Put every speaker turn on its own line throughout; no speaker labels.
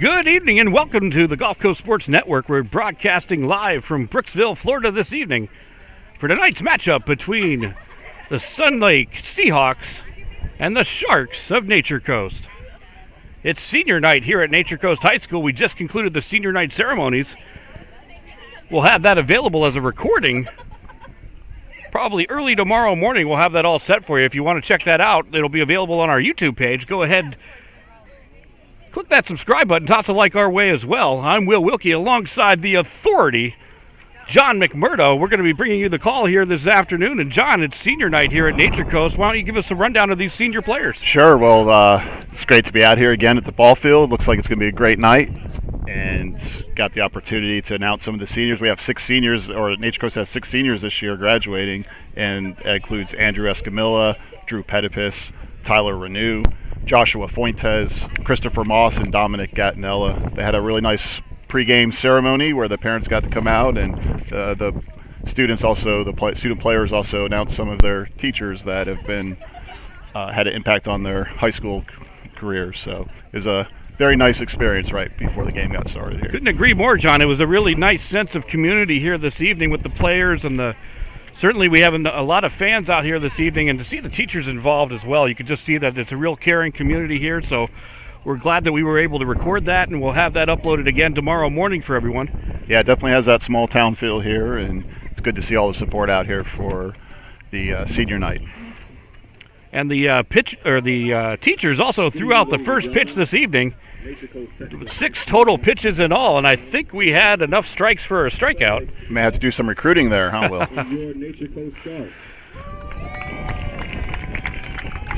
Good evening and welcome to the Gulf Coast Sports Network. We're broadcasting live from Brooksville, Florida this evening for tonight's matchup between the Sunlake Seahawks and the Sharks of Nature Coast. It's senior night here at Nature Coast High School. We just concluded the senior night ceremonies. We'll have that available as a recording. Probably early tomorrow morning we'll have that all set for you. If you want to check that out, it'll be available on our YouTube page. Go ahead, click that subscribe button, toss a like our way as well. I'm Will Wilkie alongside the authority, John McMurdo. We're going to be bringing you the call here this afternoon. And John, it's senior night here at Nature Coast. Why don't you give us a rundown of these senior players?
Sure. Well, it's great to be out here again at the ball field. Looks like it's going to be a great night. And got the opportunity to announce some of the seniors. We have 6 seniors, or Nature Coast has 6 seniors this year graduating. And that includes Andrew Escamilla, Drew Pedipis, Tyler Renew, Joshua Fuentes, Christopher Moss, and Dominic Gattinella. They had a really nice pregame ceremony where the parents got to come out, and the students also, student players also announced some of their teachers that have been had an impact on their high school careers. So it was a very nice experience right before the game got started here.
Couldn't agree more, John. It was a really nice sense of community here this evening with the players, and certainly we have a lot of fans out here this evening, and to see the teachers involved as well, you could just see that it's a real caring community here. So we're glad that we were able to record that, and we'll have that uploaded again tomorrow morning for everyone.
Yeah, it definitely has that small town feel here, and it's good to see all the support out here for the senior night.
And the teachers also threw out the first pitch this evening. 6 total pitches in all, and I think we had enough strikes for a strikeout.
May have to do some recruiting there, huh, Will?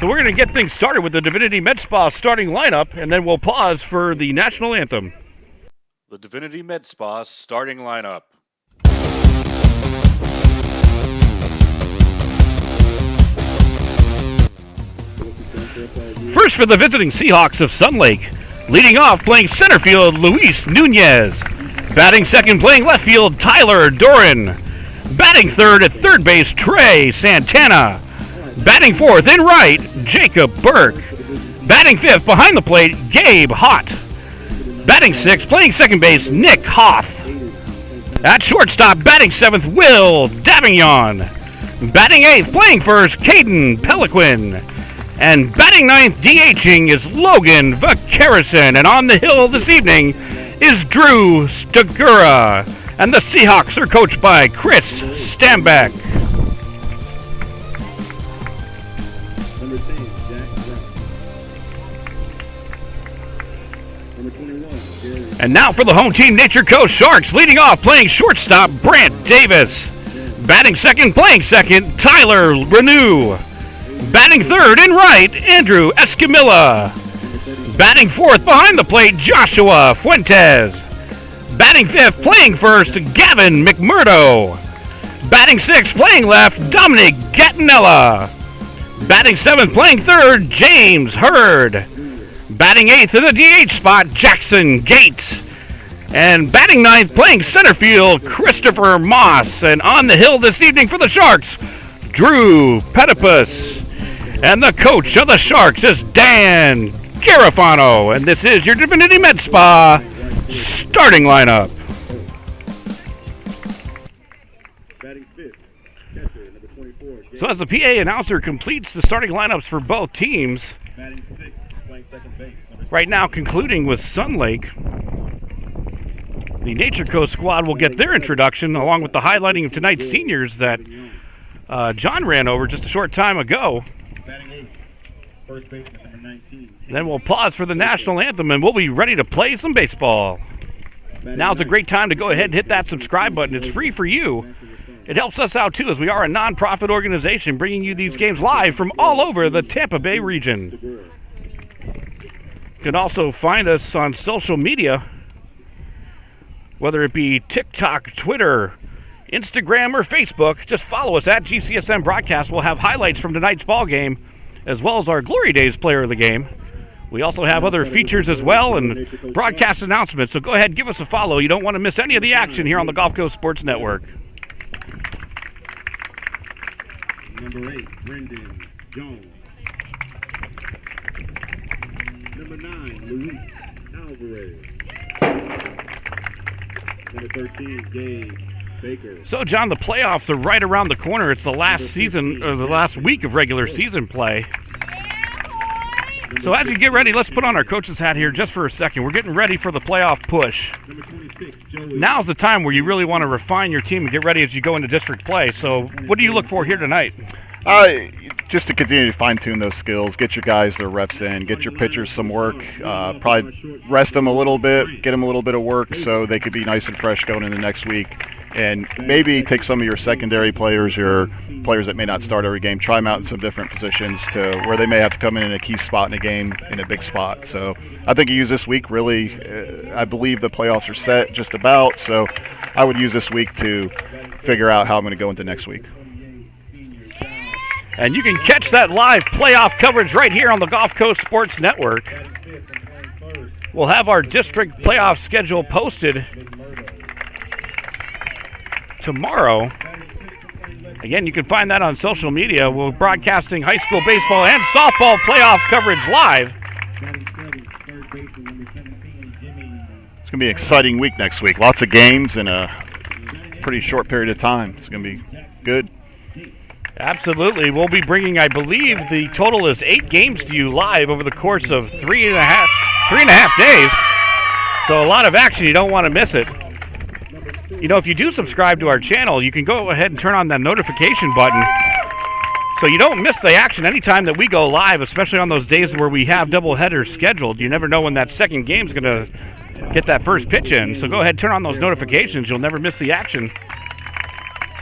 So we're going to get things started with the Divinity Med Spa starting lineup, and then we'll pause for the national anthem.
The Divinity Med Spa starting lineup.
First for the visiting Seahawks of Sunlake. Leading off, playing center field, Luis Nunez. Batting second, playing left field, Tyler Doran. Batting third at third base, Trey Santana. Batting fourth in right, Jacob Burke. Batting fifth behind the plate, Gabe Hott. Batting sixth, playing second base, Nick Hoff. At shortstop, batting seventh, Will Davignon. Batting eighth, playing first, Caden Peliquin. And batting ninth, DHing is Logan Vacarison. And on the hill this evening is Drew Stigura. And the Seahawks are coached by Chris Stambeck. And now for the home team, Nature Coast Sharks. Leading off, playing shortstop, Brant Davis. Batting second, playing second, Tyler Renew. Batting third in right, Andrew Escamilla. Batting fourth behind the plate, Joshua Fuentes. Batting fifth, playing first, Gavin McMurdo. Batting sixth, playing left, Dominic Gattinella. Batting seventh, playing third, James Hurd. Batting eighth in the DH spot, Jackson Gates. And batting ninth, playing center field, Christopher Moss. And on the hill this evening for the Sharks, Drew Pedipus. And the coach of the Sharks is Dan Garifano. And this is your Divinity Med Spa starting lineup. So as the PA announcer completes the starting lineups for both teams, right now concluding with Sunlake, the Nature Coast squad will get their introduction along with the highlighting of tonight's seniors that John ran over just a short time ago. First baseman, number 19. Then we'll pause for the national anthem, and we'll be ready to play some baseball. Now's a great time to go ahead and hit that subscribe button. It's free for you. It helps us out, too, as we are a non-profit organization bringing you these games live from all over the Tampa Bay region. You can also find us on social media, whether it be TikTok, Twitter, Instagram, or Facebook. Just follow us at GCSM Broadcast. We'll have highlights from tonight's ball game, as well as our Glory Days player of the game. We also have other features as well and broadcast announcements, so go ahead, give us a follow. You don't want to miss any of the action here on the Gulf Coast Sports Network.
Number 8, Brendan Jones. Number 9, Luis Alvarez. Number 13, Gabe Baker.
So, John, the playoffs are right around the corner. It's the last season, or the last week of regular season play. So as you get ready, let's put on our coach's hat here just for a second. We're getting ready for the playoff push.
Number 26, Joey.
Now's the time where you really want to refine your team and get ready as you go into district play. So what do you look for here tonight?
Just to continue to fine-tune those skills, get your guys their reps in, get your pitchers some work, probably rest them a little bit, get them a little bit of work so they could be nice and fresh going into next week. And maybe take some of your secondary players, your players that may not start every game, try them out in some different positions to where they may have to come in a key spot in a game, in a big spot. So I think you use this week really, I believe the playoffs are set just about, so I would use this week to figure out how I'm going to go into next week.
And you can catch that live playoff coverage right here on the Gulf Coast Sports Network. We'll have our district playoff schedule posted tomorrow. Again, you can find that on social media. We're broadcasting high school baseball and softball playoff coverage live.
It's going to be an exciting week next week. Lots of games in a pretty short period of time. It's going to be good.
Absolutely. We'll be bringing, I believe, the total is 8 games to you live over the course of three and a half days. So a lot of action. You don't want to miss it. You know, if you do subscribe to our channel, you can go ahead and turn on that notification button so you don't miss the action anytime that we go live, especially on those days where we have double headers scheduled. You never know when that second game's going to get that first pitch in. So go ahead and turn on those notifications. You'll never miss the action.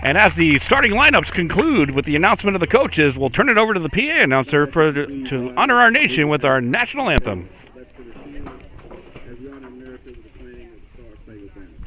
And as the starting lineups conclude with the announcement of the coaches, we'll turn it over to the PA announcer to honor our nation with our national anthem.
As we honor America with the playing of the Star Spangled Banner.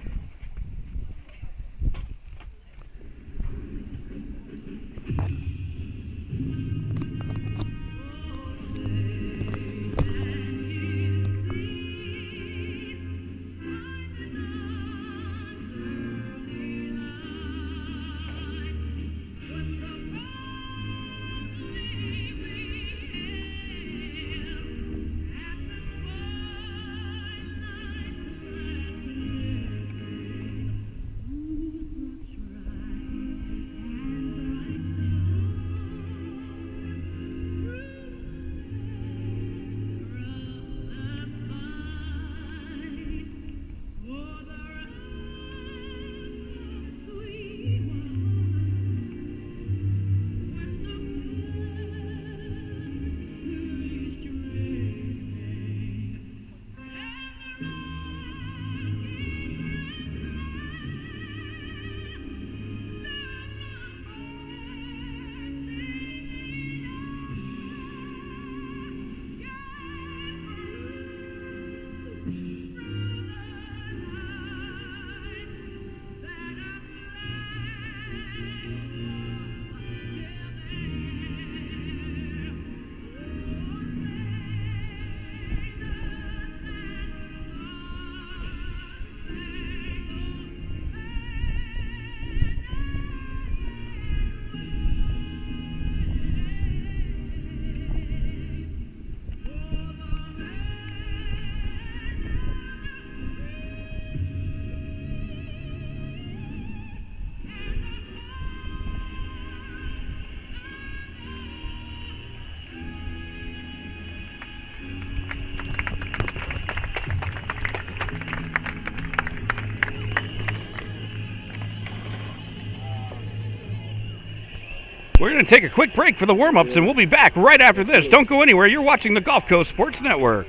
We're going to take a quick break for the warm-ups, and we'll be back right after this. Don't go anywhere. You're watching the Gulf Coast Sports Network.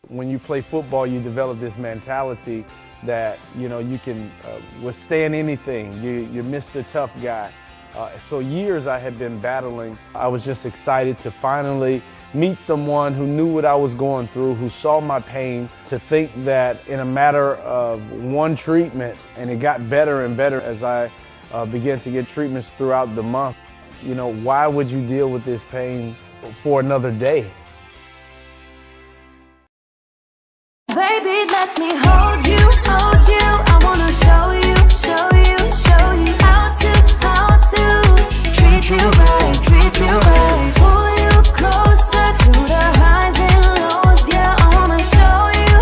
When you play football, you develop this mentality that, you know, you can withstand anything. You're Mr. Tough Guy. So years I had been battling. I was just excited to finally meet someone who knew what I was going through, who saw my pain, to think that in a matter of one treatment, and it got better and better as I began to get treatments throughout the month. You know, why would you deal with this pain for another day?
Baby, let me hold you, hold you. I wanna show you, show you, show you how to treat you right, treat you right. Pull you closer through the highs and lows. Yeah, I wanna show you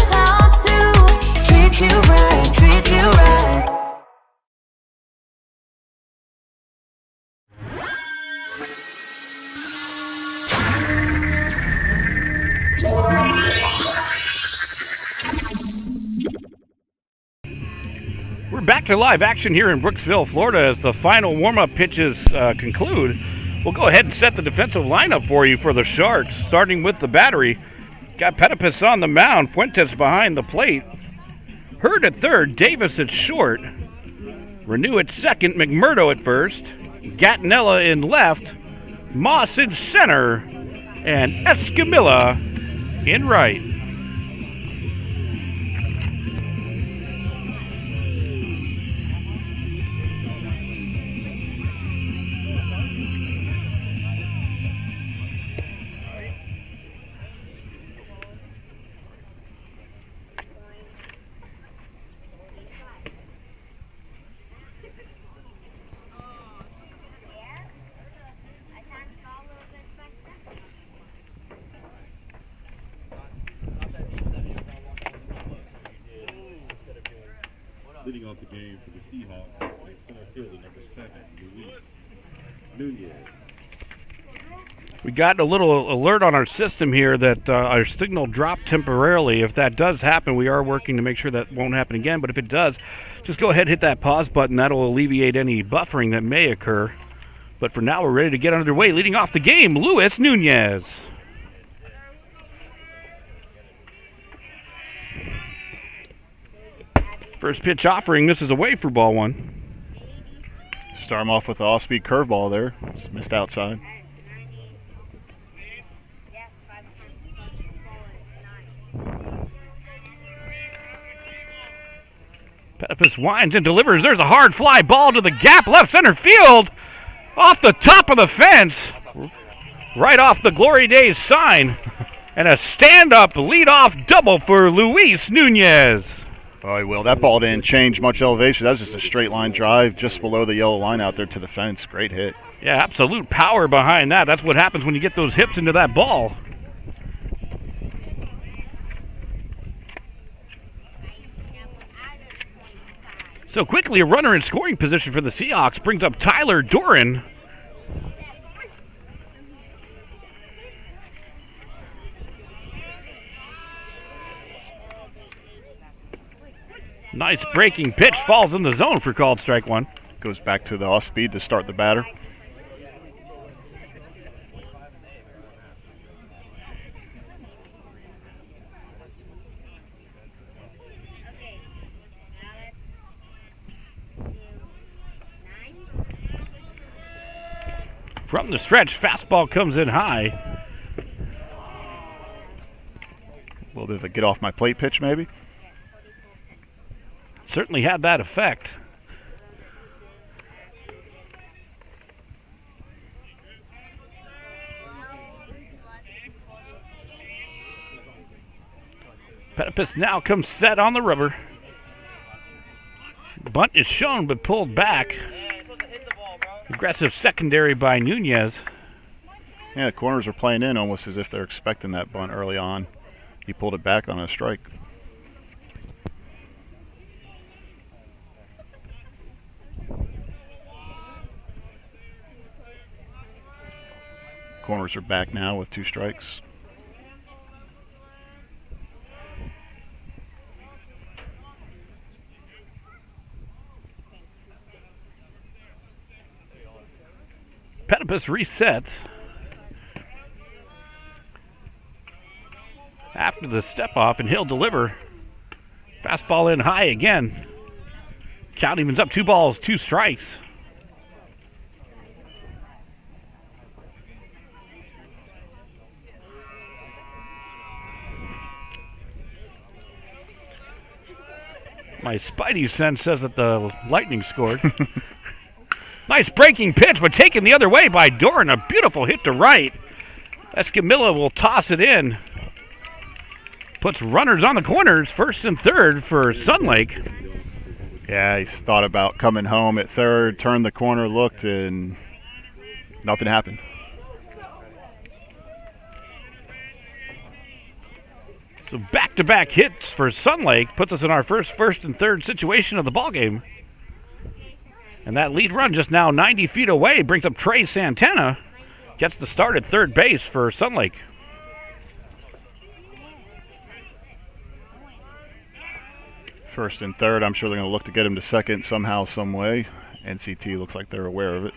back to live action here in Brooksville, Florida as the final warm-up pitches conclude. We'll go ahead and set the defensive lineup for you for the Sharks, starting with the battery. Got Petipus on the mound, Fuentes behind the plate. Hurd at third, Davis at short. Renew at second, McMurdo at first. Gattinella in left, Moss in center, and Escamilla in right.
Leading off the game for the Seahawks is center fielder number 7, Luis Nunez.
We got a little alert on our system here that our signal dropped temporarily. If that does happen, we are working to make sure that won't happen again. But if it does, just go ahead and hit that pause button. That'll alleviate any buffering that may occur. But for now, we're ready to get underway. Leading off the game, Luis Nunez. First pitch offering. This is away for ball one.
Start him off with the off-speed curveball there. Just missed outside.
Petipus winds and delivers. There's a hard fly ball to the gap, left center field, off the top of the fence, right off the Glory Days sign, and a stand-up leadoff double for Luis Nunez.
Oh, he will. That ball didn't change much elevation. That was just a straight line drive just below the yellow line out there to the fence. Great hit.
Yeah, absolute power behind that. That's what happens when you get those hips into that ball. So quickly, a runner in scoring position for the Seahawks brings up Tyler Doran. Nice breaking pitch, falls in the zone for called strike one.
Goes back to the off-speed to start the batter.
From the stretch, fastball comes in high.
A little bit of a get off my plate pitch maybe.
Certainly had that effect. Petipus now comes set on the rubber. Bunt is shown but pulled back. Aggressive secondary by Nunez.
Yeah, the corners are playing in almost as if they're expecting that bunt early on. He pulled it back on a strike. Corners are back now with 2 strikes.
Petipus resets. After the step off, and he'll deliver. Fastball in high again. Count evens up 2 balls, 2 strikes. My spidey sense says that the Lightning scored. Nice breaking pitch, but taken the other way by Doran. A beautiful hit to right. Escamilla will toss it in. Puts runners on the corners, first and third for Sunlake.
Yeah, he's thought about coming home at third, turned the corner, looked, and nothing happened.
So back-to-back hits for Sunlake puts us in our first and third situation of the ballgame. And that lead run just now 90 feet away brings up Trey Santana. Gets the start at third base for Sunlake.
First and third, I'm sure they're going to look to get him to second somehow, some way. NCT looks like they're aware of it.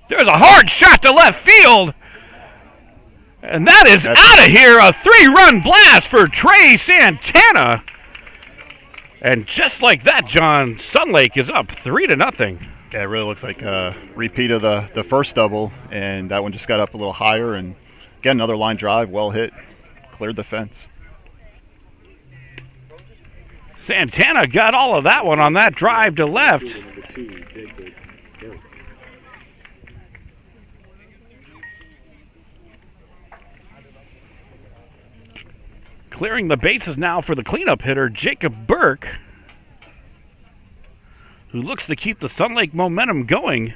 There's a hard shot to left field. And that is out of here. A 3-run blast for Trey Santana. And just like that, John, Sunlake is up 3-0.
Yeah, it really looks like a repeat of the first double, and that one just got up a little higher. And again, another line drive, well hit, cleared the fence.
Santana got all of that one on that drive to left. Clearing the bases now for the cleanup hitter, Jacob Burke, who looks to keep the Sunlake momentum going.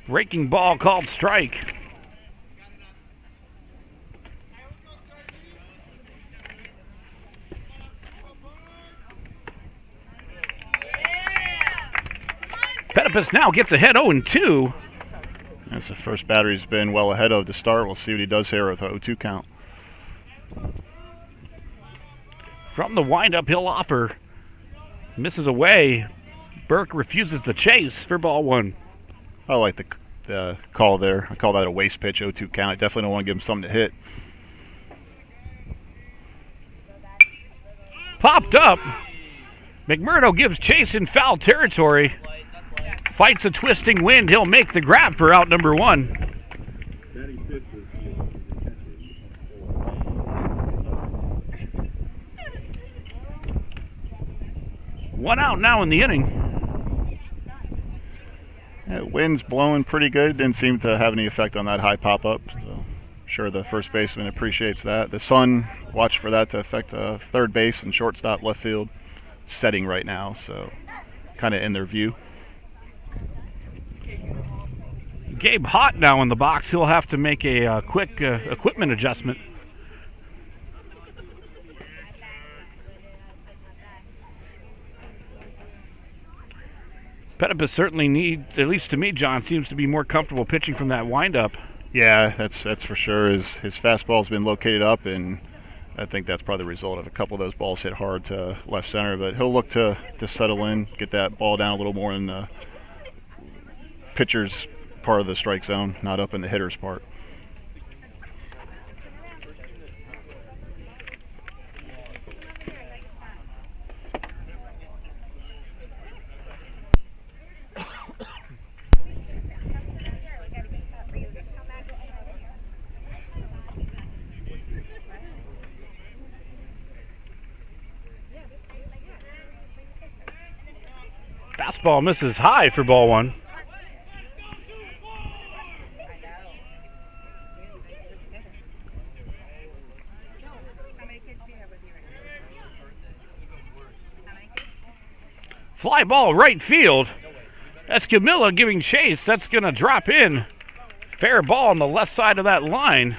Breaking ball called strike. Petipus now gets ahead 0-2.
That's the first batter he's been well ahead of to start. We'll see what he does here with a 0-2 count.
From the windup, he'll offer. Misses away. Burke refuses to chase for ball 1.
I like the call there. I call that a waste pitch, 0-2 count. I definitely don't want to give him something to hit.
Popped up. McMurdo gives chase in foul territory. Fights a twisting wind. He'll make the grab for out number 1. One out now in the inning.
Yeah, wind's blowing pretty good. Didn't seem to have any effect on that high pop-up. So sure the first baseman appreciates that. The sun, watch for that to affect third base and shortstop left field. It's setting right now, so kind of in their view.
Gabe Hott now in the box. He'll have to make a quick equipment adjustment. Petipus certainly needs, at least to me, John, seems to be more comfortable pitching from that windup.
Yeah, that's for sure. His fastball's been located up, and I think that's probably the result of a couple of those balls hit hard to left center. But he'll look to settle in, get that ball down a little more in the pitcher's part of the strike zone, not up in the hitter's part.
Fastball misses high for ball 1. Fly ball right field. That's Camilla giving chase. That's going to drop in. Fair ball on the left side of that line.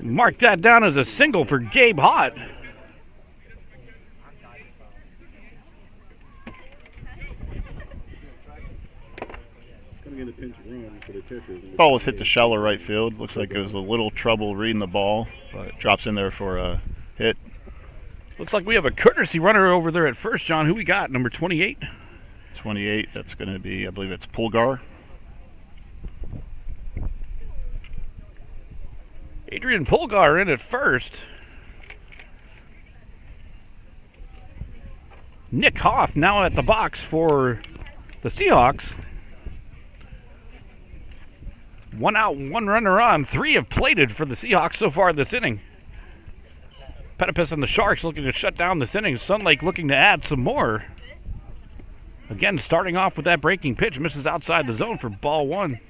Mark that down as a single for Gabe Hott.
Ball was hit to shallow right field. Looks like it was a little trouble reading the ball, but drops in there for a hit.
Looks like we have a courtesy runner over there at first, John. Who we got? Number 28?
28, that's going to be, I believe it's Pulgar.
Adrian Pulgar in at first. Nick Hoff now at the box for the Seahawks. 1 out, 1 runner on. 3 have plated for the Seahawks so far this inning. Petipus and the Sharks looking to shut down this inning. Sunlake looking to add some more. Again, starting off with that breaking pitch. Misses outside the zone for ball 1.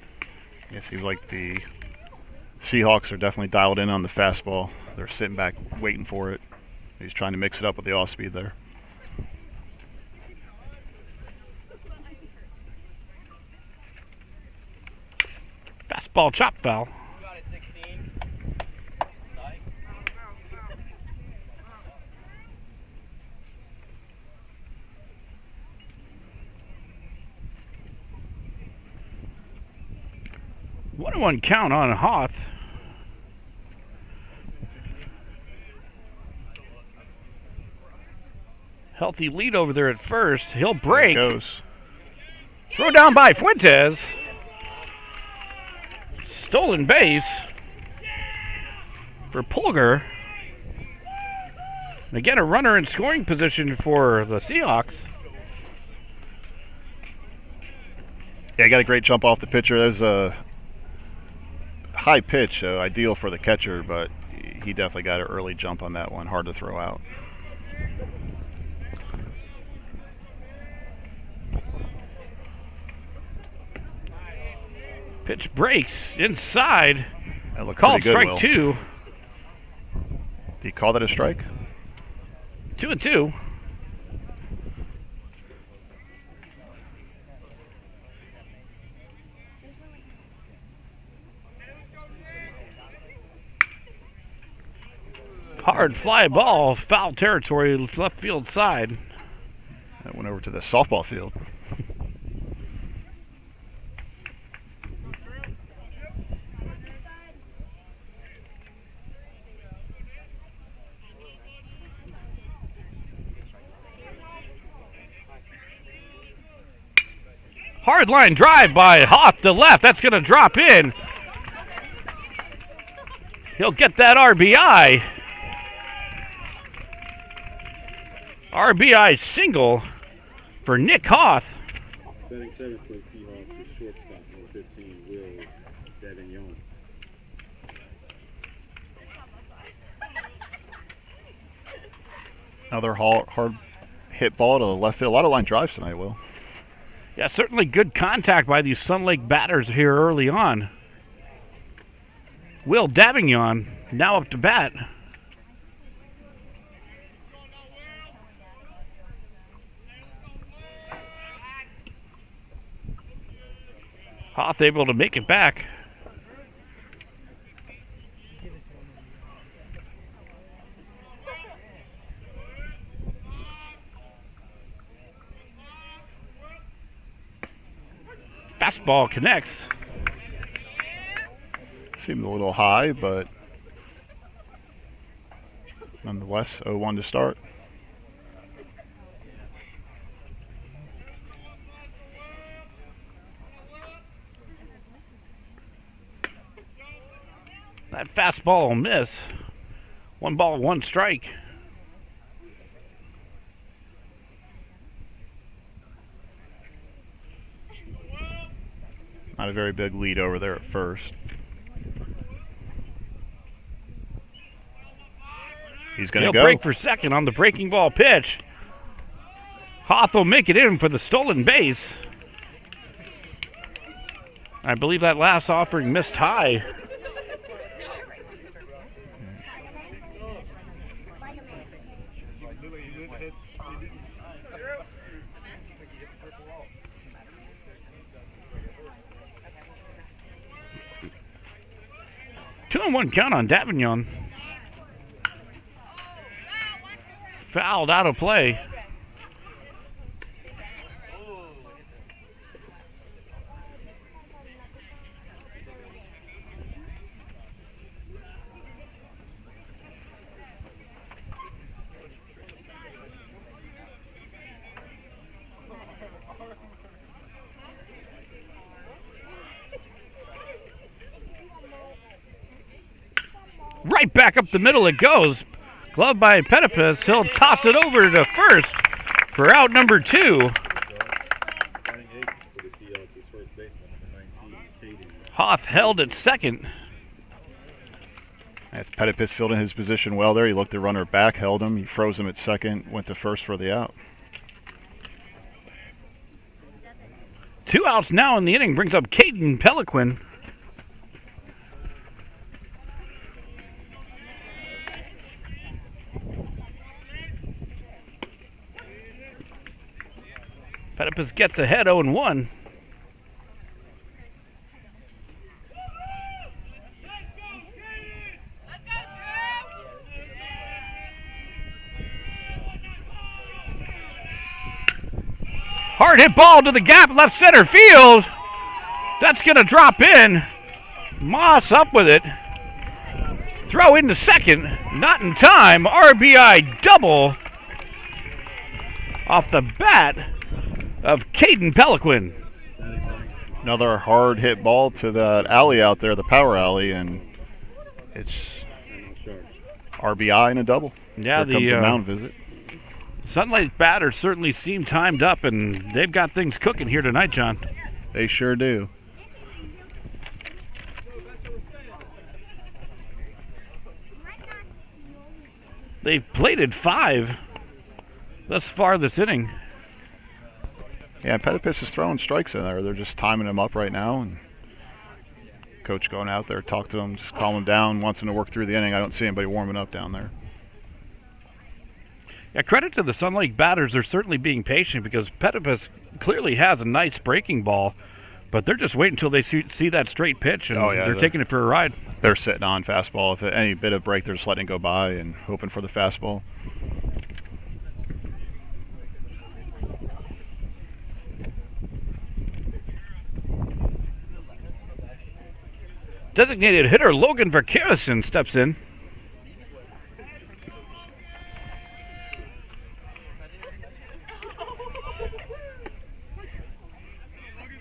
It seems like the Seahawks are definitely dialed in on the fastball. They're sitting back waiting for it. He's trying to mix it up with the off-speed there.
Fastball chop foul. 1-1 count on Hoth. Healthy lead over there at first. He'll break.
There it goes.
Throw down by Fuentes. Stolen base for Pulgar. And again, a runner in scoring position for the Seahawks.
Yeah, got a great jump off the pitcher. There's a high pitch, ideal for the catcher, but he definitely got an early jump on that one. Hard to throw out.
Pitch breaks inside.
That looked
Called
pretty good,
strike
Will.
2.
Did he call that a strike?
2-2. Hard fly ball, foul territory, left field side.
That went over to the softball field.
Hard line drive by Hoth to left. That's going to drop in. He'll get that RBI. RBI single for Nick Hoth.
Batting seventh for the Seahawks is shortstop, number 15, Will Davignon.
Another hard hit ball to the left field. A lot of line drives tonight, Will.
Yeah, certainly good contact by these Sunlake batters here early on. Will Davignon now up to bat. Hoth able to make it back. Fastball connects.
Seemed a little high, but nonetheless, 0-1 to start.
That fastball will miss. 1 ball, 1 strike.
Not a very big lead over there at first. He's going to go.
He'll break for second on the breaking ball pitch. Hoth will make it in for the stolen base. I believe that last offering missed high. Two and 1 count on Davignon. Fouled out of play. Right back up the middle it goes. Glove by Petipus. He'll toss it over to first for out number 2.
Batting eighth for the Seahawks is first baseman, number 19, Caden.
Hoth held at second.
That's Petipus fielding his position well there. He looked the runner back, held him. He froze him at second, went to first for the out.
2 outs now in the inning brings up Caden Peliquin. Petipus gets ahead 0-1. Hard hit ball to the gap, left center field. That's going to drop in. Moss up with it. Throw into second. Not in time. RBI double off the bat of Caden Peliquin.
Another hard hit ball to that alley out there, the power alley, and it's RBI and a double.
Yeah,
Here comes a mound visit.
Sunlake batters certainly seem timed up, and they've got things cooking here tonight, John.
They sure do.
They've plated 5 thus far this inning.
Yeah, Petipus is throwing strikes in there. They're just timing him up right now, and coach going out there, talk to him, just calm him down, wants him to work through the inning. I don't see anybody warming up down there.
Yeah, credit to the Sunlake batters. They're certainly being patient because Petipus clearly has a nice breaking ball, but they're just waiting until they see that straight pitch, and they're taking it for a ride.
They're sitting on fastball. If any bit of break, they're just letting it go by and hoping for the fastball.
Designated hitter Logan Verkerison steps in.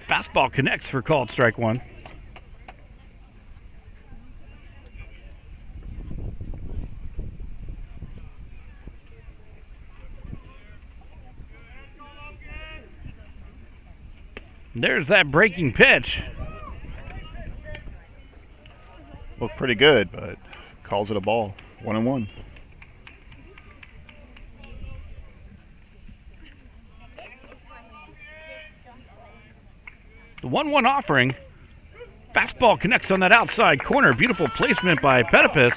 Fastball connects for called strike 1. There's that breaking pitch.
Looked pretty good, but calls it a ball. 1-1.
The 1-1 offering. Fastball connects on that outside corner. Beautiful placement by Petipus.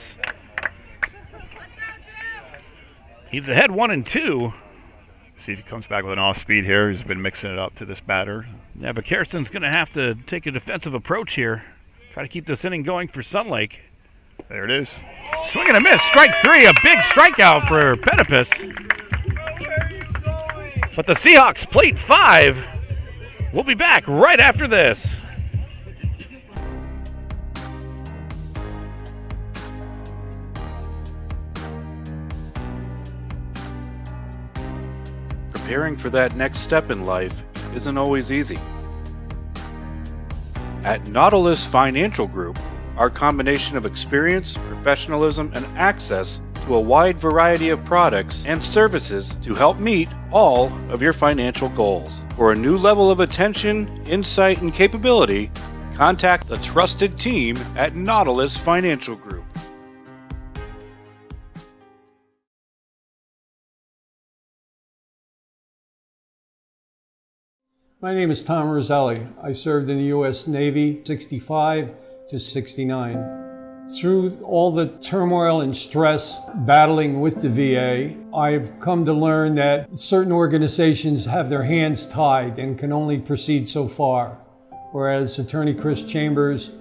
He's ahead 1-2.
See if he comes back with an off speed here. He's been mixing it up to this batter.
Yeah, but Kerrison's going to have to take a defensive approach here. Try to keep this inning going for Sunlake.
There it is.
Swing and a miss. Strike 3. A big strikeout for Petipus. But the Seahawks plate 5. We'll be back right after this.
Preparing for that next step in life isn't always easy. At Nautilus Financial Group, our combination of experience, professionalism, and access to a wide variety of products and services to help meet all of your financial goals. For a new level of attention, insight, and capability, contact the trusted team at Nautilus Financial Group.
My name is Tom Roselli. I served in the U.S. Navy 65 to 69. Through all the turmoil and stress battling with the VA, I've come to learn that certain organizations have their hands tied and can only proceed so far, whereas Attorney Chris Chambers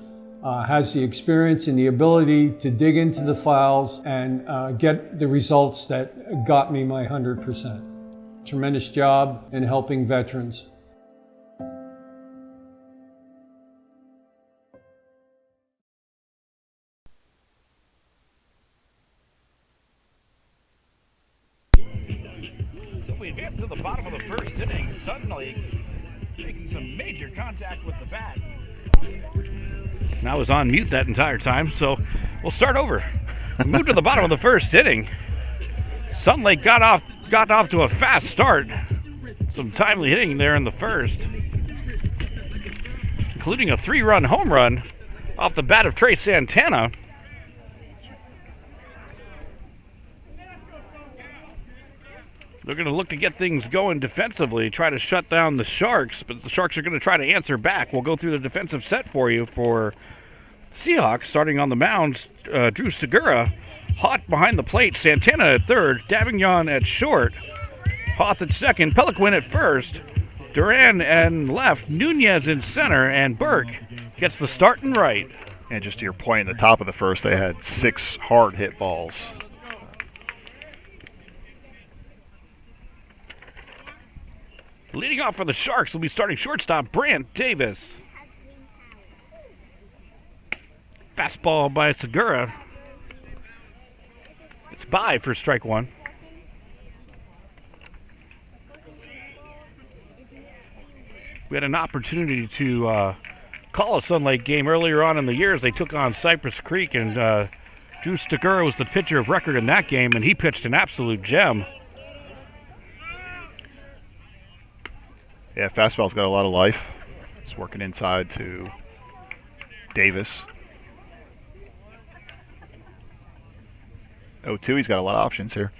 has the experience and the ability to dig into the files and get the results that got me my 100%. Tremendous job in helping veterans.
To the bottom of the first inning, Sunlake making some major contact with the bat. And I was on mute that entire time, so we'll start over. We moved to the bottom of the first inning. Sunlake got off to a fast start. Some timely hitting there in the first, including a 3-run home run off the bat of Trey Santana. They're going to look to get things going defensively, try to shut down the Sharks, but the Sharks are going to try to answer back. We'll go through the defensive set for you for Seahawks. Starting on the mound, Drew Segura, Hott behind the plate, Santana at third, Davignon at short, Hoth at second, Peliquin at first, Duran and left, Nunez in center, and Burke gets the start and right.
And just to your point, in the top of the first, they had 6 hard hit balls.
Leading off for the Sharks will be starting shortstop Brant Davis. Fastball by Segura. It's by for strike one. We had an opportunity to call a Sunlake game earlier on in the year as they took on Cypress Creek, and Drew Segura was the pitcher of record in that game, and he pitched an absolute gem.
Yeah, fastball's got a lot of life. It's working inside to Davis. 0-2, he's got a lot of options here.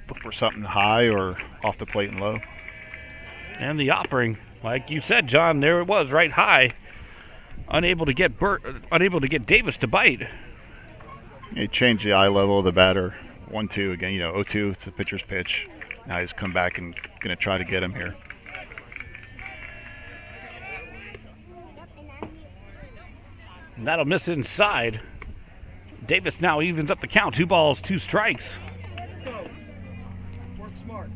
Look for something high or off the plate and low.
And the offering, like you said, John, there it was, right high. Unable to get Davis to bite.
He changed the eye level of the batter. 1-2 again, 0-2, it's the pitcher's pitch. Now he's come back and going to try to get him here.
And that'll miss inside. Davis now evens up the count. 2 balls, 2 strikes.
Work smart.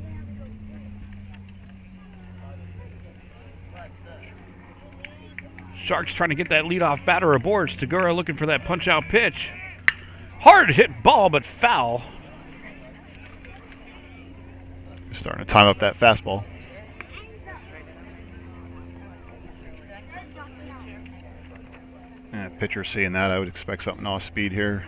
Sharks trying to get that leadoff batter aboard. Segura looking for that punch-out pitch. Hard hit ball, but foul.
Starting to time up that fastball. And pitcher seeing that, I would expect something off speed here.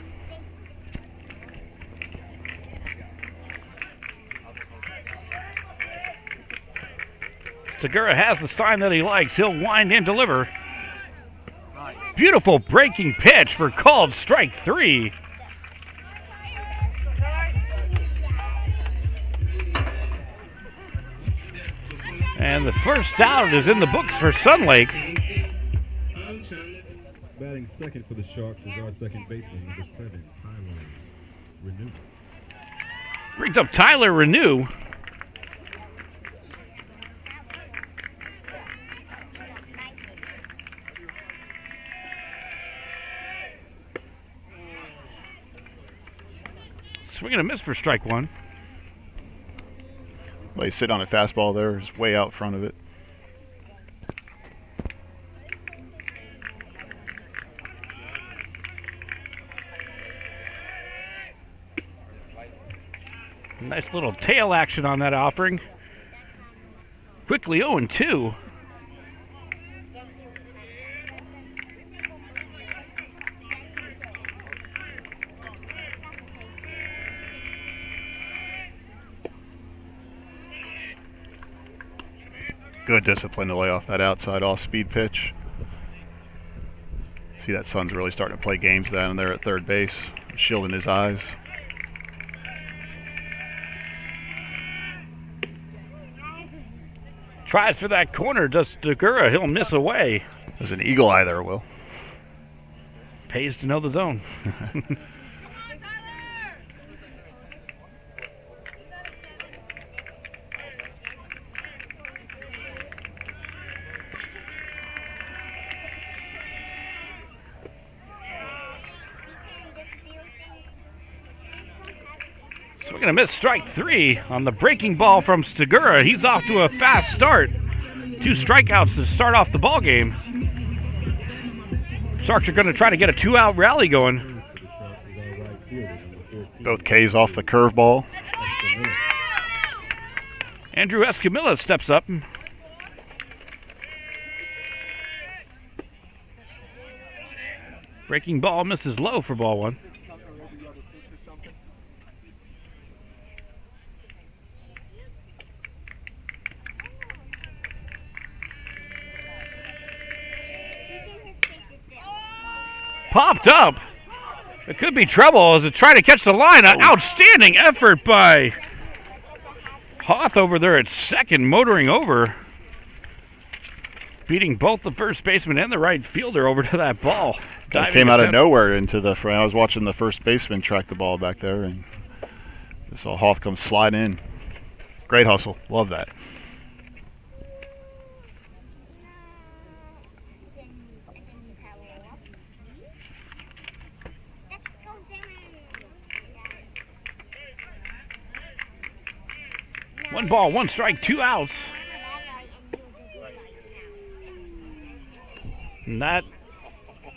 Segura has the sign that he likes. He'll wind and deliver. Beautiful breaking pitch for called strike 3. And the first out is in the books for Sunlake.
Batting second for the Sharks is our second baseman, number 7, Tyler Renew.
Brings up Tyler Renew. Swing and a miss for strike 1.
Well, he's sitting on a fastball there. He's way out front of it.
Nice little tail action on that offering. Quickly 0-2.
Good discipline to lay off that outside off-speed pitch. See that Sun's really starting to play games down there at third base, shielding his eyes.
Tries for that corner, does Segura. He'll miss away.
There's an eagle eye there, Will.
Pays to know the zone. So we're going to miss strike 3 on the breaking ball from Segura. He's off to a fast start. 2 strikeouts to start off the ball game. Sharks are going to try to get a 2-out rally going.
Both K's off the curveball.
Andrew Escamilla steps up. Breaking ball misses low for ball 1. Popped up. It could be trouble as it tried to catch the line. An outstanding effort by Hoth over there at second, motoring over. Beating both the first baseman and the right fielder over to that ball.
It came out of nowhere into the front. I was watching the first baseman track the ball back there, and I saw Hoth come slide in. Great hustle. Love that.
One ball, 1 strike, 2 outs. And that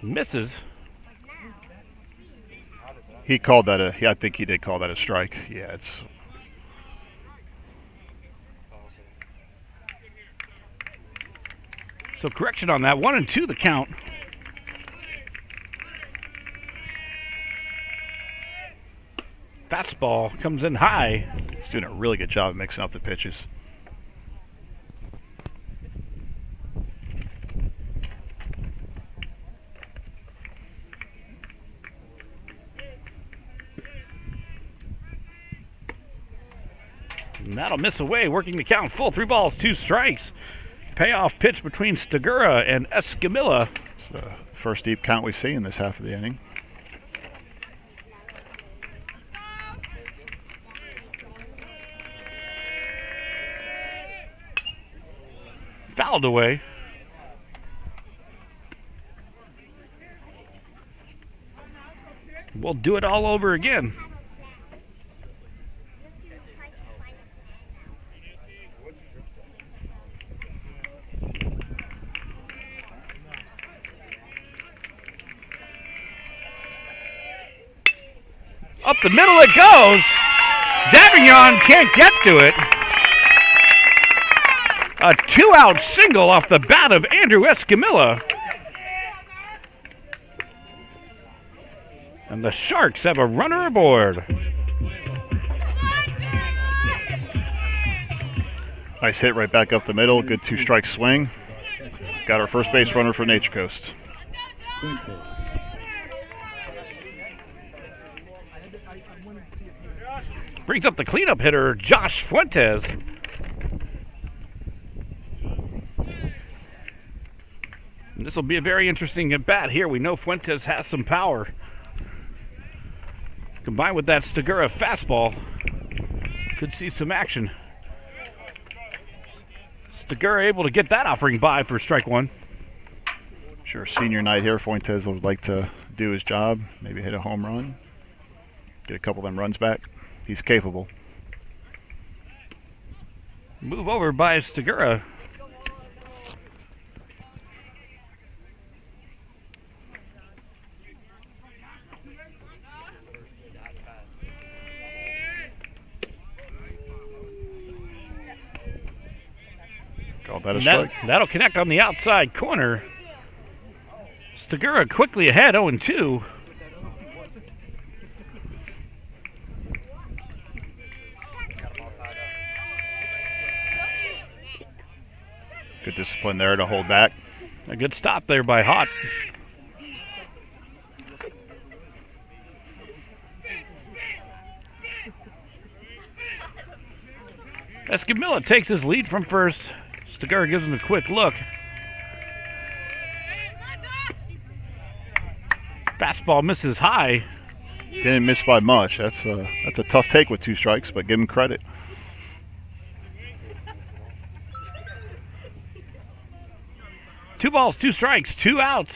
misses.
He called that I think he did call that a strike. Yeah, it's.
So correction on that. 1-2 the count. Fastball comes in high.
He's doing a really good job of mixing up the pitches.
And that'll miss away, working the count full. 3 balls, 2 strikes. Payoff pitch between Stigura and Escamilla.
It's the first deep count we see in this half of the inning.
Fouled away. We'll do it all over again. Up the middle it goes. Davignon can't get to it. A 2-out single off the bat of Andrew Escamilla. And the Sharks have a runner aboard.
Nice hit right back up the middle. Good 2-strike swing. Got our first base runner for Nature Coast.
Brings up the cleanup hitter, Josh Fuentes. And this will be a very interesting at bat here. We know Fuentes has some power. Combined with that Stigura fastball, could see some action. Stigura able to get that offering by for strike 1.
Sure, senior night here. Fuentes would like to do his job, maybe hit a home run, get a couple of them runs back. He's capable.
Move over by Stigura.
Called that a strike.
That'll connect on the outside corner. Stigura quickly ahead, 0-2.
Good discipline there to hold back.
A good stop there by Hott. Escamilla takes his lead from first. Stigura gives him a quick look. Fastball misses high.
Didn't miss by much. That's a tough take with 2 strikes, but give him credit.
Two balls, 2 strikes, 2 outs.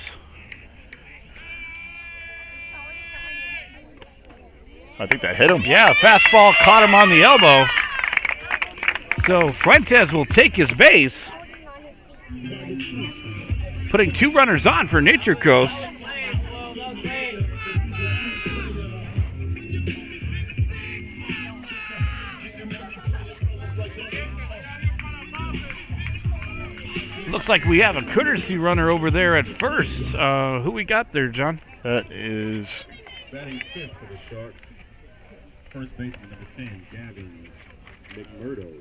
I think that hit him.
Yeah, fastball caught him on the elbow. So Fuentes will take his base, putting 2 runners on for Nature Coast. Looks like we have a courtesy runner over there at first. Who we got there, John?
That is
Batting 5th for the Sharks. First baseman number 10, Gavin McMurdo.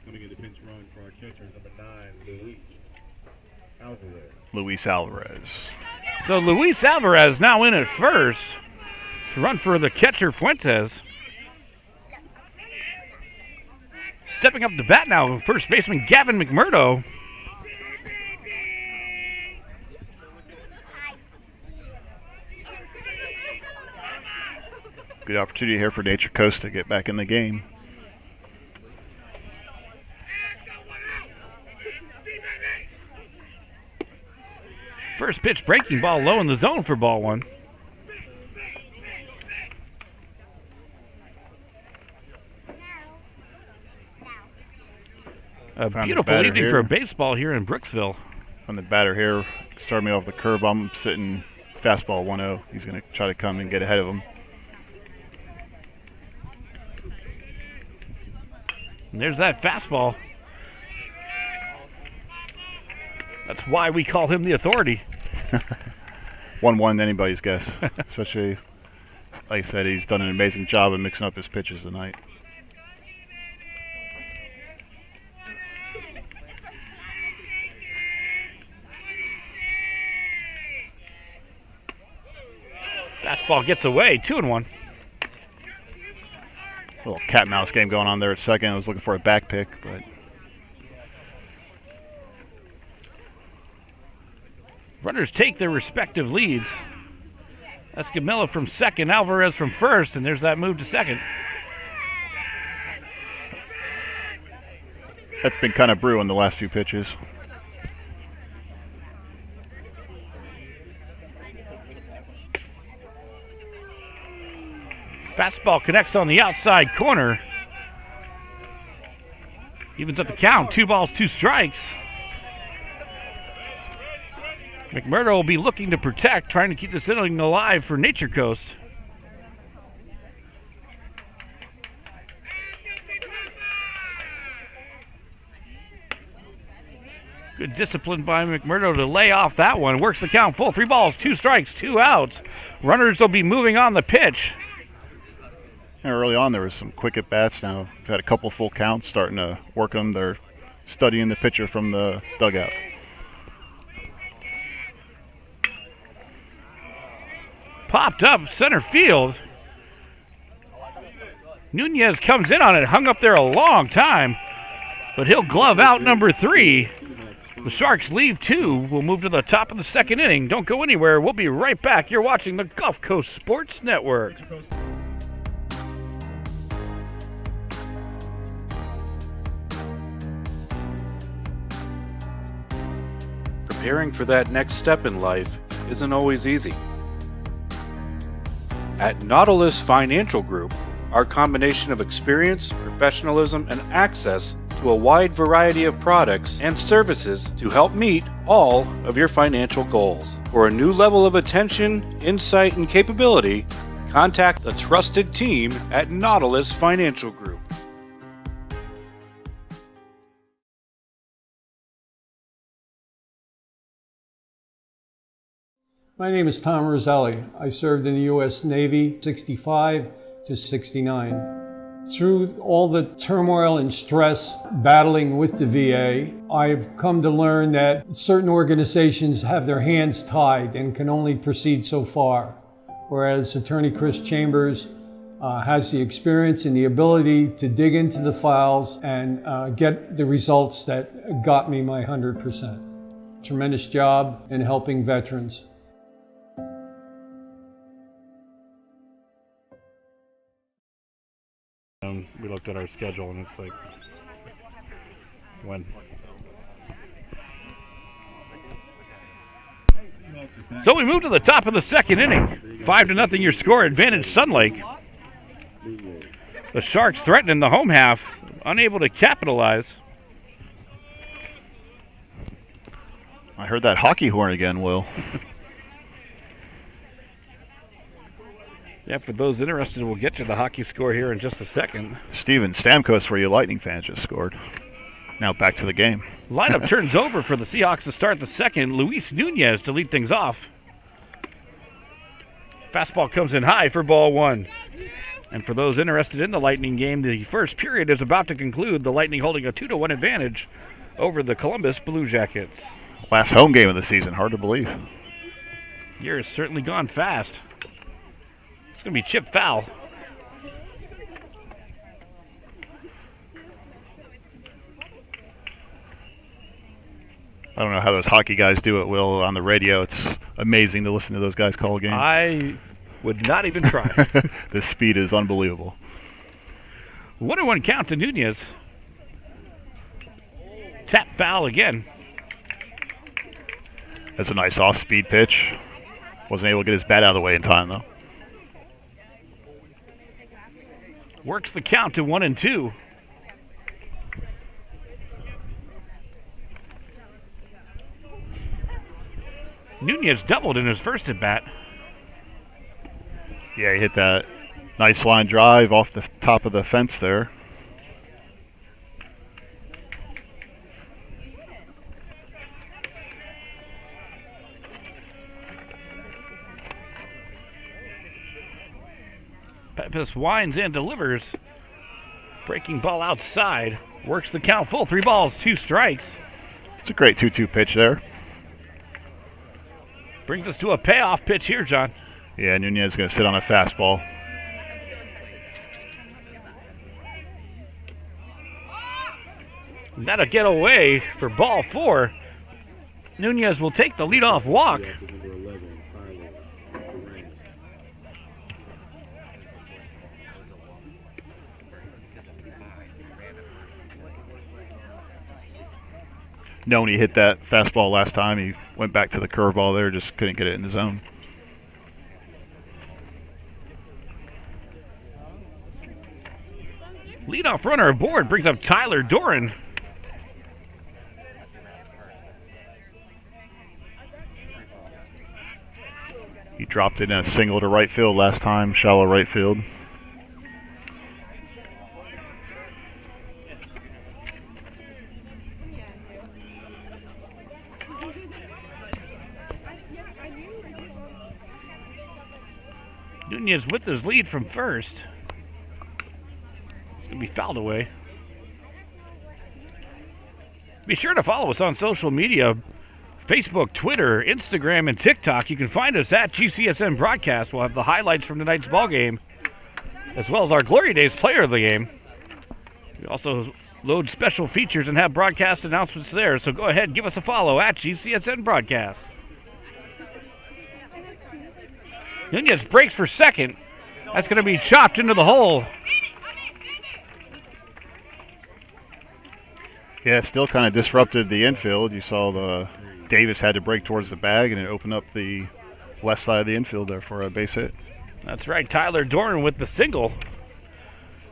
Coming in to pinch run for our catcher, number 9, Luis Alvarez.
Luis Alvarez.
So Luis Alvarez now in at first to run for the catcher Fuentes. Stepping up to bat now, first baseman Gavin McMurdo.
Good opportunity here for Nature Coast to get back in the game.
First pitch breaking ball low in the zone for ball 1. A
Found
beautiful
batter
evening
here.
for a baseball here in Brooksville.
from the batter here. Start me off the curve. I'm sitting fastball 1-0. He's going to try to come and get ahead of him.
And there's that fastball. That's why we call him the authority.
1-1, anybody's guess. Especially, like I said, he's done an amazing job of mixing up his pitches tonight.
Fastball gets away, 2-1.
A little cat and mouse game going on there at second. I was looking for a back pick, but
runners take their respective leads. That's Gamilla from second, Alvarez from first, and there's that move to second.
that's been kind of brewing the last few pitches.
Fastball connects on the outside corner. Evens up the count. 2 balls, 2 strikes. McMurdo will be looking to protect, trying to keep this inning alive for Nature Coast. Good discipline by McMurdo to lay off that one. Works the count full. 3 balls, 2 strikes, 2 outs. Runners will be moving on the pitch.
And early on, there was some quick at-bats. Now we've had a couple full counts, starting to work them. They're studying the pitcher from the dugout.
Popped up center field. Nunez comes in on it, hung up there a long time, but he'll glove out number 3. The Sharks leave 2. We'll move to the top of the second inning. Don't go anywhere. We'll be right back. You're watching the Gulf Coast Sports Network.
Preparing for that next step in life isn't always easy. At Nautilus Financial Group, our combination of experience, professionalism, and access to a wide variety of products and services to help meet all of your financial goals. For a new level of attention, insight, and capability, contact the trusted team at Nautilus Financial Group.
My name is Tom Roselli. I served in the U.S. Navy 65 to 69. Through all the turmoil and stress battling with the VA, I've come to learn that certain organizations have their hands tied and can only proceed so far, whereas Attorney Chris Chambers has the experience and the ability to dig into the files and get the results that got me my 100%. Tremendous job in helping veterans.
We looked at our schedule and it's like, when? So we move to the top of the second inning. 5-0 your score, advantage Sunlake. The Sharks threatening the home half, unable to capitalize.
I heard that hockey horn again, Will.
Yeah, for those interested, we'll get to the hockey score here in just a second.
Steven Stamkos for you Lightning fans just scored. Now back to the game.
Lineup turns over for the Seahawks to start the second. Luis Nunez to lead things off. Fastball comes in high for ball 1. And for those interested in the Lightning game, the first period is about to conclude. The Lightning holding a 2-1 advantage over the Columbus Blue Jackets.
Last home game of the season, hard to believe.
Year has certainly gone fast. It's going to be chip foul.
I don't know how those hockey guys do it, Will, on the radio. It's amazing to listen to those guys call a game.
I would not even try.
The speed is unbelievable.
1-1 count to Nunez. Tap foul again.
That's a nice off-speed pitch. Wasn't able to get his bat out of the way in time, though.
Works the count to 1-2. Nunez doubled in his first at bat.
Yeah, he hit that nice line drive off the top of the fence there.
Pepis winds and delivers. Breaking ball outside. Works the count full. 3 balls, 2 strikes.
It's a great 2-2 pitch there.
Brings us to a payoff pitch here, John.
Yeah, Nunez is going to sit on a fastball.
That'll get away for ball 4. Nunez will take the leadoff walk.
Number 11, Tyler Durant.
Knowing he hit that fastball last time, he went back to the curveball there, just couldn't get it in the zone.
Leadoff runner aboard brings up Tyler Doran.
He dropped it in a single to right field last time, shallow right field.
Nunez with his lead from first. It's going to be fouled away. Be sure to follow us on social media. Facebook, Twitter, Instagram, and TikTok. You can find us at GCSN Broadcast. We'll have the highlights from tonight's ball game, as well as our Glory Days player of the game. We also load special features and have broadcast announcements there. So go ahead and give us a follow at GCSN Broadcast. Nunez breaks for second. That's going to be chopped into the hole.
Yeah, still kind of disrupted the infield. You saw the Davis had to break towards the bag, and it opened up the left side of the infield there for a base hit.
That's right, Tyler Doran with the single.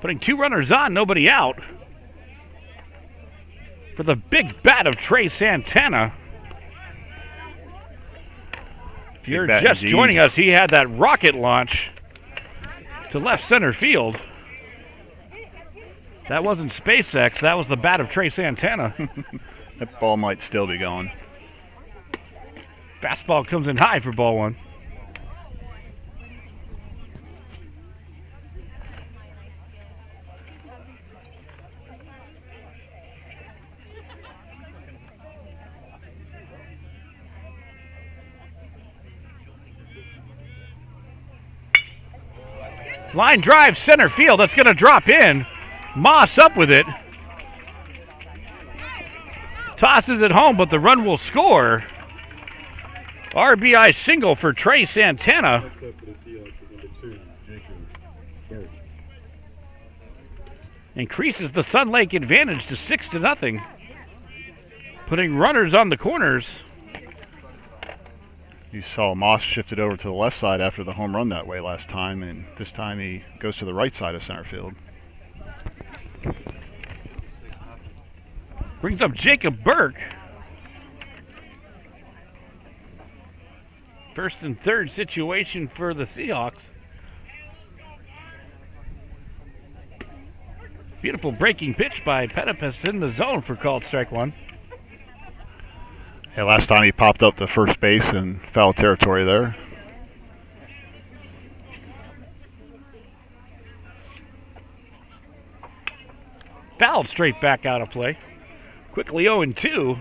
Putting 2 runners on, nobody out. For the big bat of Trey Santana. If you're just joining us, he had that rocket launch to left center field. That wasn't SpaceX, that was the bat of Trey Santana.
That ball might still be going.
Fastball comes in high for ball 1. Line drive center field. That's going to drop in. Moss up with it. Tosses it home, but the run will score. RBI single for Trey Santana.
Next up for the Seahawks is number 2, Jacob Burke.
Increases the Sunlake advantage to 6-0. Putting runners on the corners.
You saw Moss shifted over to the left side after the home run that way last time, and this time he goes to the right side of center field.
Brings up Jacob Burke. First and third situation for the Seahawks. Beautiful breaking pitch by Petipus in the zone for called strike 1.
Yeah, last time he popped up to first base in foul territory there.
Fouled straight back out of play. Quickly 0-2.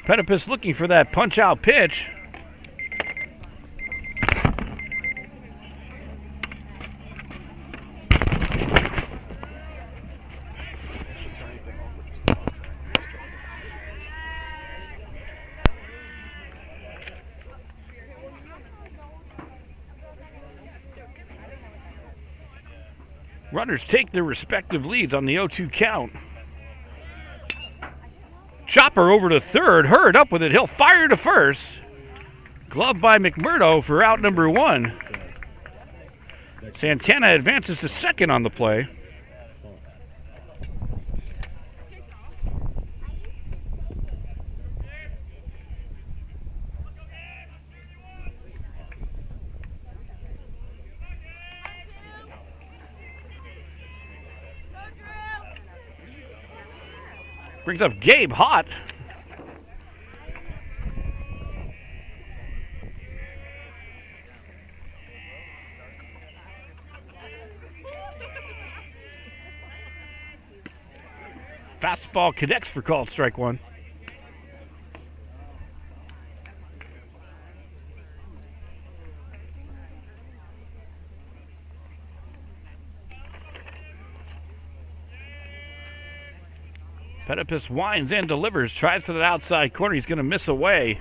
Petipus looking for that punch-out pitch. Runners take their respective leads on the 0-2 count. Chopper over to third. Hurd up with it. He'll fire to first. Glove by McMurdo for out number 1. Santana advances to second on the play. Brings up Gabe Hott. Fastball connects for called strike one. Petipus winds and delivers, tries for the outside corner. He's going to miss away.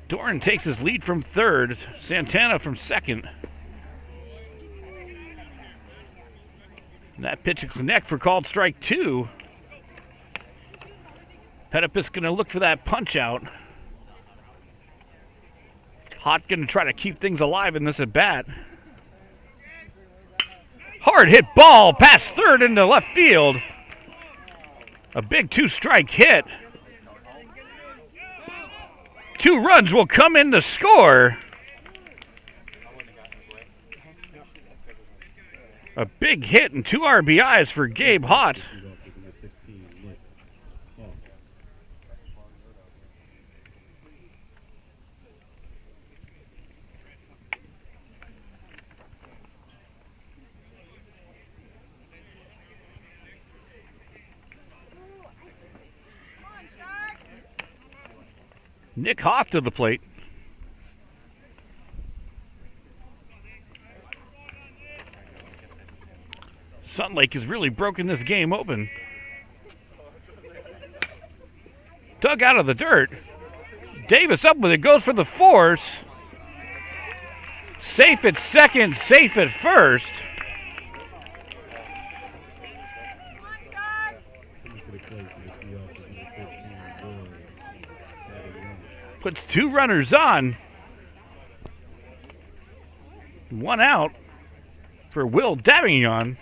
Doran takes his lead from third. Santana from second. And that pitch will connect for called strike two. Petipus going to look for that punch out. Hott going to try to keep things alive in this at bat. Hard hit ball past third into left field. A big two-strike hit. 2 runs will come in to score. A big hit and 2 RBIs for Gabe Hott. Nick Hoff to the plate. Sunlake has really broken this game open. Dug out of the dirt. Davis up with it, goes for the force. Safe at second, safe at first. Puts 2 runners on. 1 out for Will Davignon.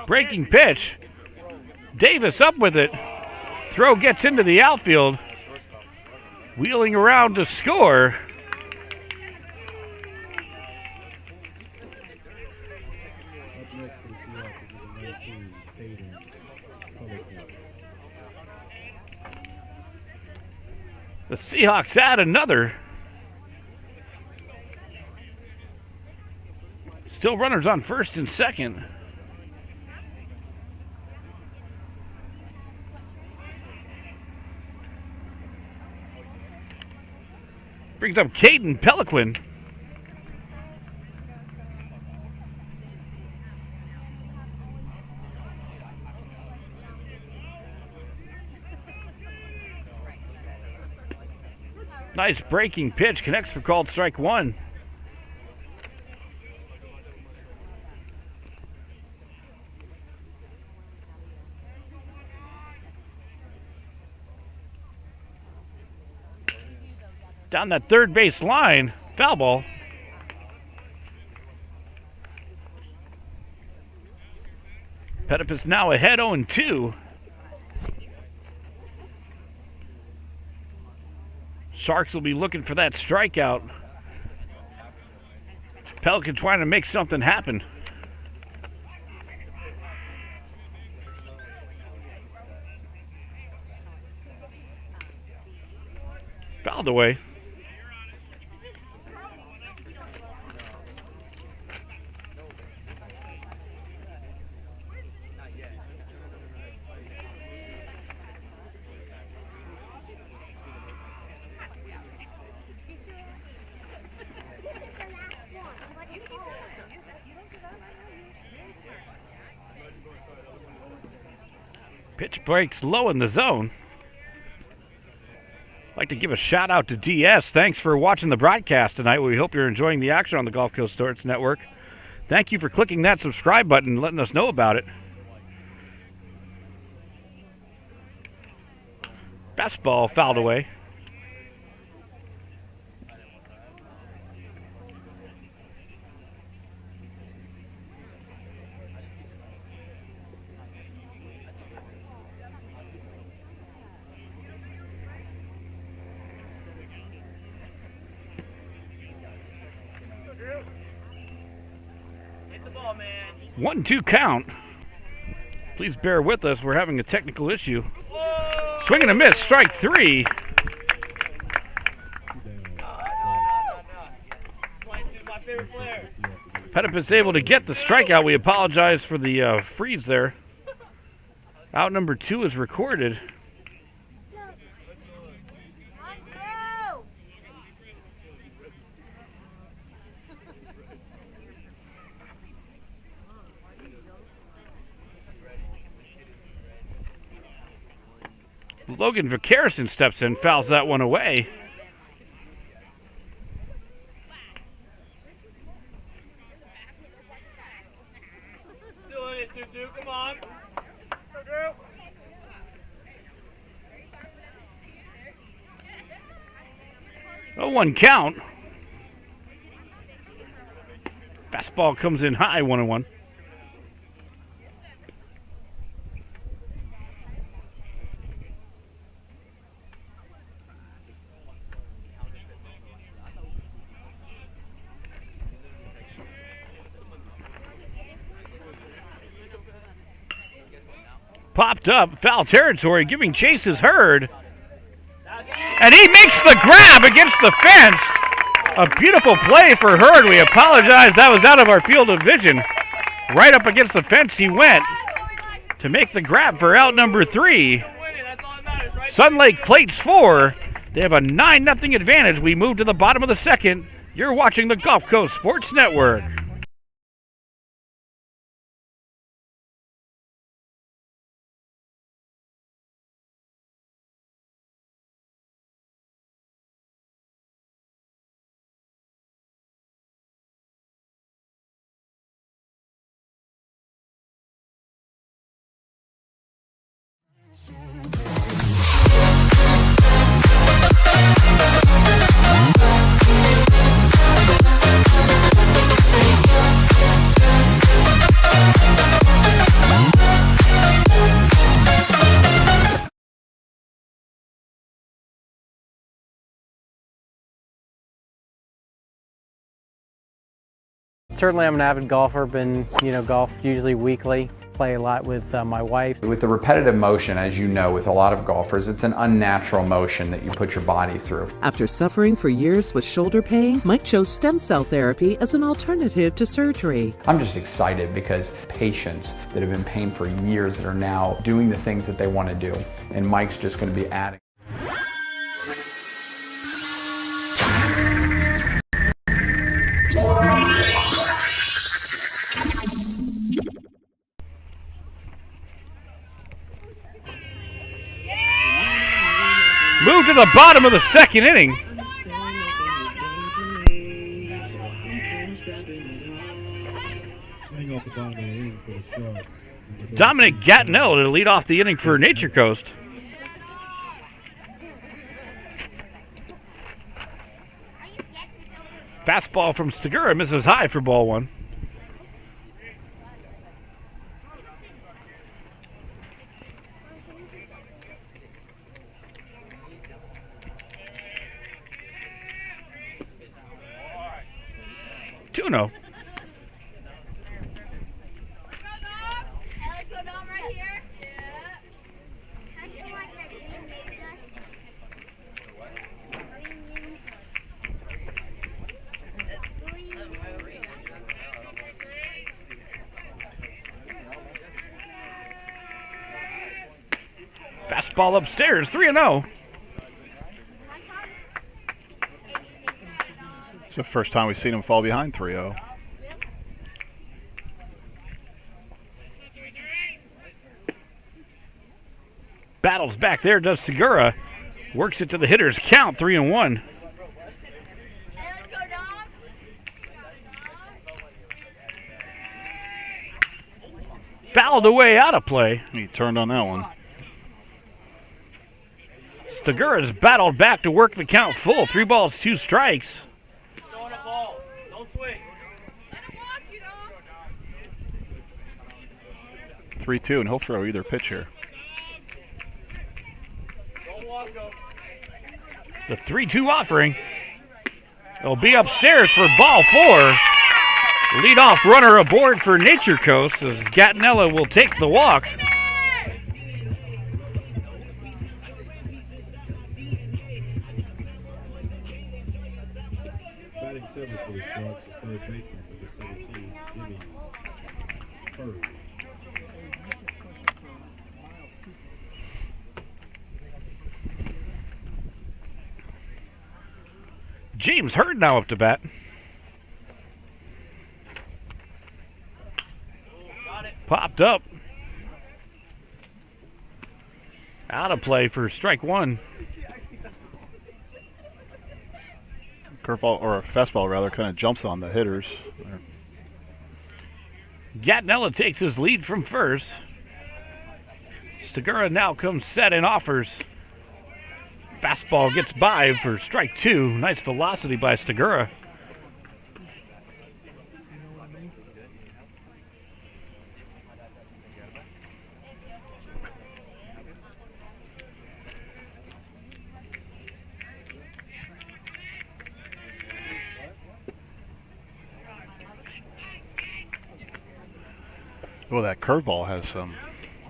Breaking pitch. Davis up with it. Throw gets into the outfield. Wheeling around to score. The Seahawks add another. Still runners on first and second. Brings up Caden Peliquin. Nice breaking pitch, connects for called strike one. Down that third base line, foul ball. Petipus now ahead 0-2. Sharks will be looking for that strikeout. Pelican trying to make something happen. Fouled away. Pitch breaks low in the zone. I'd like to give a shout out to DS. Thanks for watching the broadcast tonight. We hope you're enjoying the action on the Gulf Coast Sports Network. Thank you for clicking that subscribe button and letting us know about it. Fastball fouled away. 1-2 count. Please bear with us. We're having a technical issue. Swing and a miss. Strike 3. Pettipus able to get the strikeout. We apologize for the freeze there. Out number 2 is recorded. Logan Vacarison steps in, fouls that one away.
Still in it, 2-2. Come on. Go, girl.
Oh, 1 count. Fastball comes in high, 1-1. Popped up, foul territory, giving chase is Hurd. And he makes the grab against the fence. A beautiful play for Hurd. We apologize, that was out of our field of vision. Right up against the fence he went to make the grab for out number 3. Sunlake plates 4. They have a 9-0 advantage. We move to the bottom of the second. You're watching the Gulf Coast Sports Network.
Certainly I'm an avid golfer, been, golf usually weekly, play a lot with my wife.
With the repetitive motion, as you know, with a lot of golfers, it's an unnatural motion that you put your body through.
After suffering for years with shoulder pain, Mike chose stem cell therapy as an alternative to surgery.
I'm just excited because patients that have been in pain for years that are now doing the things that they want to do, and Mike's just going to be adding.
Move to the bottom of the second inning. Dominic Gattinello to lead off the inning for Nature Coast. Fastball from Stigura misses high for ball 1. Tuno. Fastball upstairs, 3-0.
It's the first time we've seen him fall behind 3-0.
Battles back there, does Segura. Works it to the hitter's count, 3-1. Fouled away out of play.
He turned on that one.
Segura's battled back to work the count full. 3 balls, 2 strikes.
3-2, and he'll throw either pitch here.
The 3-2 offering. It'll be upstairs for ball 4. Leadoff runner aboard for Nature Coast as Gattinella will take the walk.
Batting 7 for the Sharks is third baseman, number 17, Jimmy Hurd.
James Hurd now up to bat. Popped up. Out of play for strike one.
Curveball, or a fastball rather, kind of jumps on the hitters.
Gattinella takes his lead from first. Stigura now comes set and offers. Fastball gets by for strike two. Nice velocity by Stigura.
Well, that curveball has some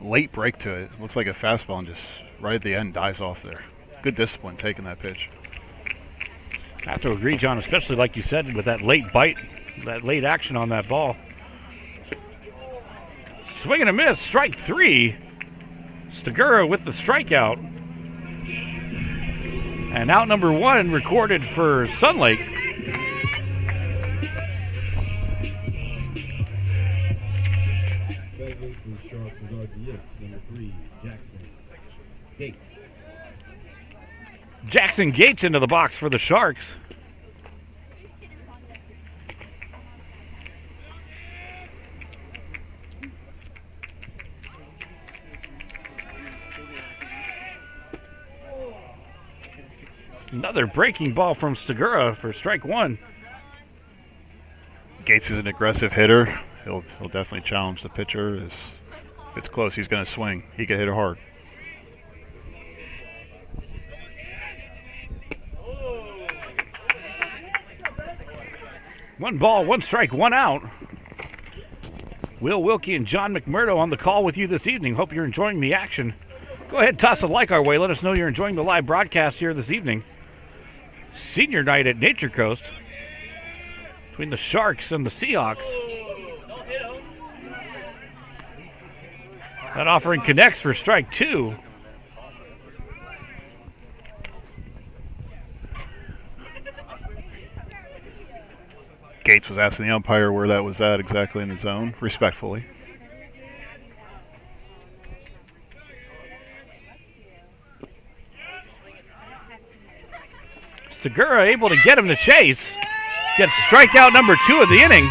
late break to it. Looks like a fastball and just right at the end dies off there. Good discipline taking that pitch.
I have to agree, John, especially like you said with that late bite, that late action on that ball. Swing and a miss, strike three. Stigura with the strikeout. And out number one recorded for Sunlake.
Battling for the Sharks is RDF, number 3, Jackson Gates.
Jackson Gates into the box for the Sharks. Another breaking ball from Stigura for strike one.
Gates is an aggressive hitter. He'll definitely challenge the pitcher. If it's close, he's going to swing. He can hit it hard.
One ball, one strike, one out. Will Wilkie and John McMurdo on the call with you this evening. Hope you're enjoying the action. Go ahead, toss a like our way. Let us know you're enjoying the live broadcast here this evening. Senior night at Nature Coast between the Sharks and the Seahawks. That offering connects for strike two.
Gates was asking the umpire where that was at exactly in the zone, respectfully.
Stigura able to get him to chase. Gets strikeout number two of the inning.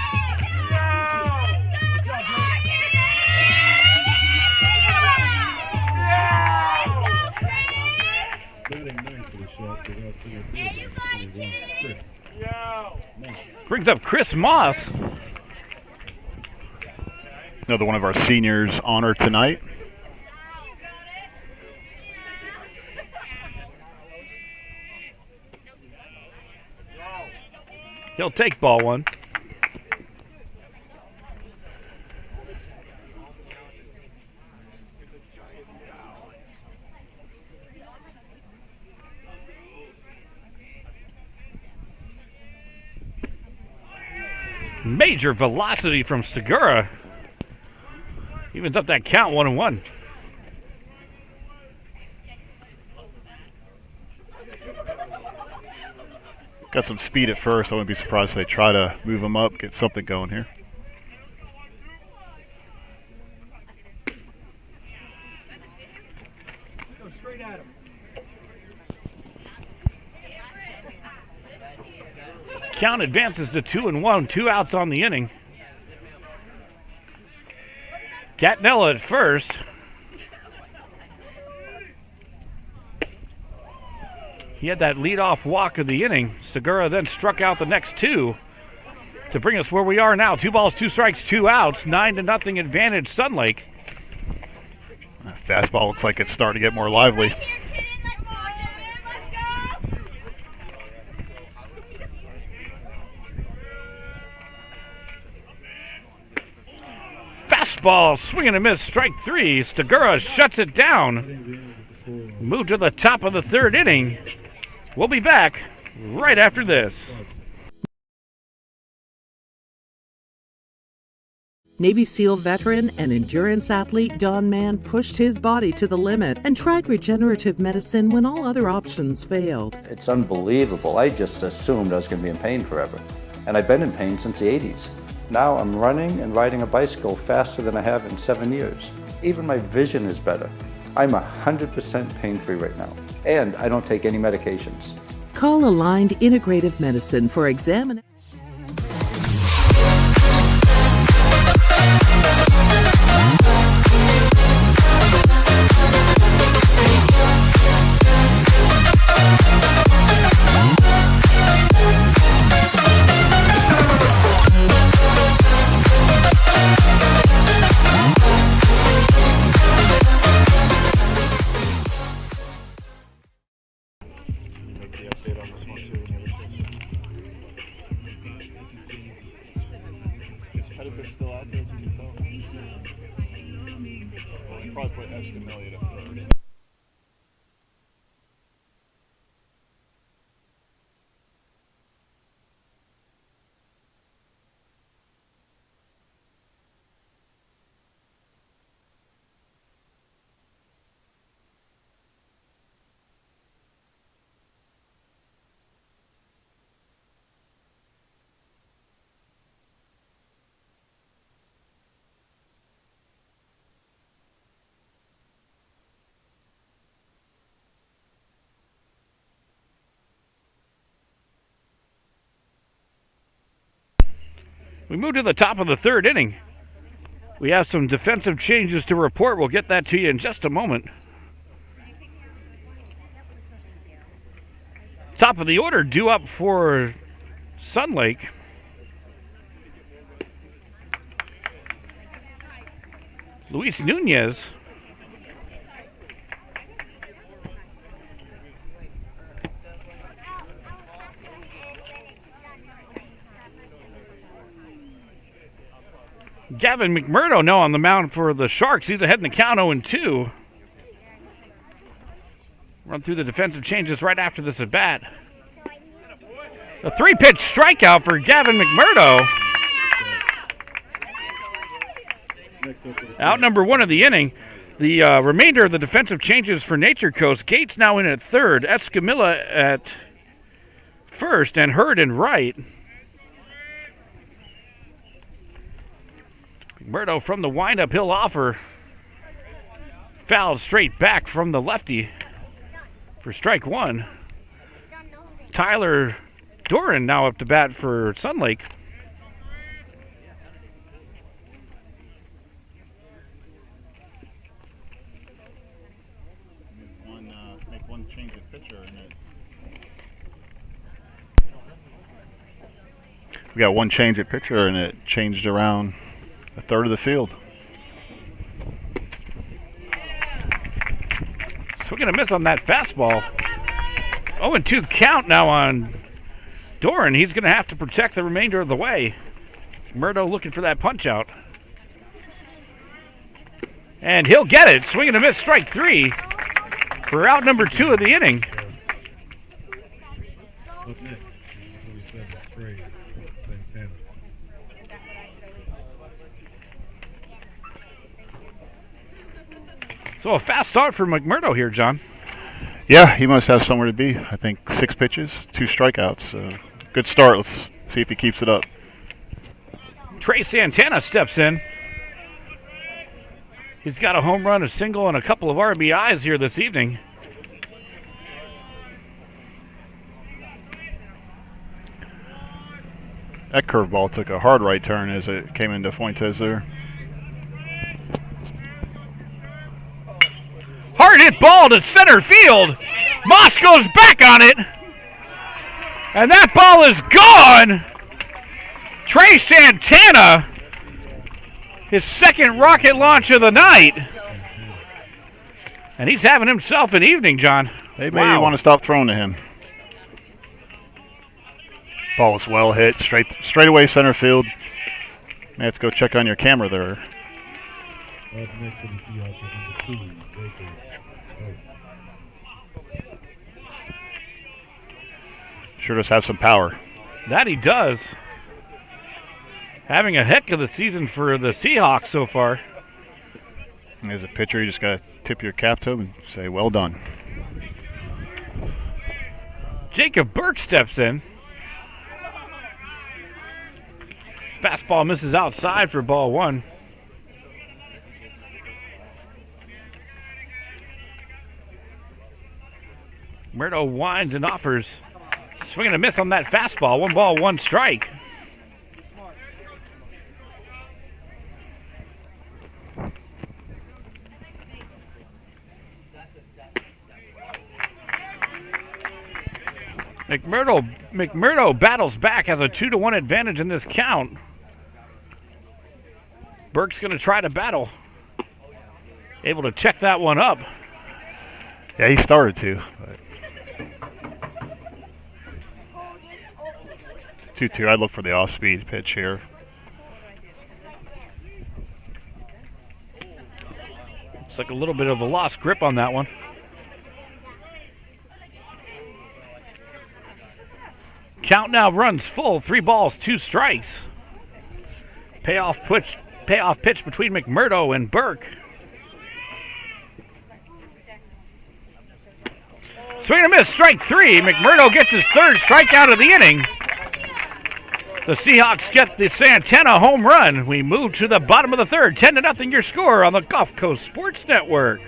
Batting 9 for the Sharks is our center fielder, number 21, Chris Moss.
Brings up Chris Moss.
Another one of our seniors honored tonight.
He'll take ball one. Major velocity from Stigura. Evens up that count 1-1.
Got some speed at first. I wouldn't be surprised if they try to move him up, get something going here.
Go straight at him.
Count advances to 2-1, 2 outs on the inning. Gattinella at first. He had that leadoff walk of the inning. Stigura then struck out the next two to bring us where we are now. 2 balls, 2 strikes, 2 outs. 9-0 advantage, Sunlake.
Fastball looks like it's starting to get more lively.
fastball, swing and a miss, strike 3. Stigura shuts it down. Move to the top of the 3rd inning. We'll be back right after this.
Navy SEAL veteran and endurance athlete Don Mann pushed his body to the limit and tried regenerative medicine when all other options failed.
It's unbelievable. I just assumed I was going to be in pain forever. And I've been in pain since the 80s. Now I'm running and riding a bicycle faster than I have in 7 years. Even my vision is better. I'm 100% pain-free right now. And I don't take any medications.
Call Aligned Integrative Medicine for examination.
We move to the top of the 3rd inning. We have some defensive changes to report. We'll get that to you in just a moment. Top of the order due up for Sunlake. Luis Nunez. Gavin McMurdo now on the mound for the Sharks. He's ahead in the count 0-2. Run through the defensive changes right after this at bat. A 3-pitch strikeout for Gavin McMurdo. Out number 1 of the inning. The remainder of the defensive changes for Nature Coast. Gates now in at 3rd. Escamilla at 1st and Hurd in right. McMurdo from the windup, he'll offer. Fouled straight back from the lefty for strike 1. Tyler Doran now up to bat for Sunlake.
Make one change of pitcher in it. We got one change at pitcher and it changed around a third of the field.
Swing and a miss on that fastball. 0-2 count now on Doran. He's going to have to protect the remainder of the way. Murdo looking for that punch out. And he'll get it. Swing and a miss, strike 3 for out number 2 of the inning. So a fast start for McMurdo here, John.
Yeah, he must have somewhere to be. I think 6 pitches, 2 strikeouts. Good start. Let's see if he keeps it up.
Trey Santana steps in. He's got a home run, a single, and a couple of RBIs here this evening.
That curveball took a hard right turn as it came into Fuentes there.
Hard hit ball to center field. Moss goes back on it. And that ball is gone. Trey Santana, his second rocket launch of the night. And he's having himself an evening, John.
They may want to stop throwing to him. Ball was well hit, straight away center field. May have to go check on your camera there.
Up next for the Seahawks is number 2, Baker.
Sure does have some power.
That he does. Having a heck of a season for the Seahawks so far.
And as a pitcher, you just got to tip your cap to him and say, well done.
Jacob Burke steps in. Fastball misses outside for ball 1. Murdo winds and offers. Swing and a miss on that fastball. 1 ball, 1 strike. McMurdo battles back, has a 2-1 advantage in this count. Burke's going to try to battle. Able to check that one up.
Yeah, he started to. 2-2, I'd look for the off-speed pitch here.
Looks like a little bit of a lost grip on that one. Count now runs full. 3 balls, 2 strikes. Payoff pitch between McMurdo and Burke. Swing and a miss, strike 3. McMurdo gets his 3rd strikeout of the inning. The Seahawks get the Santana home run. We move to the bottom of the 3rd. 10-0 your score on the Gulf Coast Sports Network.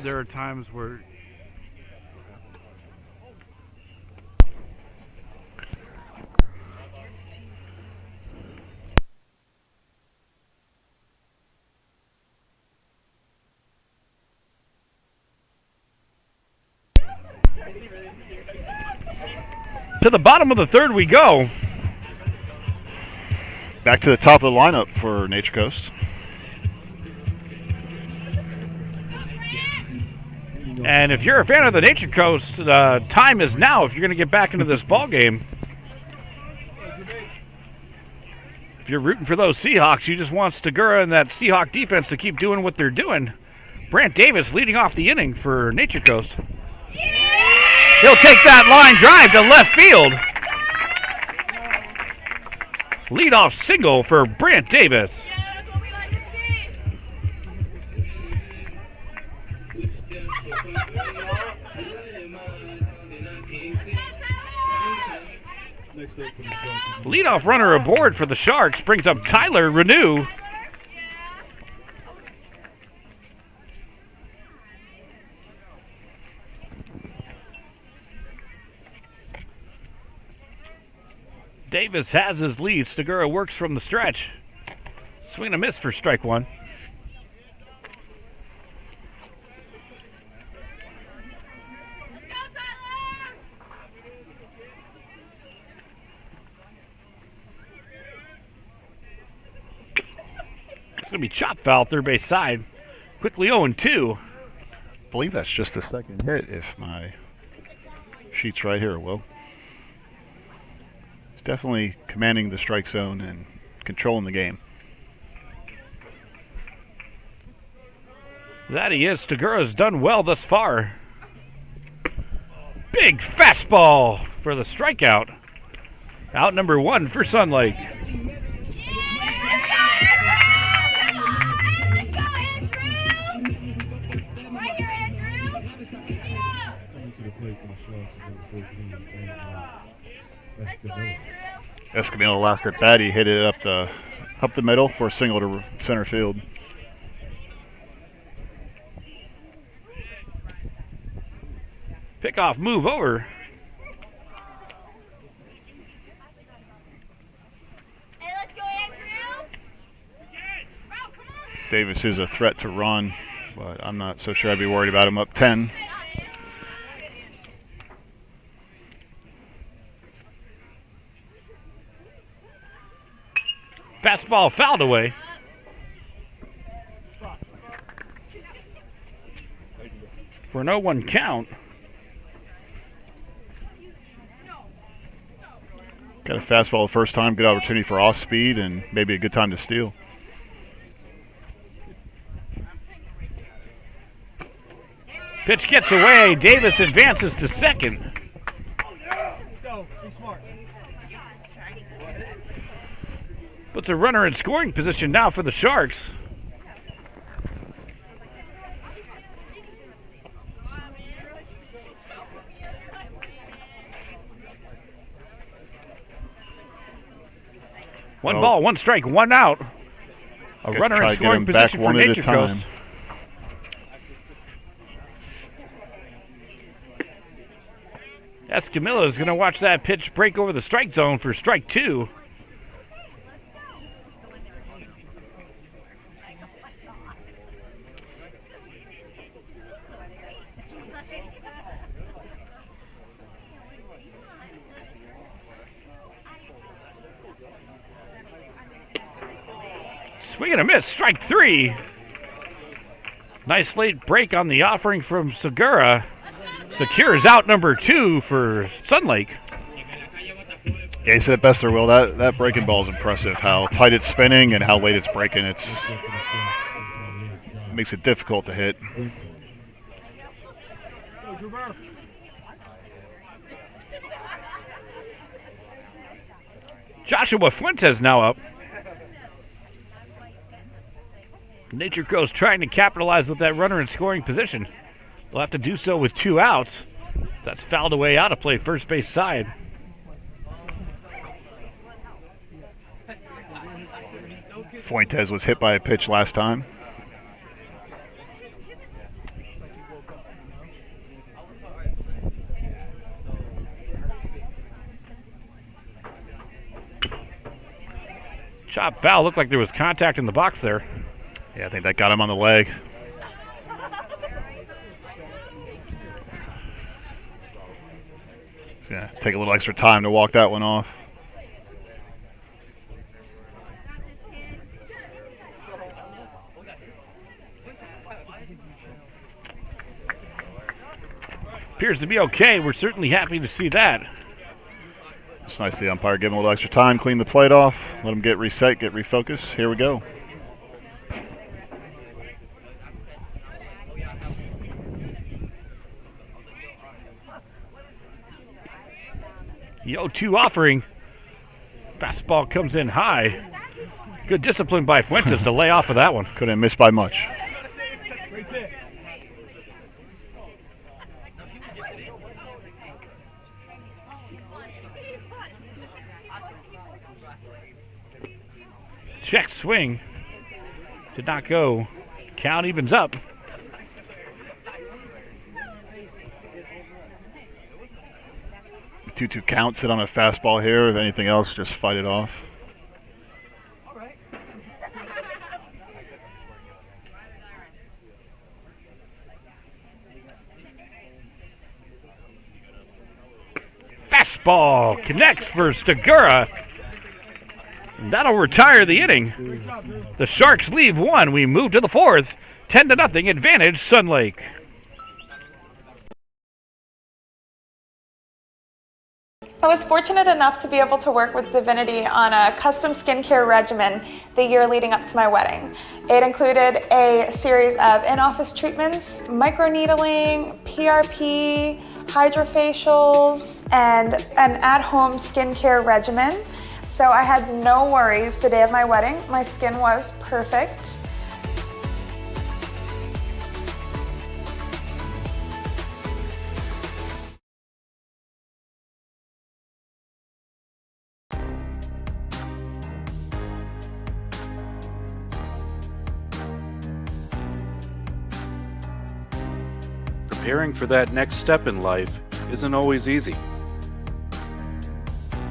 There are times where to the bottom of the 3rd we go.
Back to the top of the lineup for Nature Coast.
And if you're a fan of the Nature Coast, the time is now if you're going to get back into this ball game. If you're rooting for those Seahawks, you just want Stigura and that Seahawk defense to keep doing what they're doing. Brant Davis leading off the inning for Nature Coast. He'll take that line drive to left field. Leadoff single for Brant Davis. Leadoff runner aboard for the Sharks brings up Tyler Renew. Davis has his lead. Stigura works from the stretch. Swing and a miss for strike 1. It's going to be chop foul, third base side. Quickly 0-2.
I believe that's just the second hit if my sheet's right here, Will. He's definitely commanding the strike zone and controlling the game.
That he is. Stigura's done well thus far. Big fastball for the strikeout. Out number 1 for Sunlake.
Escamilla last at bat, he hit it up the middle for a single to center field.
Pickoff move over.
Davis is a threat to run, but I'm not so sure I'd be worried about him up 10.
Fastball fouled away. For an 0-1 count.
Got a fastball the first time, good opportunity for off speed, and maybe a good time to steal.
Pitch gets away. Davis advances to second. Puts a runner in scoring position now for the Sharks. One ball, 1 strike, 1 out. A runner in scoring position for Nature Coast. Escamilla is going to watch that pitch break over the strike zone for strike 2. Swing and a miss, strike 3. Nice late break on the offering from Segura. Secures out number 2 for Sunlake.
Yeah, he said it best there, Will. That breaking ball is impressive. How tight it's spinning and how late it's breaking. It makes it difficult to hit.
Joshua Fuentes now up. Nature Coast trying to capitalize with that runner in scoring position. They'll have to do so with 2 outs. That's fouled away out of play first base side.
Fuentes was hit by a pitch last time.
Chop foul. Looked like there was contact in the box there.
Yeah, I think that got him on the leg. It's going to take a little extra time to walk that one off.
Appears to be okay. We're certainly happy to see that.
It's nice the umpire give him a little extra time, clean the plate off, let him get reset, get refocused. Here we go.
The 0-2 offering. Fastball comes in high. Good discipline by Fuentes to lay off of that one.
Couldn't have missed by much.
Check swing. Did not go. Count evens up.
The 2-2 count, sit on a fastball here. If anything else, just fight it off.
Fastball connects for Segura. That'll retire the inning. The Sharks leave 1. We move to the 4th. 10-0 advantage Sunlake.
I was fortunate enough to be able to work with Divinity on a custom skincare regimen the year leading up to my wedding. It included a series of in-office treatments, microneedling, PRP, hydrofacials, and an at-home skincare regimen. So I had no worries the day of my wedding. My skin was perfect.
Preparing for that next step in life isn't always easy.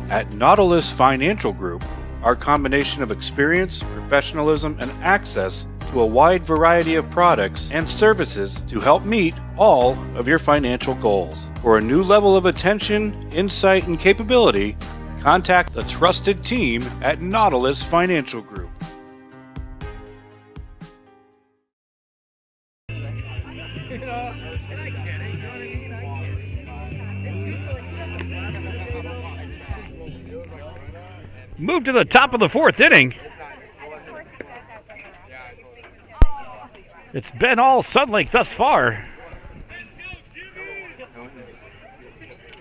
At Nautilus Financial Group, our combination of experience, professionalism, and access to a wide variety of products and services to help meet all of your financial goals. For a new level of attention, insight, and capability, contact the trusted team at Nautilus Financial Group.
Move to the top of the fourth inning. It's been all Sunlake thus far.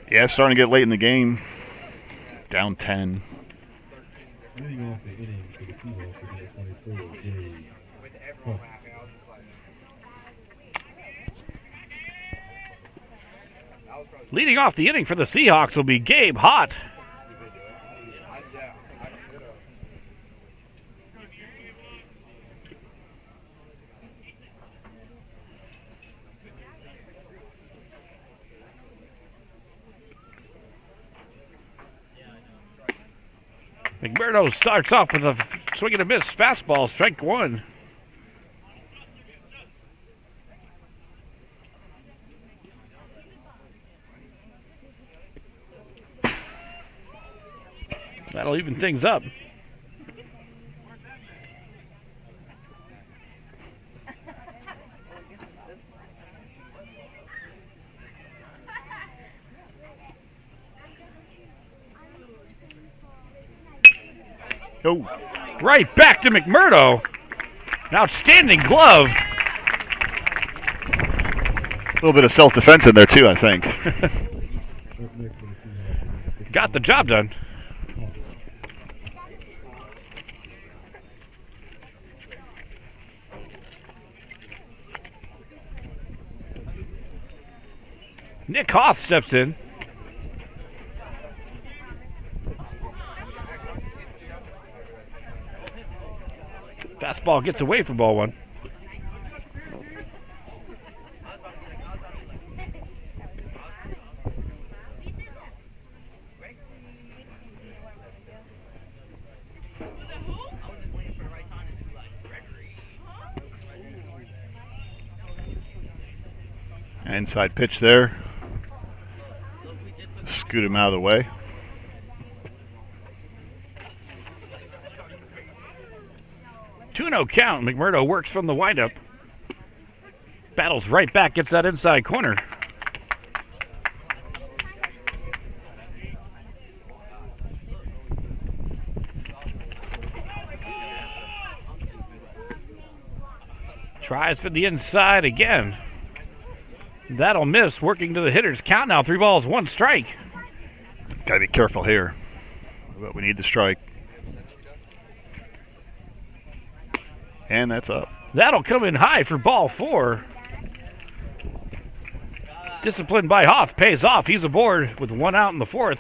Yeah, it's starting to get late in the game. Down 10.
Leading off the inning for the Seahawks with number 24 is Hunt.
Leading off the inning for the Seahawks will be Gabe Hott. McMurdo starts off with a swing and a miss fastball, strike one. That'll even things up.
Oh.
Right back to McMurdo. An outstanding glove.
A little bit of self-defense in there, too, I think.
Got the job done. Nick Hoth steps in. Fastball gets away from ball one.
Inside pitch there. Scoot him out of the way.
No count. McMurdo works from the windup. Battles right back, gets that inside corner. Tries for the inside again. That'll miss, working to the hitter's count now. 3 balls, 1 strike.
Gotta be careful here. But we need the strike. And that's up.
That'll come in high for ball 4. Discipline by Hoff pays off. He's aboard with 1 out in the 4th.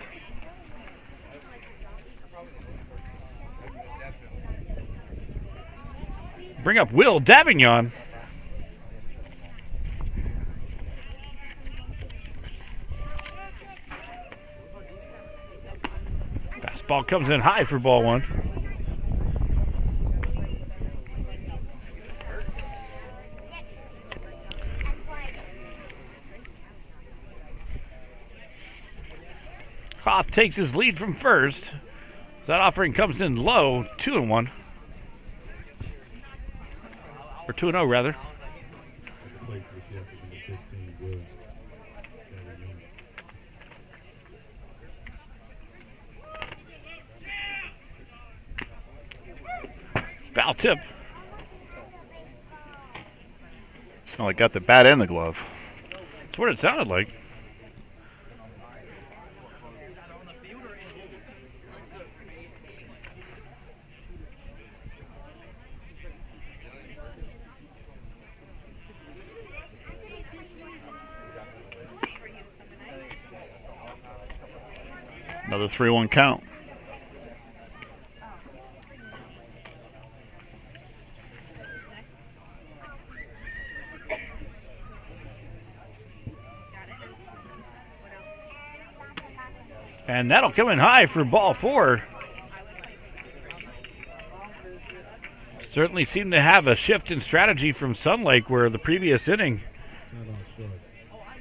Bring up Will Davignon. Fastball comes in high for ball 1. Hoth takes his lead from first. That offering comes in low, 2-1. Or 2-0 rather. Foul tip.
Sounded like got the bat and the glove.
That's what it sounded like.
Another 3-1 count.
And that'll come in high for ball 4. Certainly seemed to have a shift in strategy from Sunlake, where the previous inning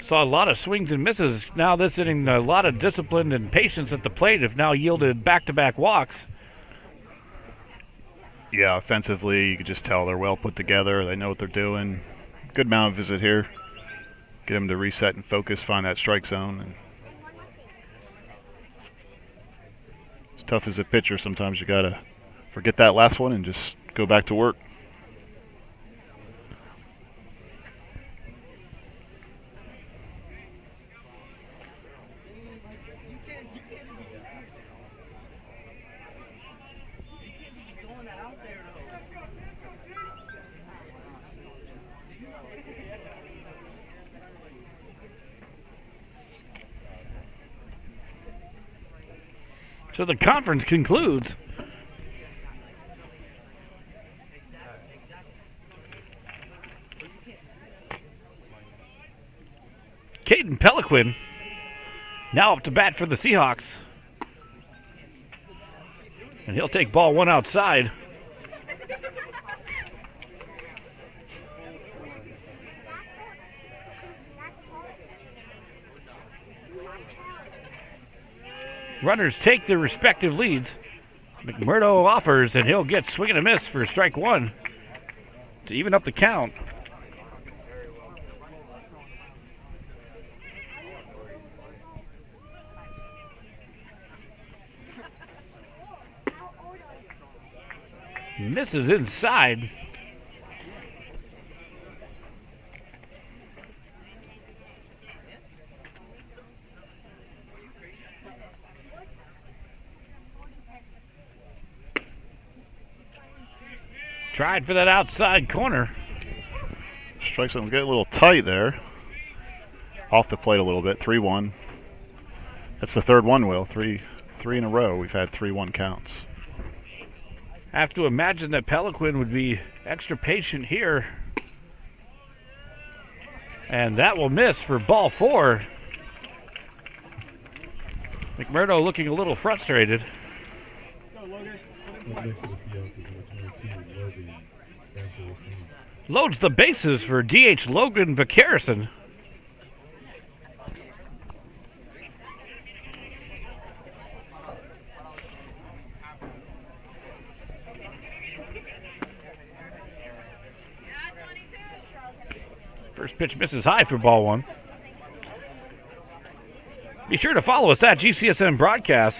saw a lot of swings and misses. Now this inning, a lot of discipline and patience at the plate have now yielded back-to-back walks.
Yeah, offensively, you can just tell they're well put together. They know what they're doing. Good mound visit here. Get them to reset and focus, find that strike zone. And as tough as a pitcher, sometimes you got to forget that last one and just go back to work.
So the conference concludes. Caden Peliquin now up to bat for the Seahawks. And he'll take ball 1 outside. Runners take their respective leads. McMurdo offers, and he'll get swing and a miss for strike 1 to even up the count. Misses inside. Tried for that outside corner.
Strike zone getting a little tight there. Off the plate a little bit. 3-1. That's the third one, Will. Three in a row. We've had 3-1 counts.
I have to imagine that Peliquin would be extra patient here. And that will miss for ball 4. McMurdo looking a little frustrated. Loads the bases for DH Logan Vacarison. First pitch misses high for ball 1. Be sure to follow us at GCSN Broadcast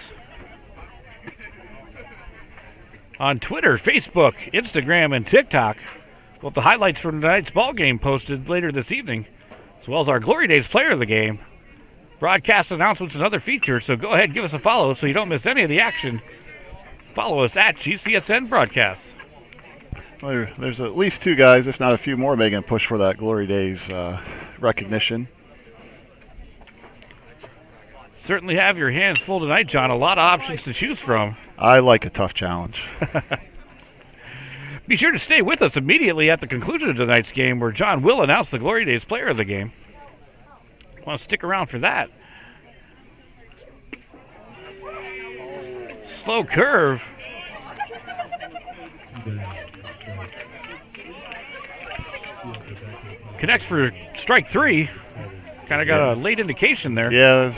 on Twitter, Facebook, Instagram, and TikTok. We'll have the highlights from tonight's ball game posted later this evening, as well as our Glory Days player of the game, broadcast announcements, and other features. So go ahead and give us a follow so you don't miss any of the action. Follow us at GCSN Broadcast.
Well, there's at least 2 guys, if not a few more, making a push for that Glory Days recognition.
Certainly have your hands full tonight, John. A lot of options to choose from.
I like a tough challenge.
Be sure to stay with us immediately at the conclusion of tonight's game, where John will announce the Glory Days player of the game. Want to stick around for that. Slow curve. Connects for strike 3. Kind of got a late indication there.
Yes.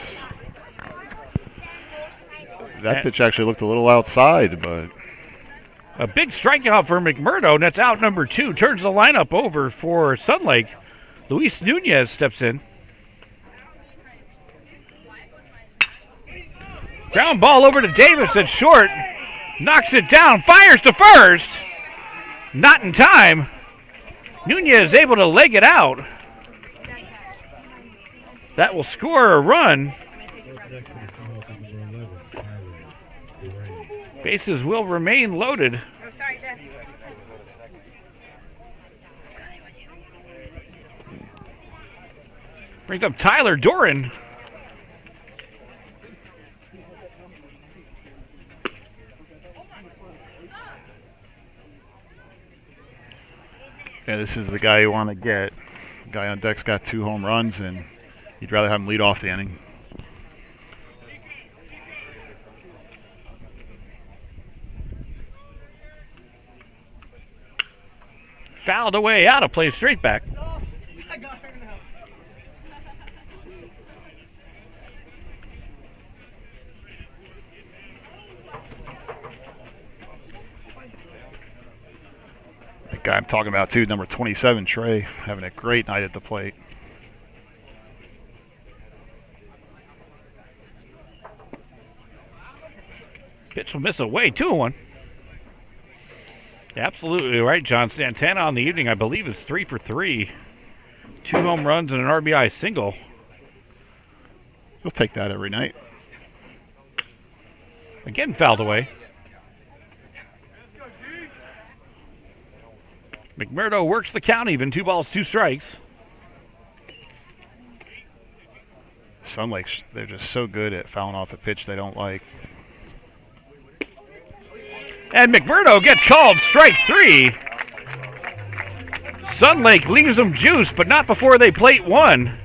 That pitch actually looked a little outside, but
a big strikeout for McMurdo, and that's out number 2. Turns the lineup over for Sunlake. Luis Nunez steps in. Ground ball over to Davis at short. Knocks it down, fires to first. Not in time. Nunez able to leg it out. That will score a run. Bases will remain loaded. Brings up Tyler Doran.
this is the guy you want to get. The guy on deck's got 2 home runs, and you'd rather have him lead off the inning.
Fouled away, out of play, straight back.
The guy I'm talking about, too, number 27, Trey, having a great night at the plate.
Pitch will miss away, 2-1. Absolutely right, John. Santana on the evening, I believe, is 3 for 3. 2 home runs and an RBI single.
He'll take that every night.
Again, fouled away. McMurdo works the count even. 2 balls, 2 strikes.
Sunlake, they're just so good at fouling off a pitch they don't like.
And McMurdo gets called strike 3. Sunlake leaves them juice, but not before they plate 1.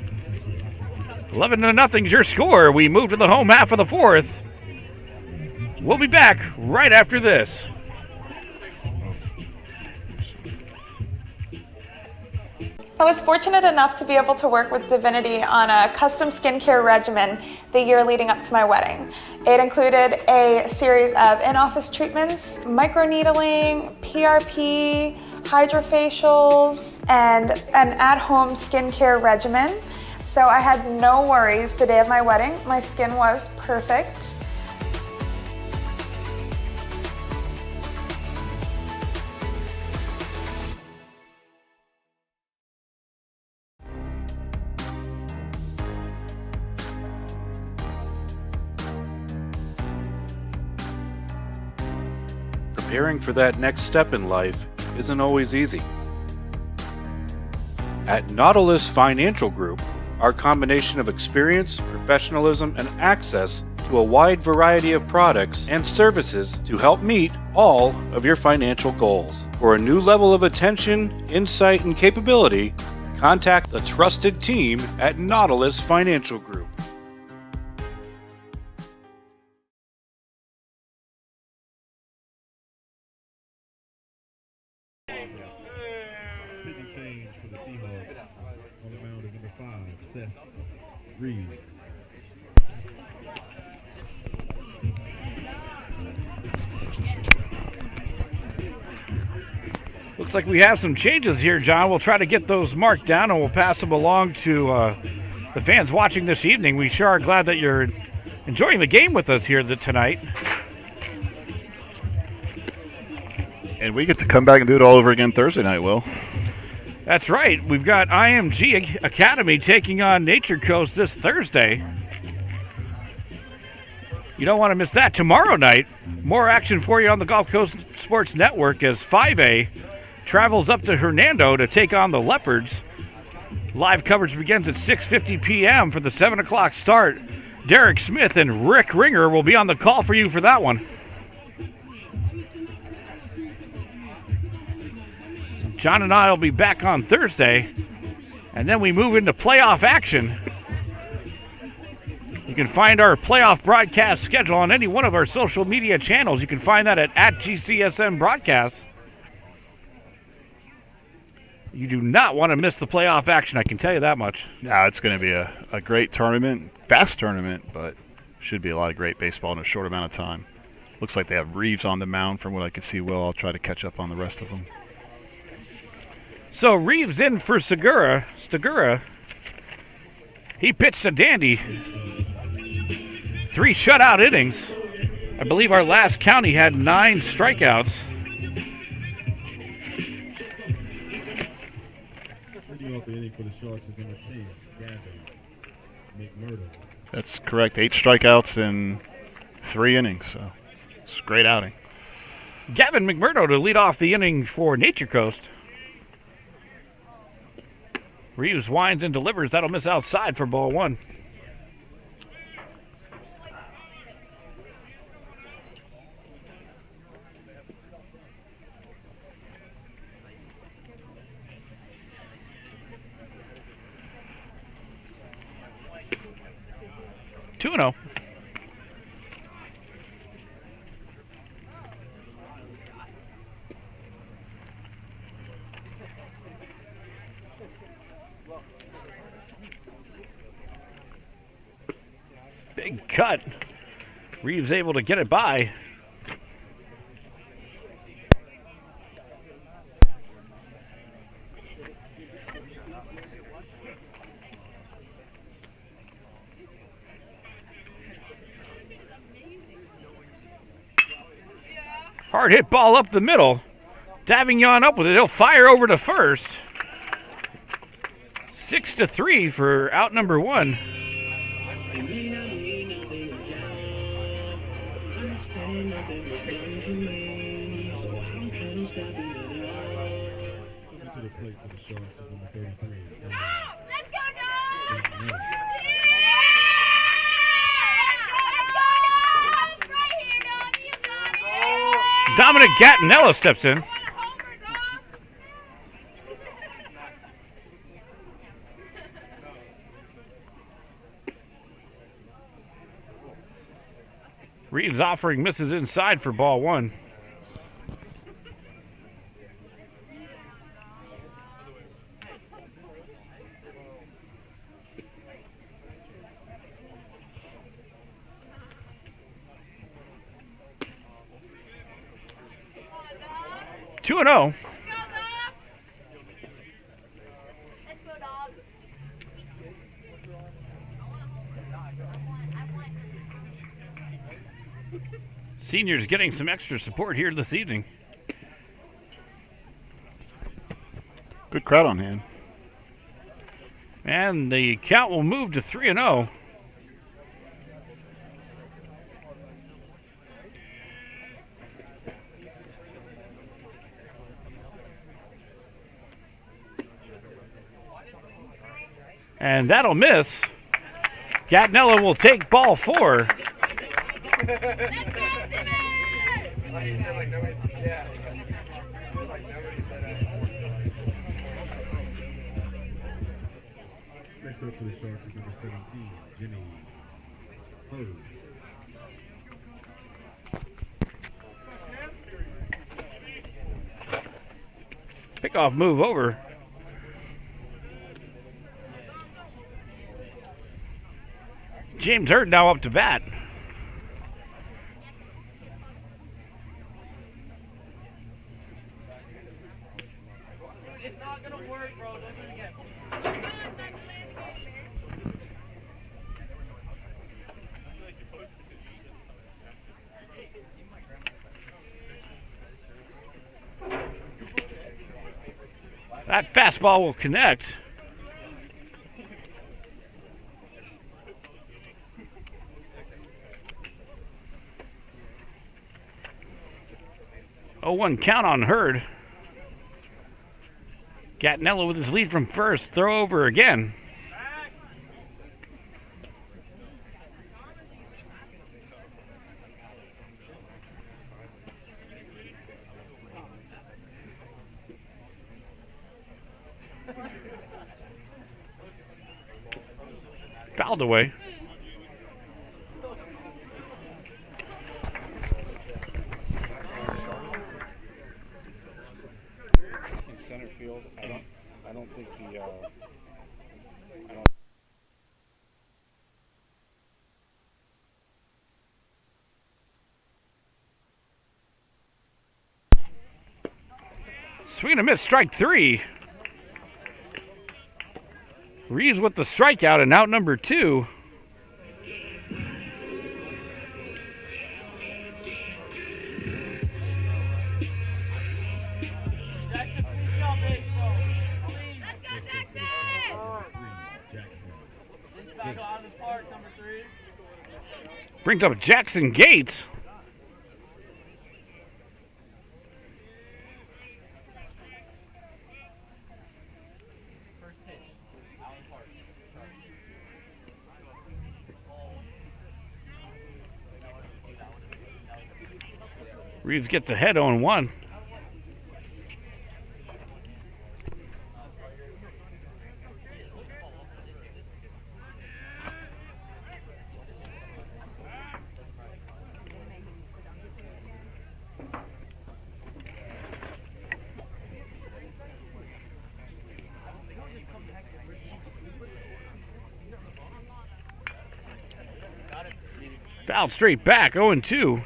11-0 is your score. We move to the home half of the 4th. We'll be back right after this.
I was fortunate enough to be able to work with Divinity on a custom skincare regimen the year leading up to my wedding. It included a series of in-office treatments, microneedling, PRP, hydrofacials, and an at-home skincare regimen. So I had no worries the day of my wedding. My skin was perfect.
Preparing for that next step in life isn't always easy. At Nautilus Financial Group, our combination of experience, professionalism, and access to a wide variety of products and services to help meet all of your financial goals. For a new level of attention, insight, and capability, contact the trusted team at Nautilus Financial Group.
Pitching change for the Seahawks. On the mound is number 5, Seth Reed.
Looks like we have some changes here, John. We'll try to get those marked down and we'll pass them along to the fans watching this evening. We sure are glad that you're enjoying the game with us here tonight.
And we get to come back and do it all over again Thursday night, Will.
That's right. We've got IMG Academy taking on Nature Coast this Thursday. You don't want to miss that. Tomorrow night, more action for you on the Gulf Coast Sports Network as 5A travels up to Hernando to take on the Leopards. Live coverage begins at 6:50 p.m. for the 7 o'clock start. Derek Smith and Rick Ringer will be on the call for you for that one. John and I will be back on Thursday, and then we move into playoff action. You can find our playoff broadcast schedule on any one of our social media channels. You can find that at GCSM Broadcast. You do not want to miss the playoff action, I can tell you that much.
Yeah, it's going to be a great tournament, fast tournament, but should be a lot of great baseball in a short amount of time. Looks like they have Reeves on the mound from what I can see. Will, I'll try to catch up on the rest of them.
So Reeves in for Segura. He pitched a dandy. 3 shutout innings. I believe our last count he had 9 strikeouts.
Leading off the inning for the Sharks is number 10, Gavin McMurdo.
That's correct. 8 strikeouts in 3 innings. So it's a great outing.
Gavin McMurdo to lead off the inning for Nature Coast. Reeves winds and delivers. That'll miss outside for ball 1. 2-0. Big cut. Reeves able to get it by. Hard hit ball up the middle. Davignon up with it. He'll fire over to first. 6-3 for out number 1. Dominic Gattinello steps in. Reeves offering misses inside for ball 1. Two and 0. Seniors getting some extra support here this evening.
Good crowd on hand.
And the count will move to 3-0. And that'll miss. Gattinello will take ball 4.
Next up for the Sharks is number 17, Jenny Hurd.
Pickoff move over. James Hurd now up to bat.
It's not gonna work, bro. Don't do it again.
That fastball will connect. Oh, 1 count on Hurd. Gattinello with his lead from first. Throw over again. Fouled away.
In center field, I don't think the
Swing and a miss, strike 3. Reeves with the strikeout and out number 2. Brings up Jackson Gates. Reeves gets ahead on 1. Fouled straight back, 0-2.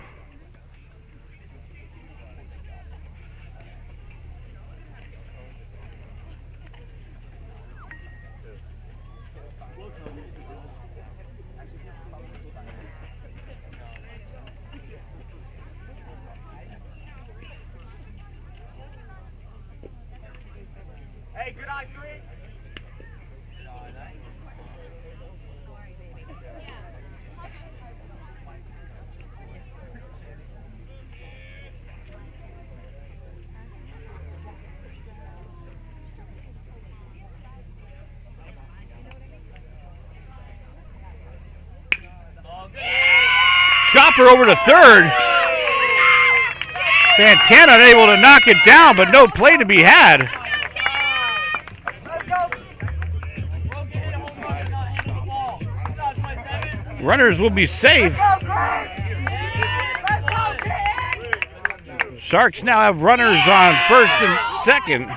Hey, good eye, three.
Chopper over to third. Santana unable to knock it down, but no play to be had. Runners will be safe. Sharks now have runners on first and second.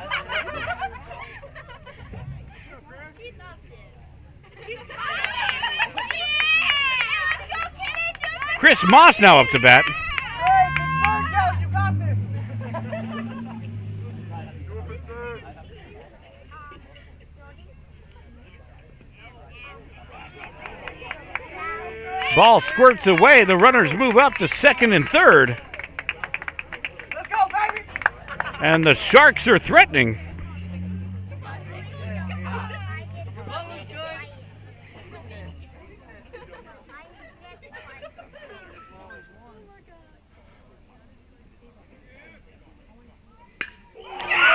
Chris Moss now up to bat. Ball squirts away. The runners move up to second and third.
Let's go, baby!
And the Sharks are threatening.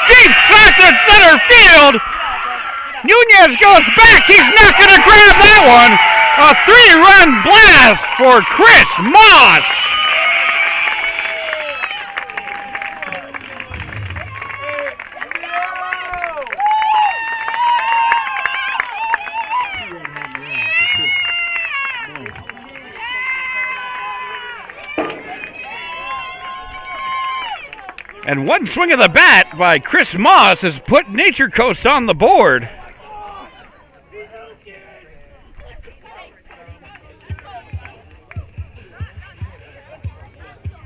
Deep shot to center field. Nunez goes back. He's not going to grab that one. A 3-run blast for Chris Moss. And one swing of the bat by Chris Moss has put Nature Coast on the board.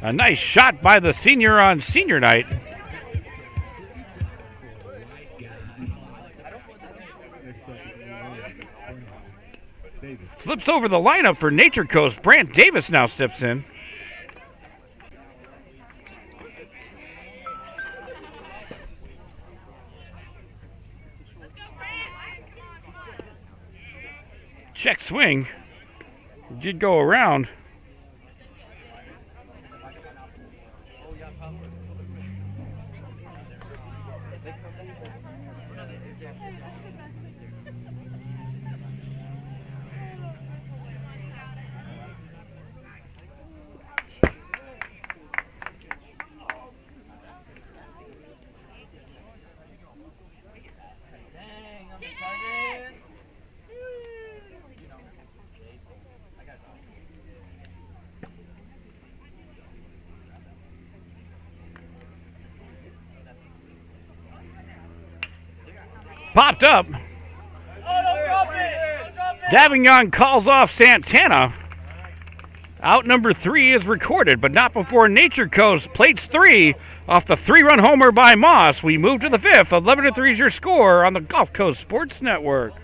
A nice shot by the senior on senior night. Flips over the lineup for Nature Coast. Brant Davis now steps in. Check swing. Did go around. Popped up. Davignon calls off Santana. Out number 3 is recorded, but not before Nature Coast plates 3 off the 3-run homer by Moss. We move to the 5th. 11-3 is your score on the Gulf Coast Sports Network.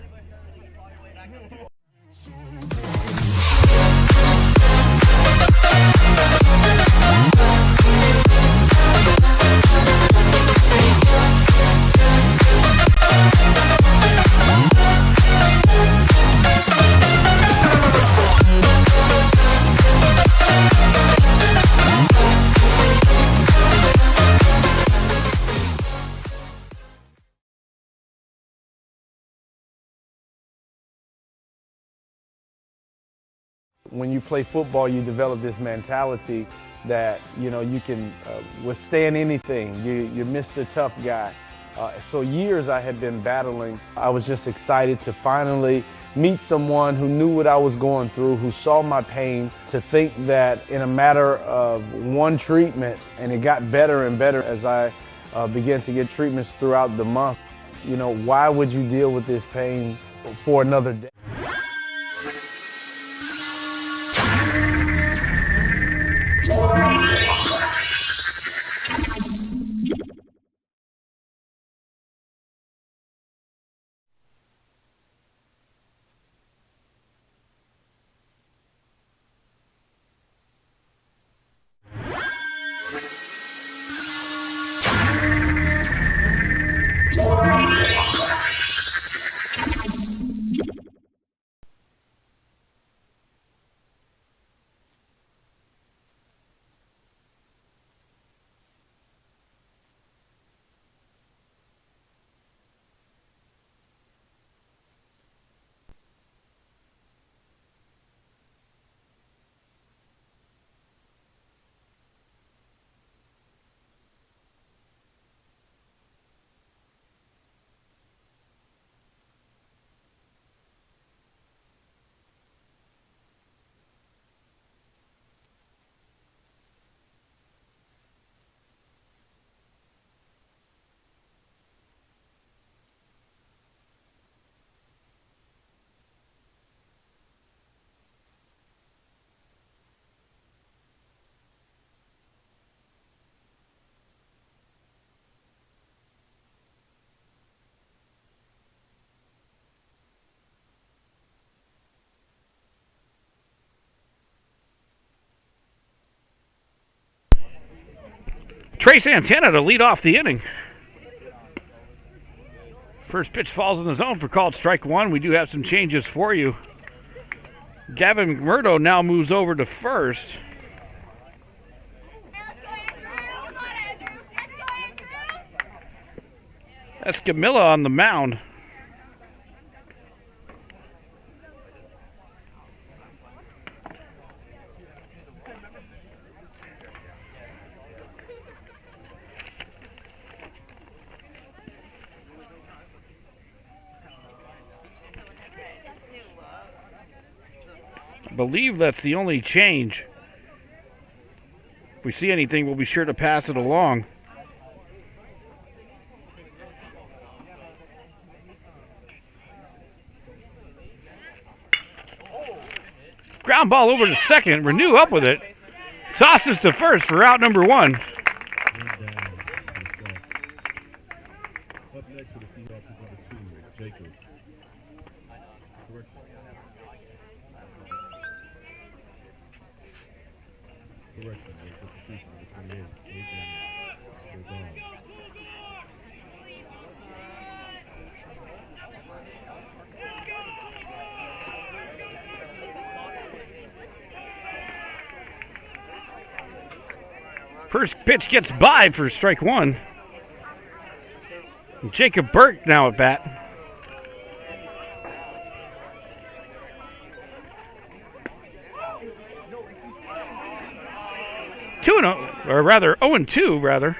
When you play football, you develop this mentality that, you know, you can withstand anything. You're Mr. Tough Guy. So years I had been battling. I was just excited to finally meet someone who knew what I was going through, who saw my pain, to think that in a matter of one treatment, and it got better and better as I began to get treatments throughout the month. You know, why would you deal with this pain for another day?
Trey Santana to lead off the inning. First pitch falls in the zone for called strike one. We do have some changes for you. Gavin McMurdo now moves over to first. That's Camilla on the mound. I believe that's the only change. If we see anything, we'll be sure to pass it along. Ground ball over to second. Renew up with it. Tosses to first for out number one.
Up next for the Seahawks is number 2, Jacob. Correction, substitution number 28, Adrian.
First pitch gets by for strike one. Jacob Burke now at bat. Or rather, 0-2, rather.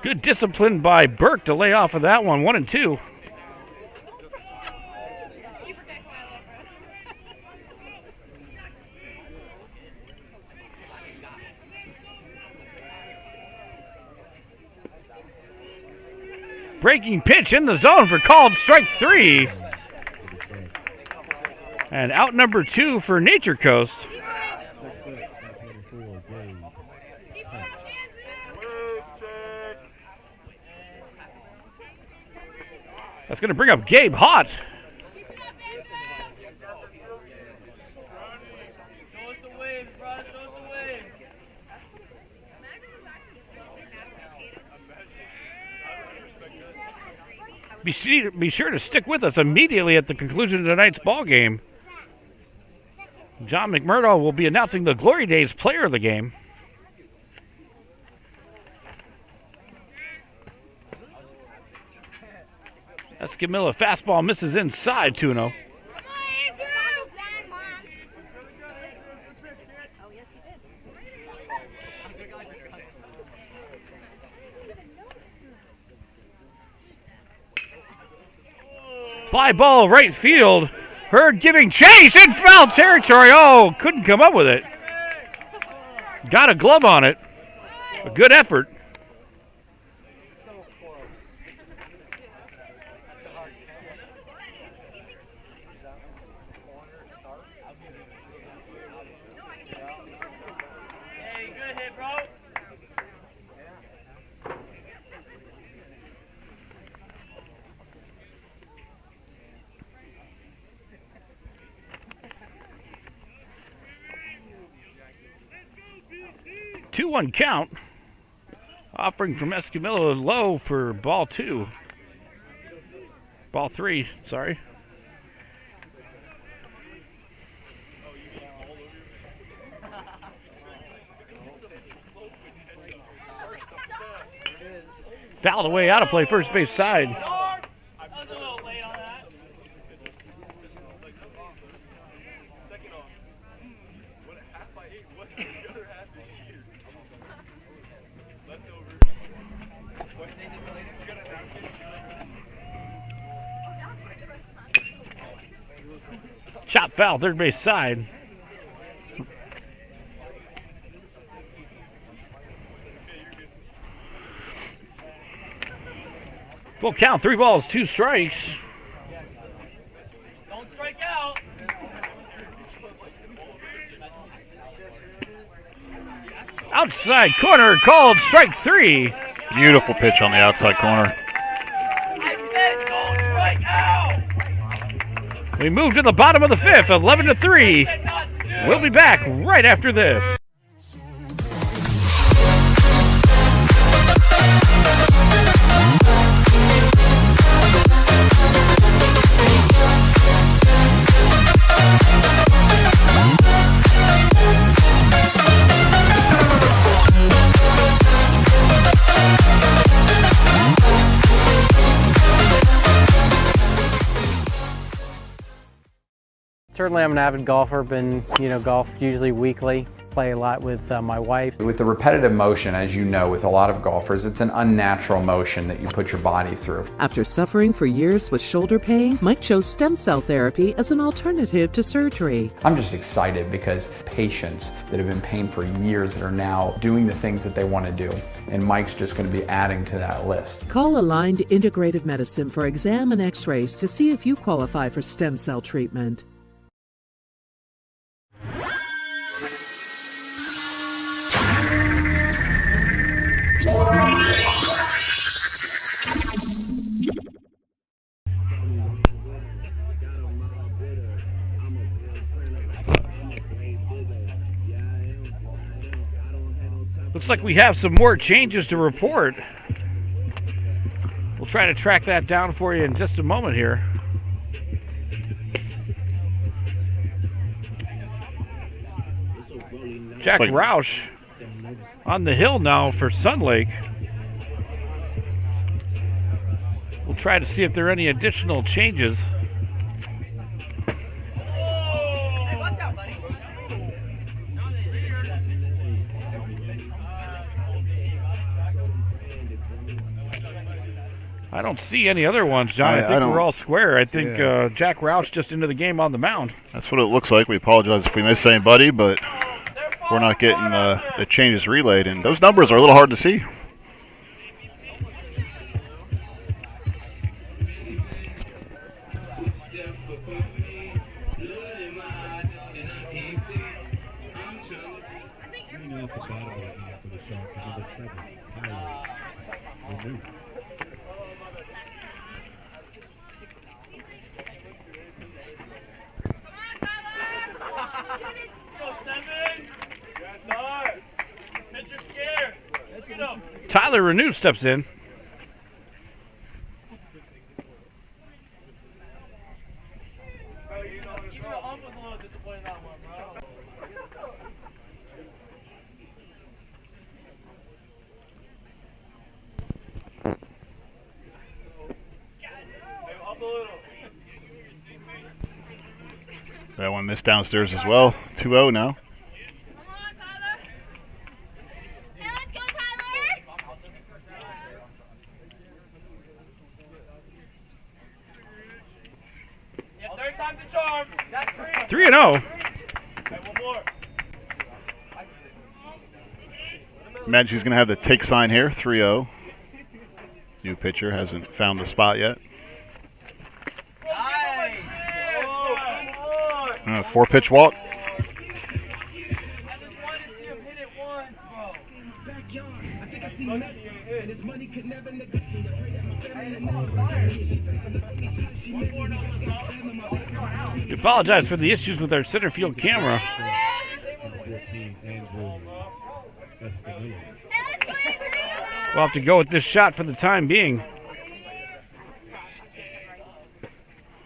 Good discipline by Burke to lay off of that one, 1-2. Breaking pitch in the zone for called strike three. And out number 2 for Nature Coast. That's going to bring up Gabe Hott. Be sure to stick with us immediately at the conclusion of tonight's ball game. John McMurdo will be announcing the Glory Days player of the game. That's Camilla. Fastball misses inside, 2-0. Fly ball right field. Hurd giving chase in foul territory. Oh, couldn't come up with it. Got a glove on it. A good effort. One count. Offering from Escamillo low for ball 2. Ball 3, sorry. Fouled away out of play, first base side. Shot foul, third base side. Full count, 3 balls, 2 strikes.
Don't strike out.
Outside corner called strike 3.
Beautiful pitch on the outside corner.
We move to the bottom of the fifth, 11-3. We'll be back right after this.
Certainly I'm an avid golfer, been, golf usually weekly, play a lot with my wife.
With the repetitive motion, as you know, with a lot of golfers, it's an unnatural motion that you put your body through.
After suffering for years with shoulder pain, Mike chose stem cell therapy as an alternative to surgery.
I'm just excited because patients that have been in pain for years that are now doing the things that they want to do. And Mike's just going to be adding to that list.
Call Aligned Integrative Medicine for exam and x-rays to see if you qualify for stem cell treatment.
Looks like we have some more changes to report. We'll try to track that down for you in just a moment here. Jack Roush on the hill now for Sunlake. We'll try to see if there are any additional changes. I don't see any other ones, John. I think we're all square. I think Jack Roush just into the game on the mound.
That's what it looks like. We apologize if we missed anybody, but we're not getting the changes relayed, and those numbers are a little hard to see.
Tyler Renew steps in.
That one missed downstairs as well. 2-0 now.
Three and 0.
Imagine he's going to have the take sign here. 3-0. New pitcher hasn't found the spot yet. 4-pitch walk.
We apologize for the issues with our center field camera. We'll have to go with this shot for the time being.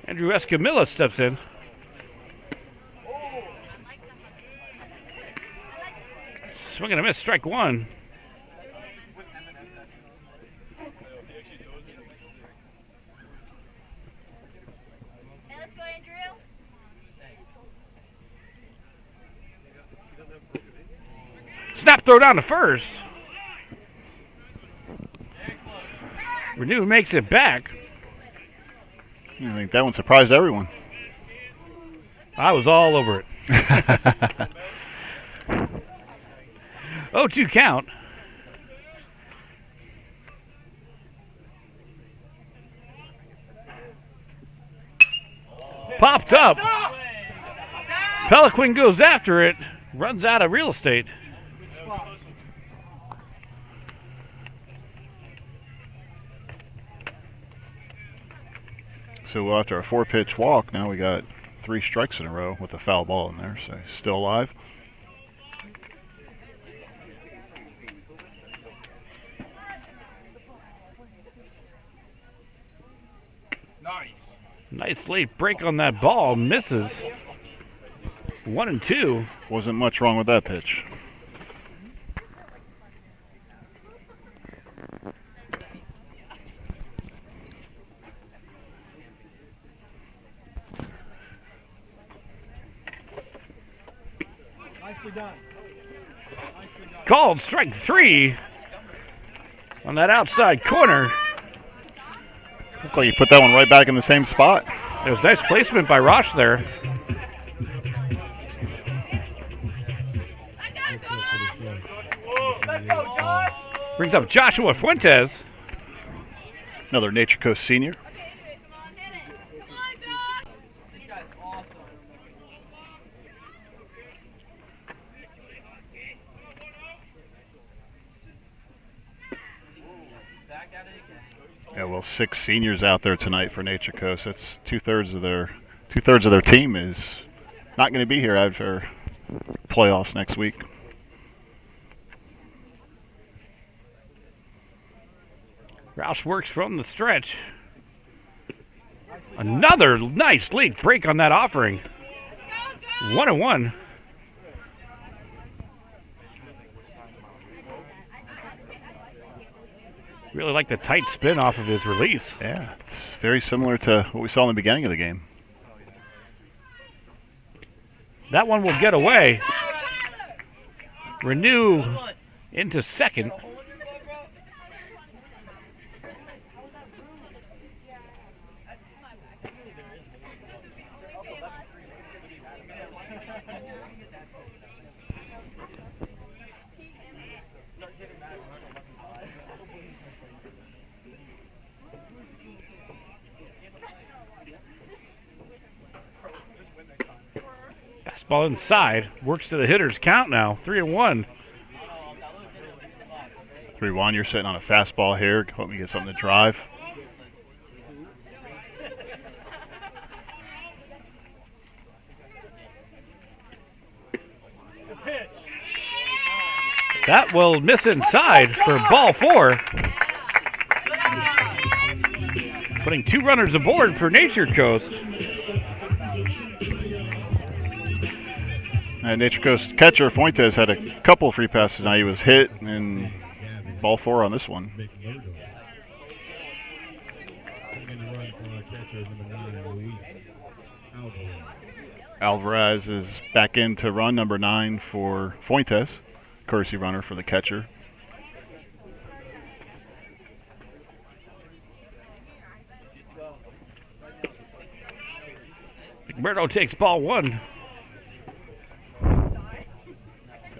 Andrew Escamilla steps in. Swing and a miss, strike one. Snap throw down to first. Renew makes it back.
I think that one surprised everyone.
I was all over it. 0-2 count. Popped up. Peliquin goes after it. Runs out of real estate.
So after a 4-pitch walk, now we got 3 strikes in a row with a foul ball in there. So he's still alive.
Nice late break on that ball. Misses. 1-2.
Wasn't much wrong with that pitch.
Nicely done.
Called strike 3 on that outside corner.
Looks like you put that one right back in the same spot.
There's nice placement by Rosh there.
Let's go, Josh.
Brings up Joshua Fuentes.
Another Nature Coast senior. Yeah, well, 6 seniors out there tonight for Nature Coast. That's two-thirds of their team is not going to be here after playoffs next week.
Roush works from the stretch. Another nice late break on that offering. 1-1. Really like the tight spin off of his release.
Yeah, it's very similar to what we saw in the beginning of the game.
That one will get away. Renew into second. Ball inside. Works to the hitter's count now. 3-1.
3-1. You're sitting on a fastball here. Hope we get something to drive.
That will miss inside for ball 4. Putting 2 runners aboard for Nature Coast.
And Nature Coast catcher Fuentes had a couple free passes tonight. He was hit, and ball 4 on this one. Alvarez is back in to run number 9 for Fuentes, courtesy runner for the catcher.
McMurdo takes ball 1.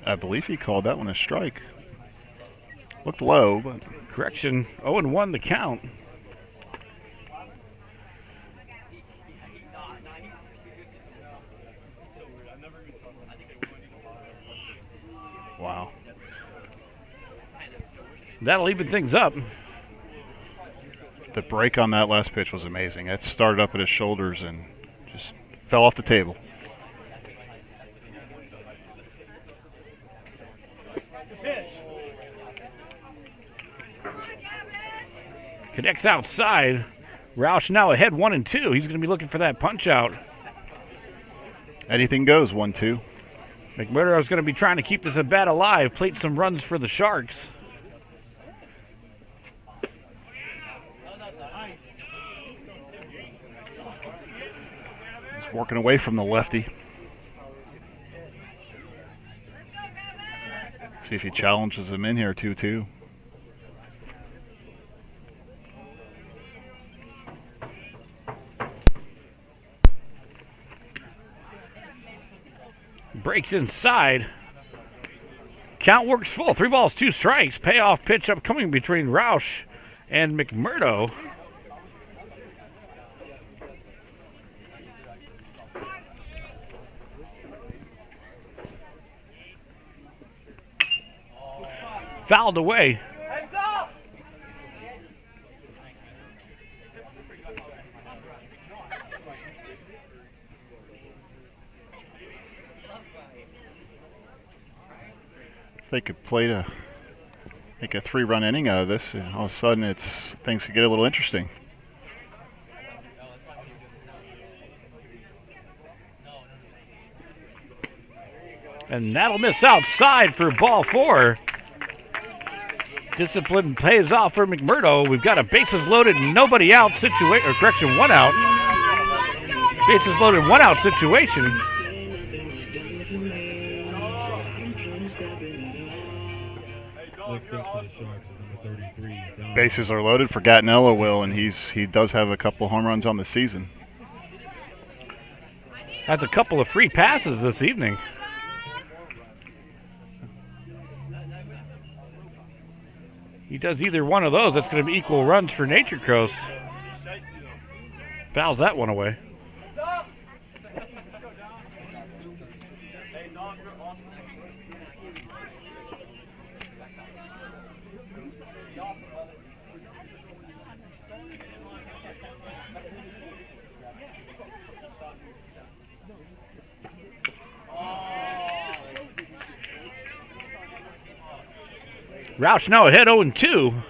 I believe he called that one a strike. Looked low, but...
Correction, 0-1 the count.
Wow.
That'll even things up.
The break on that last pitch was amazing. It started up at his shoulders and just fell off the table.
Connects outside. Roush now ahead 1-2. He's going to be looking for that punch out.
Anything goes, 1-2.
McMurdo is going to be trying to keep this at bat alive. Plate some runs for the Sharks.
He's working away from the lefty. See if he challenges him in here 2-2.
Breaks inside. Count works full. 3 balls, 2 strikes. Payoff pitch upcoming between Roush and McMurdo. Fouled away.
they could play to make a 3-run inning out of this, and all of a sudden things could get a little interesting.
And that'll miss outside for ball 4. Discipline pays off for McMurdo. We've got a bases loaded, nobody out situation, or correction, 1 out. Bases loaded, 1 out situation.
Bases are loaded for Gattinella, Will, and he does have a couple home runs on the season.
Has a couple of free passes this evening. He does either one of those, that's going to be equal runs for Nature Coast. Fouls that one away. Roush now ahead 0-2.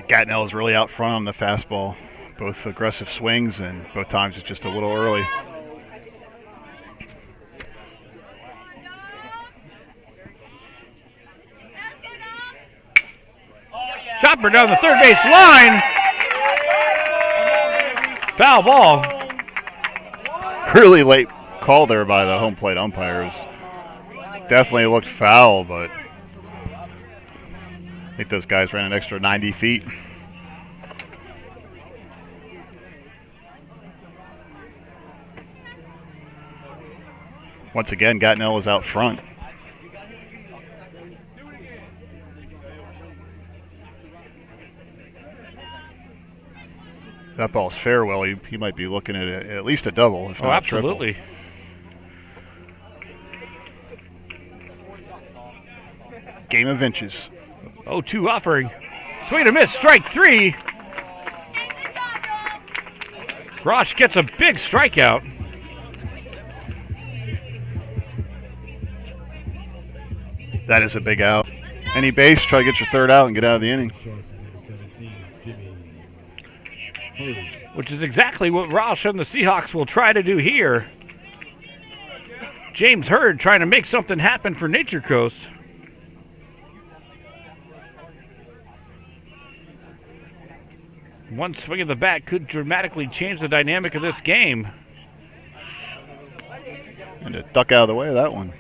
Gattinell's really out front on the fastball. Both aggressive swings, and both times it's just a little early.
Chopper down the third base line. Foul ball.
Really late call there by the home plate umpires. Definitely looked foul, but I think those guys ran an extra 90 feet. Once again, Gattinell is out front. If that ball's fair, well, he might be looking at least a double, if not a triple.
Absolutely.
Game of inches.
0-2 offering. Swing and miss, strike 3. Rosh gets a big strikeout.
That is a big out. Any base, try to get your third out and get out of the inning.
Which is exactly what Rosh and the Seahawks will try to do here. James Hurd trying to make something happen for Nature Coast. One swing of the bat could dramatically change the dynamic of this game.
And to duck out of the way of that one.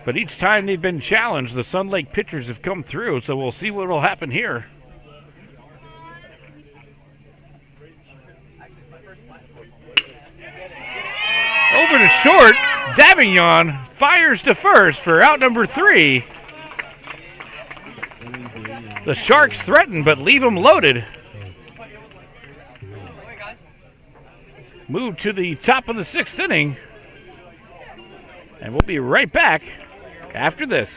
But each time they've been challenged, the Sunlake pitchers have come through, so we'll see what will happen here. Over to short, Davignon fires to first for out number 3. The Sharks threaten, but leave them loaded. Move to the top of the 6th inning. And we'll be right back after this.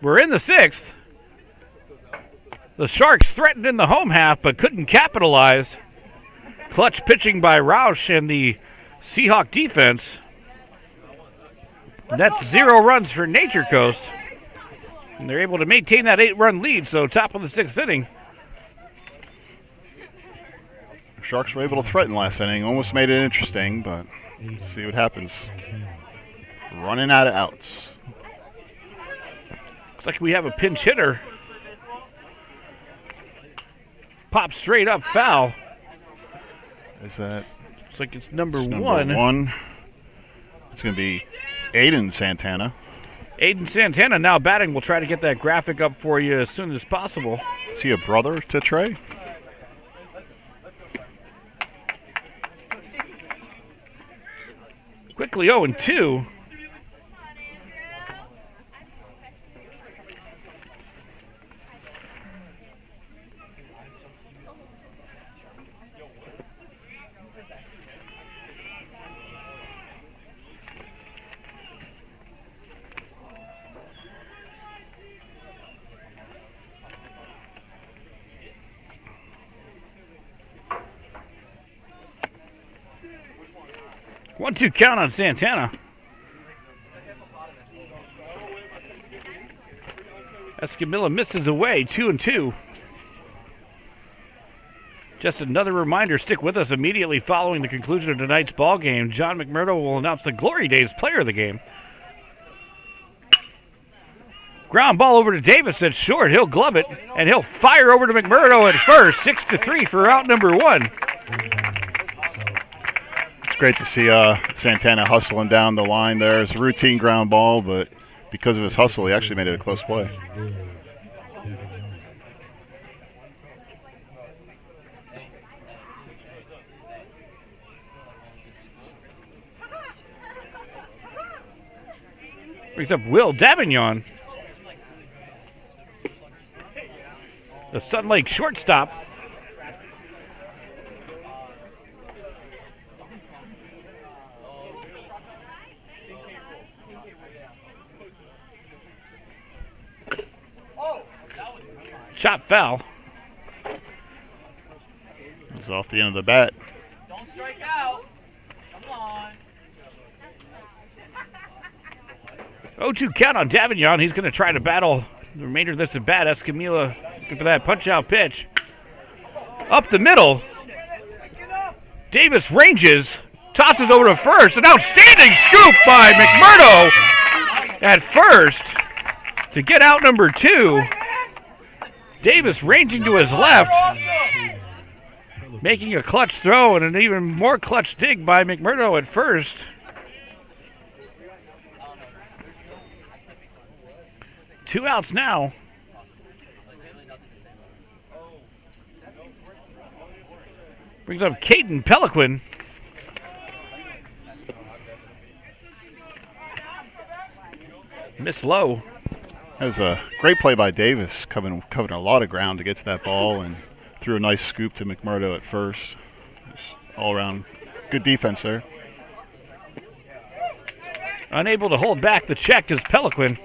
We're in the 6th. The Sharks threatened in the home half but couldn't capitalize. Clutch pitching by Roush and the Seahawk defense. That's 0 runs for Nature Coast. And they're able to maintain that 8-run lead, so top of the 6th inning.
Sharks were able to threaten last inning. Almost made it interesting, but see what happens. Running out of outs.
Looks like we have a pinch hitter. Pop straight up foul.
Is that?
Looks like it's number
one. It's going to be Aiden Santana.
Aiden Santana now batting. We'll try to get that graphic up for you as soon as possible.
Is he a brother to Trey?
Quickly 0-2. One-two count on Santana. Escamilla misses away, 2-2. Just another reminder, stick with us immediately following the conclusion of tonight's ball game. John McMurdo will announce the Glory Days player of the game. Ground ball over to Davis at short. He'll glove it, and he'll fire over to McMurdo at first. 6-3 for out number 1.
It's great to see Santana hustling down the line there. It's a routine ground ball, but because of his hustle, he actually made it a close play.
Brings up Will Davignon. The Sunlake shortstop. Chop foul.
It's off the end of the bat.
Don't strike out. Come on.
0-2 count on Davignon. He's going to try to battle the remainder of this at bat. Escamilla looking for that punch-out pitch. Up the middle. Davis ranges. Tosses over to first. An outstanding scoop by McMurdo at first to get out number 2. Davis ranging to his left, making a clutch throw and an even more clutch dig by McMurdo at first. Two outs now. Brings up Caden Peliquin. Missed low.
That was a great play by Davis, covering a lot of ground to get to that ball and threw a nice scoop to McMurdo at first. Just all around good defense there.
Unable to hold back the check is Peliquin.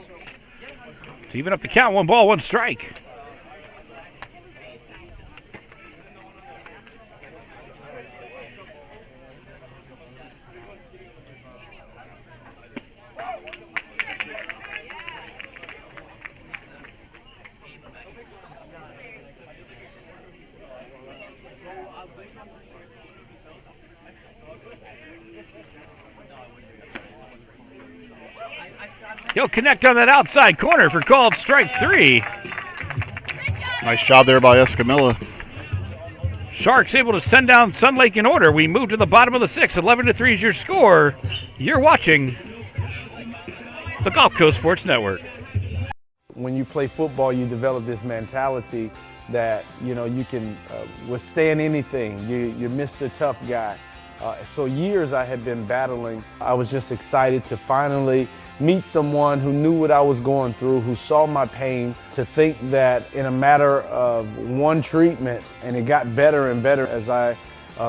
To even up the count, 1 ball, 1 strike. He'll connect on that outside corner for called strike 3.
Nice job there by Escamilla.
Sharks able to send down Sunlake in order. We move to the bottom of the 6th. 11-3 is your score. You're watching the Gulf Coast Sports Network.
When you play football, you develop this mentality that, you know, you can withstand anything. You're Mr. Tough Guy. So years I had been battling. I was just excited to finally meet someone who knew what I was going through, who saw my pain, to think that in a matter of 1 treatment, and it got better and better as I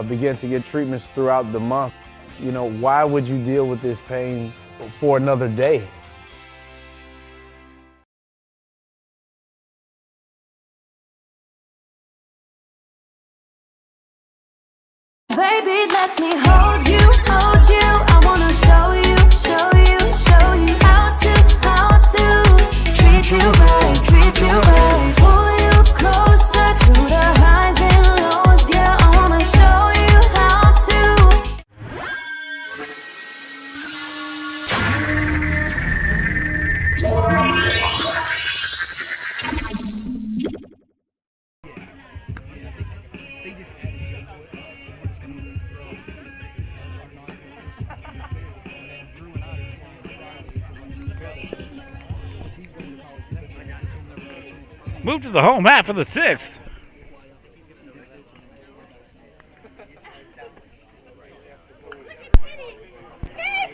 began to get treatments throughout the month. You know, why would you deal with this pain for another day?
Baby, let me hold you, hold you. I wanna show you, show you, show you
move to the home half of the 6th.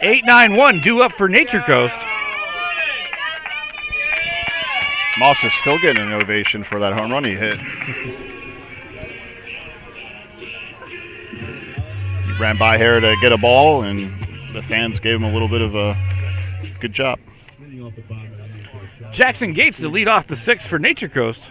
Eight, 9-1 due up for Nature Coast.
Moss is still getting an ovation for that home run he hit. He ran by here to get a ball, and the fans gave him a little bit of a good job.
Jackson Gates to lead off the 6th for Nature Coast.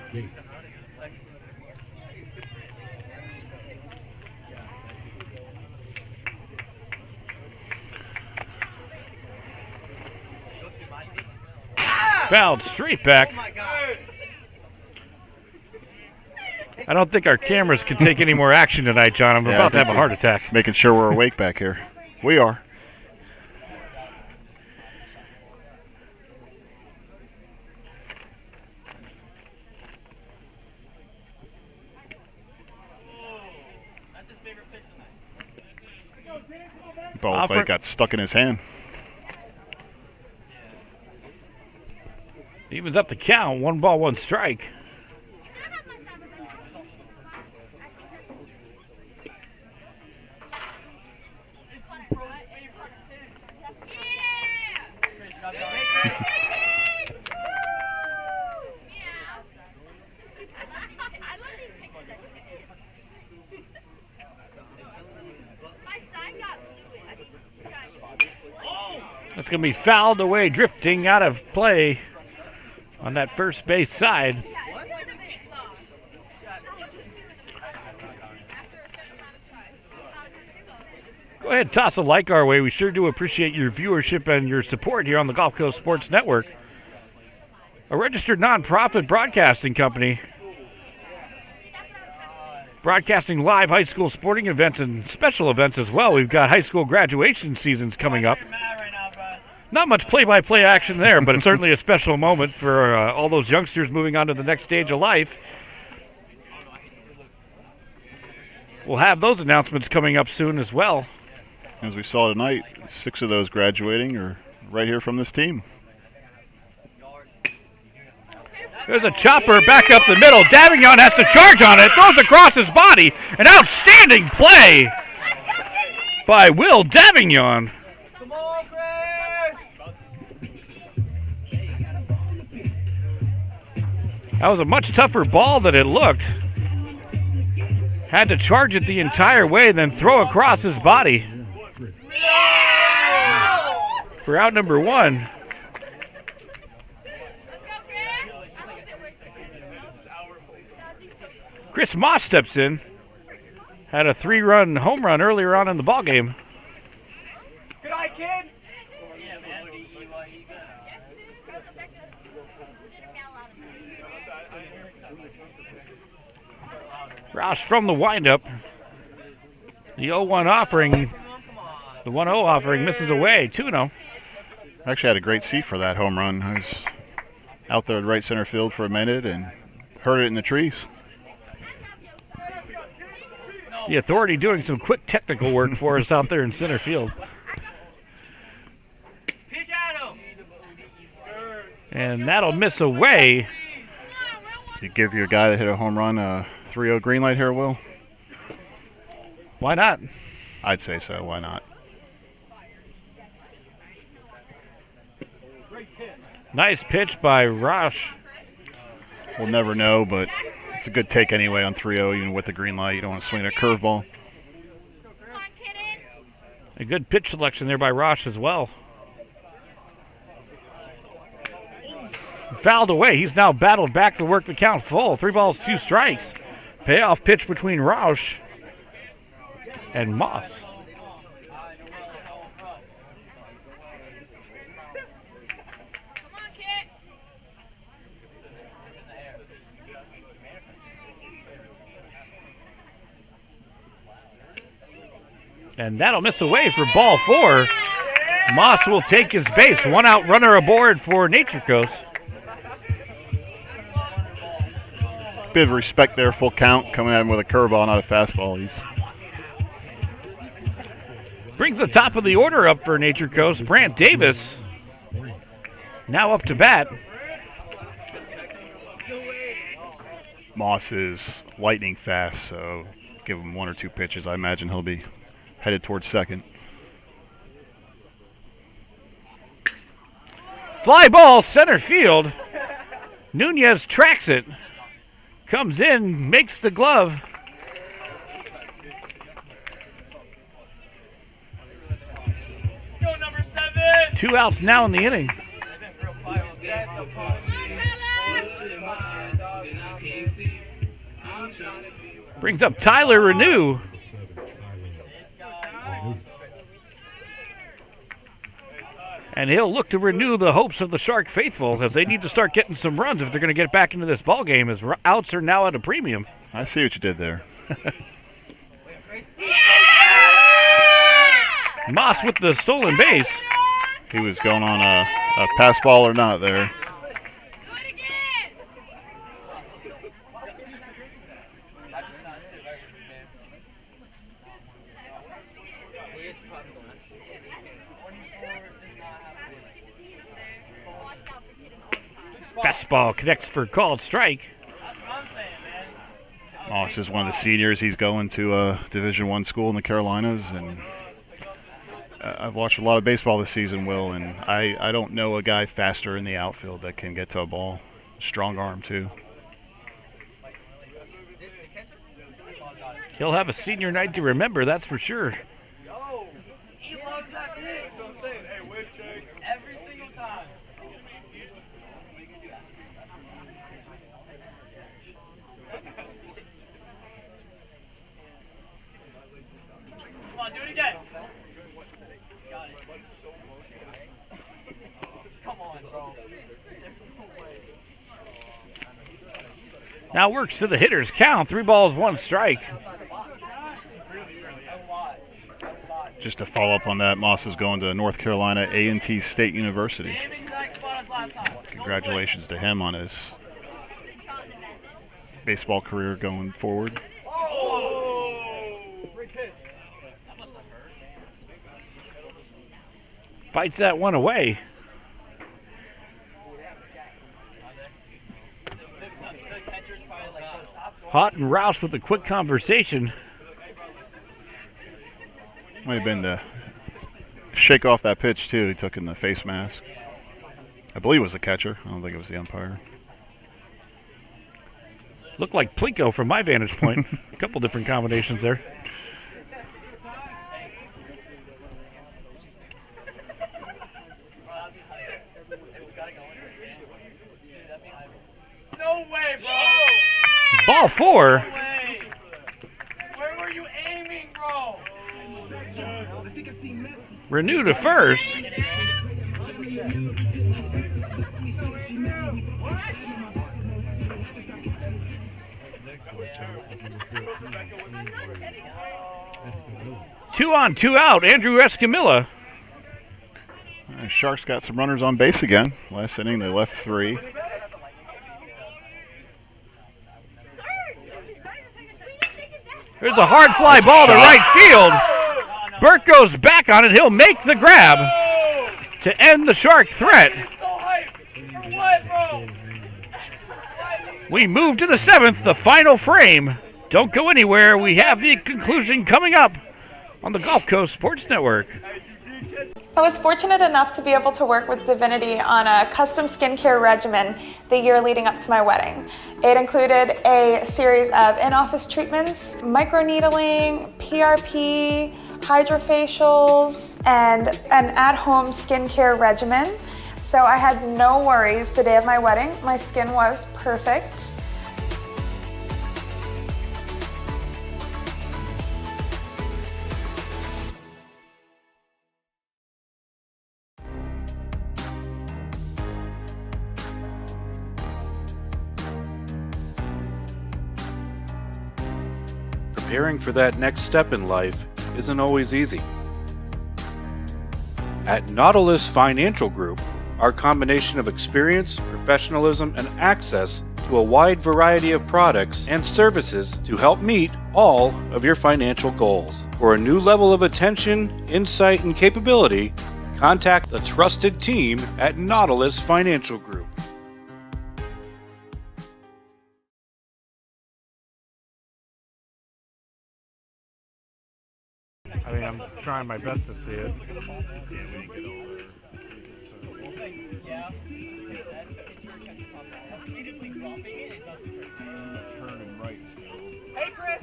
Fouled straight back. I don't think our cameras can take any more action tonight, John. I'm about to have a heart attack.
Making sure we're awake back here. We are. Ball plate got stuck in his hand.
Evens up the count. 1 ball, 1 strike. That's going to be fouled away, drifting out of play on that first base side. Go ahead, toss a like our way. We sure do appreciate your viewership and your support here on the Gulf Coast Sports Network, a registered nonprofit broadcasting company broadcasting live high school sporting events and special events as well. We've got high school graduation seasons coming up. Not much play-by-play action there, but it's certainly a special moment for all those youngsters moving on to the next stage of life. We'll have those announcements coming up soon as well.
As we saw tonight, 6 of those graduating are right here from this team.
There's a chopper back up the middle. Davignon has to charge on it. Throws across his body. An outstanding play by Will Davignon. That was a much tougher ball than it looked. Had to charge it the entire way, then throw across his body. For out number 1. Chris Moss steps in. Had a 3-run home run earlier on in the ballgame.
Good eye, kid.
Roush from the windup. The 0-1 offering, the 1-0 offering misses away. 2-0.
Actually had a great seat for that home run. I was out there at right center field for a minute and heard it in the trees.
The Authority doing some quick technical work for us out there in center field. And that'll miss away.
You give your guy that hit a home run a 3-0 green light here, Will?
Why not?
I'd say so. Why not?
Nice pitch by Roush.
We'll never know, but it's a good take anyway on 3-0, even with the green light. You don't want to swing a curveball.
A good pitch selection there by Roush as well. Fouled away. He's now battled back to work the count full. 3 balls, 2 strikes. Payoff pitch between Roush and Moss. And that'll miss away for ball 4. Moss will take his base. 1 out runner aboard for Nature Coast.
Bit of respect there, full count, coming at him with a curveball, not a fastball. He's
brings the top of the order up for Nature Coast. Brant Davis now up to bat.
Moss is lightning fast, so give him 1 or 2 pitches. I imagine he'll be headed towards second.
Fly ball center field. Nunez tracks it. Comes in, makes the glove.
Go number 7.
2 outs now in the inning. Brings up Tyler Renew. And he'll look to renew the hopes of the Shark faithful, as they need to start getting some runs if they're going to get back into this ball game, as outs are now at a premium.
I see what you did there.
Moss with the stolen base.
He was going on a pass ball or not there.
Fastball connects for called strike.
Moss is one of the seniors. He's going to a Division I school in the Carolinas, and I've watched a lot of baseball this season, Will, and I don't know a guy faster in the outfield that can get to a ball. Strong arm, too.
He'll have a senior night to remember, that's for sure.
He loves that thing. So I'm saying, hey, wave check. Every single time. Come on, do it again. Got it. Come on, bro.
Now works to the hitter's count. 3 balls, 1 strike.
Just to follow up on that, Moss is going to North Carolina A&T State University. Congratulations to him on his baseball career going forward.
Fights that one away. Hot and Rouse with a quick conversation.
Might have been to shake off that pitch, too, he took in the face mask. I believe it was the catcher. I don't think it was the umpire.
Looked like Plinko from my vantage point. A couple different combinations there.
No way, bro.
Ball 4.
No way. Where were you aiming, bro?
Renew to first. Two on, 2 out. Andrew Escamilla.
Sharks got some runners on base again. Last inning, they left 3.
There's a hard fly ball to right field. Burke goes back on it. He'll make the grab to end the Shark threat. We move to the 7th, the final frame. Don't go anywhere. We have the conclusion coming up on the Gulf Coast Sports Network.
I was fortunate enough to be able to work with Divinity on a custom skincare regimen the year leading up to my wedding. It included a series of in-office treatments, microneedling, PRP, hydrofacials, and an at-home skincare regimen. So I had no worries the day of my wedding. My skin was perfect.
Preparing for that next step in life isn't always easy. At Nautilus Financial Group, our combination of experience, professionalism, and access to a wide variety of products and services to help meet all of your financial goals. For a new level of attention, insight, and capability, contact the trusted team at Nautilus Financial Group.
I mean, I'm trying my best to see it.
Hey, Chris!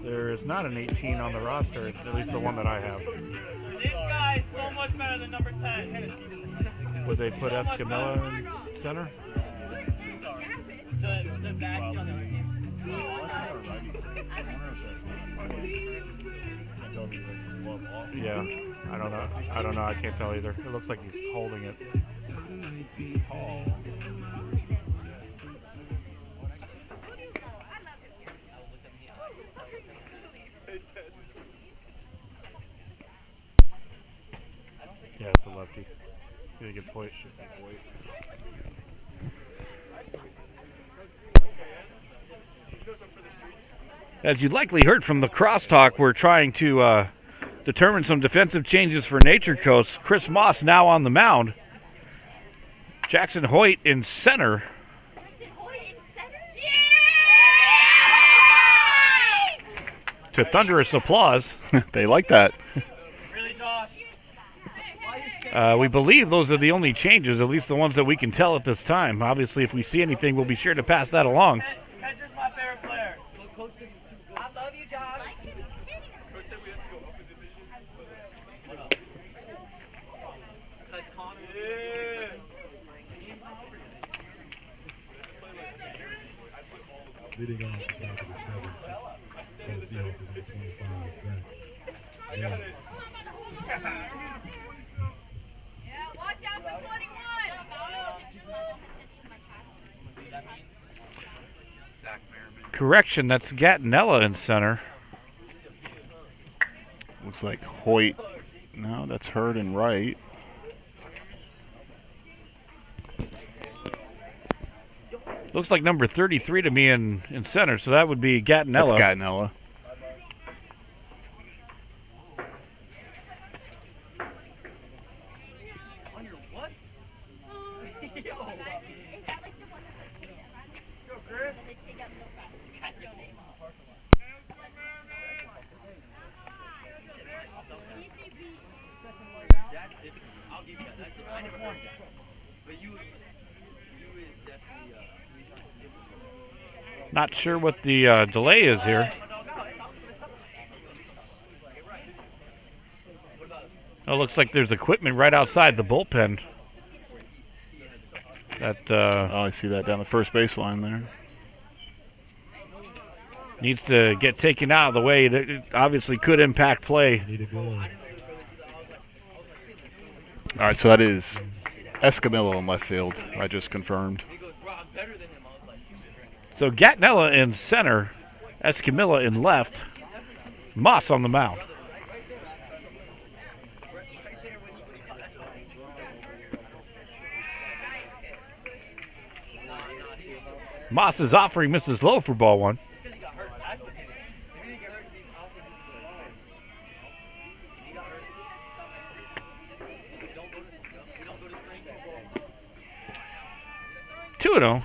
There is not an 18 on the roster, at least the one that I have.
This guy is so much better than number 10.
Would they put Escamilla in center?
The back on the
Yeah, I don't know. I can't tell either. It looks like he's holding it. He's tall. Yeah, it's a lefty. I think it's Hoyt. As you likely heard from the crosstalk, we're trying to determine some defensive changes for Nature Coast. Chris Moss now on the mound. Jackson Hoyt in center. To thunderous applause.
They like that.
We believe those are the only changes, at least the ones that we can tell at this time. Obviously, if we see anything, we'll be sure to pass that along.
Catcher's my favorite player. I love you, John.
Leading off the top of the seventh. The Seahawks is at 25. Yeah.
Watch out for 21.
Correction, that's Gattinella in center.
Looks like Hoyt. No, that's Hurd and right.
Looks like number 33 to me in center, so that would be Gattinella.
That's Gattinella.
Not sure what the delay is here. Oh, looks like there's equipment right outside the bullpen. That
oh, I see that down the first baseline there.
Needs to get taken out of the way. It obviously could impact play.
All right, so that is Escamilla in left field. I just confirmed.
So Gattinella in center, Escamilla in left, Moss on the mound. Moss is offering Mrs. Lowe for ball one. Two and oh.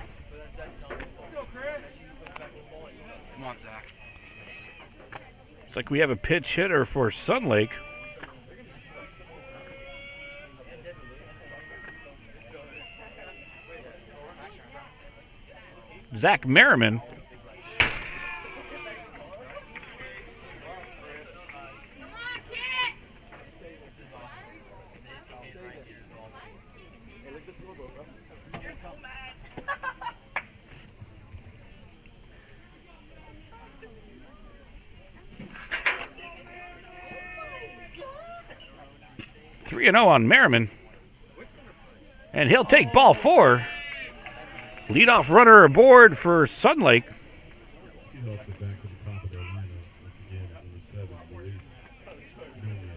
Looks like we have a pitch hitter for Sunlake. Zach Merriman. Three and 0 on Merriman. And he'll take ball four. Leadoff runner aboard for Sunlake.
Seahawks are back to the top of their lineup. Once again, number 7, Luis Nunez.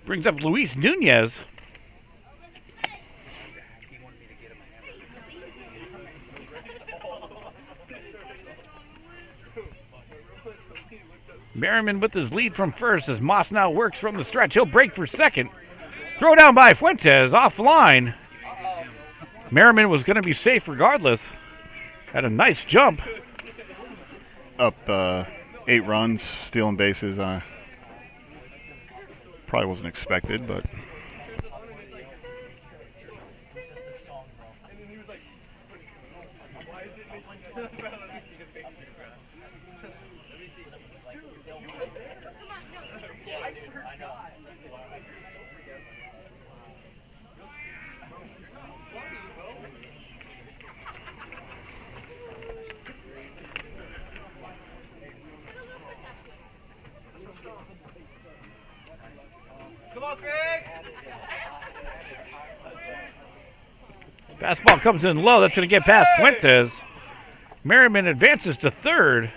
Brings up Luis Nunez. Merriman with his lead from first as Moss now works from the stretch. He'll break for second. Throw down by Fuentes, offline. Merriman was going to be safe regardless. Had a nice jump.
Up 8 runs, stealing bases. Probably wasn't expected, but
Fastball comes in low. That's going to get past Fuentes. Merriman advances to third.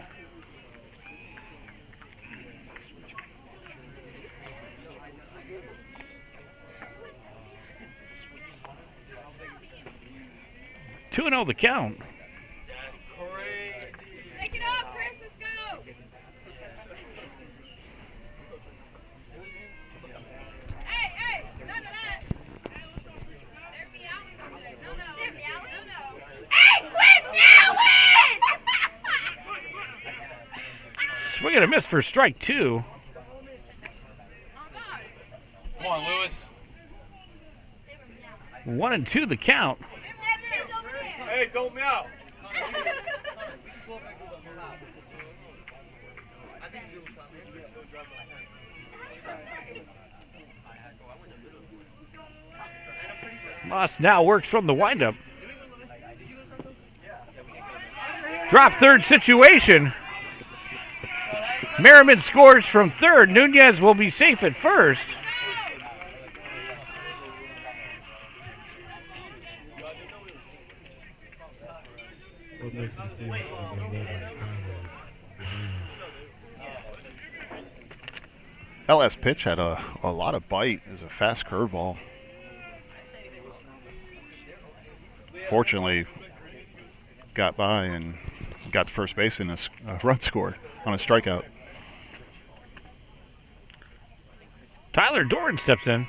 Two and 0 the count.
Take it off, Chris. Let's go. Hey, none of that. There'd be out. No. Hey, quit yelling!
Swing and a miss for strike 2.
Come on, Lewis.
1 and 2 the count.
Hey, don't meow.
Moss now works from the windup. Drop third situation. Merriman scores from third. Nunez will be safe at first.
that last pitch had a lot of bite. It was a fast curveball. Fortunately, got by and got to first base in a run scored on a strikeout.
Tyler Doran steps in.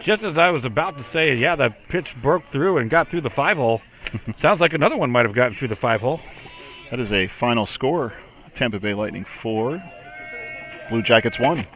Just as I was about to say, yeah, that pitch broke through and got through the 5-hole. Sounds like another one might have gotten through the 5-hole.
That is a final score. Tampa Bay Lightning 4, Blue Jackets 1.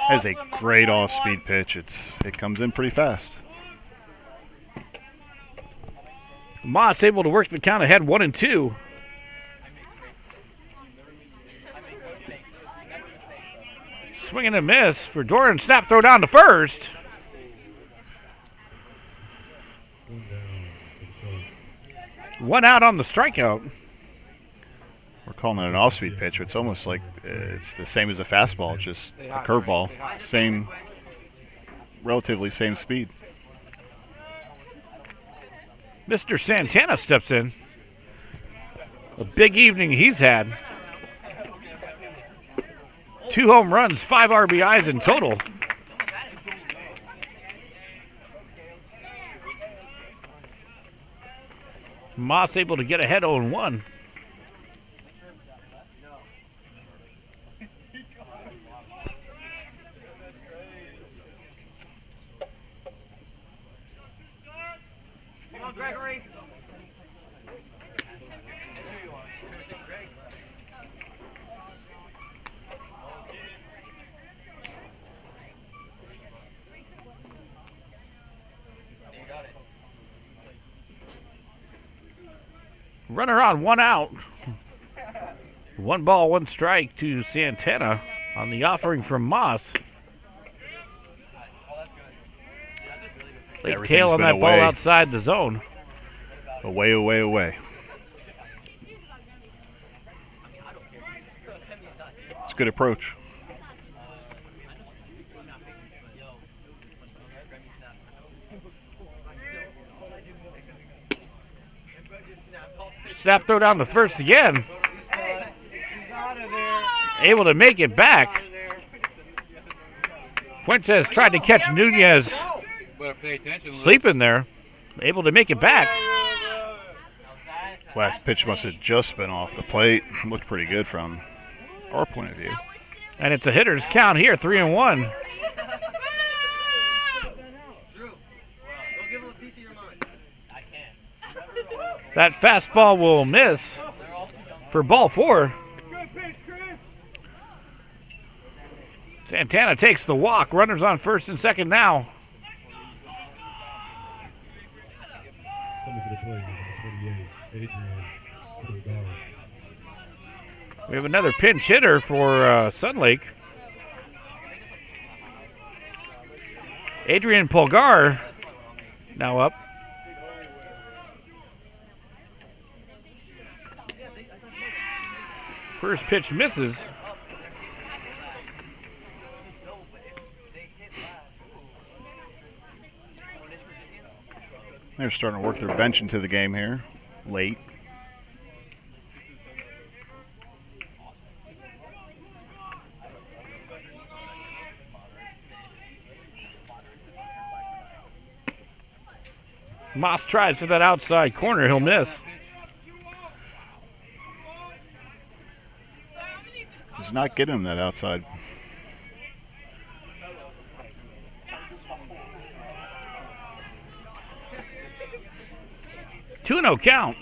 That is a great off-speed pitch. It comes in pretty fast.
Moss able to work the count ahead 1 and 2. Swing and a miss for Doran. Snap throw down to first. One out on the strikeout.
We're calling it an off-speed pitch. It's almost like it's the same as a fastball, just a curveball. Relatively same speed.
Mr. Santana steps in. A big evening he's had. 2 home runs, 5 RBIs in total. Moss able to get ahead 0-1.
Gregory.
Runner on, 1 out. 1 ball, 1 strike to Santana on the offering from Moss. Late tail on that ball outside the zone.
Away, away, away. It's a good approach.
Snap throw down the first again. Able to make it back. Fuentes tried to catch Nunez
Better pay attention.
sleeping there. Able to make it back.
Last pitch must have just been off the plate. Looked pretty good from our point of view.
And it's a hitter's count here, 3-1. That fastball will miss for ball 4. Santana takes the walk. Runners on first and second now.
Coming to the plate, number 28, Adrian.
We have another pinch hitter for Sunlake. Adrian Polgar now up. First pitch misses.
They're starting to work their bench into the game here, late.
Moss tries for that outside corner. He'll miss.
He's not getting him that outside.
Two no count.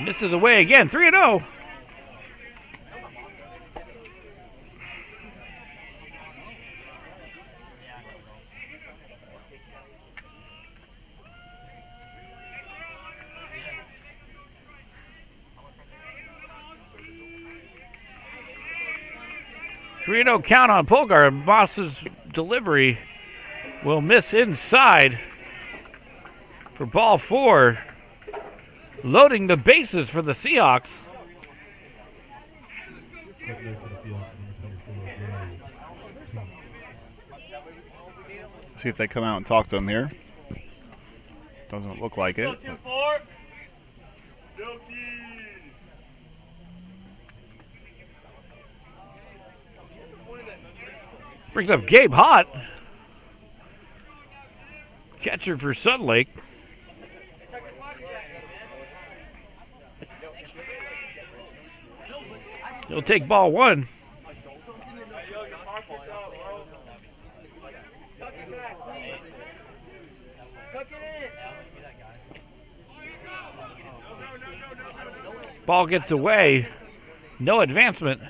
Misses away again. 3-0. Count on Polgar. Moss's delivery will miss inside for ball 4. Loading the bases for the Seahawks.
See if they come out and talk to him here. Doesn't look like it.
Brings up Gabe Hott. Catcher for Sunlake. He'll take ball 1. Ball gets away. No advancement.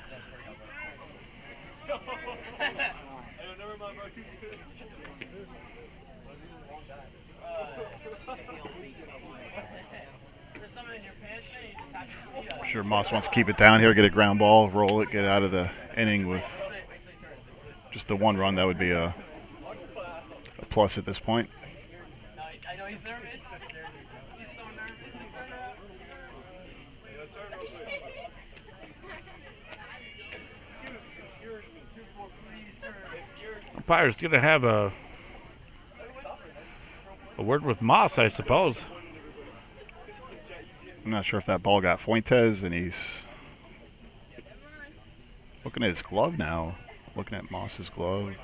I'm sure Moss wants to keep it down here, get a ground ball, roll it, get out of the inning with just the 1 run. That would be a plus at this point.
Umpire's going to have a word with Moss, I suppose.
I'm not sure if that ball got Fuentes, and he's looking at his glove now. Looking at Moss's glove.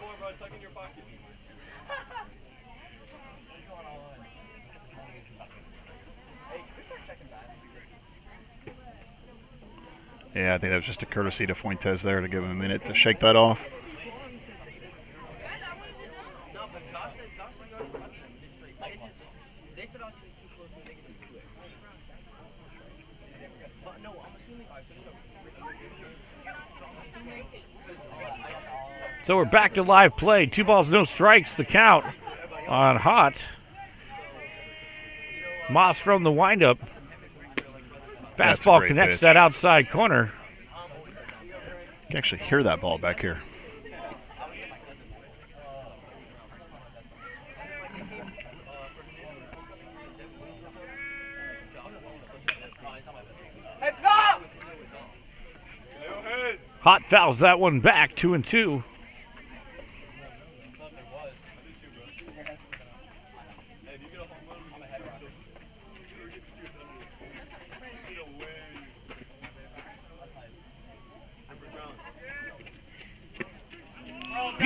Yeah, I think that was just a courtesy to Fuentes there to give him a minute to shake that off.
So we're back to live play. 2 balls, no strikes, the count on Hott. Moss from the windup. Fastball connects that outside corner.
You can actually hear that ball back here.
Hott fouls that one back, 2-2.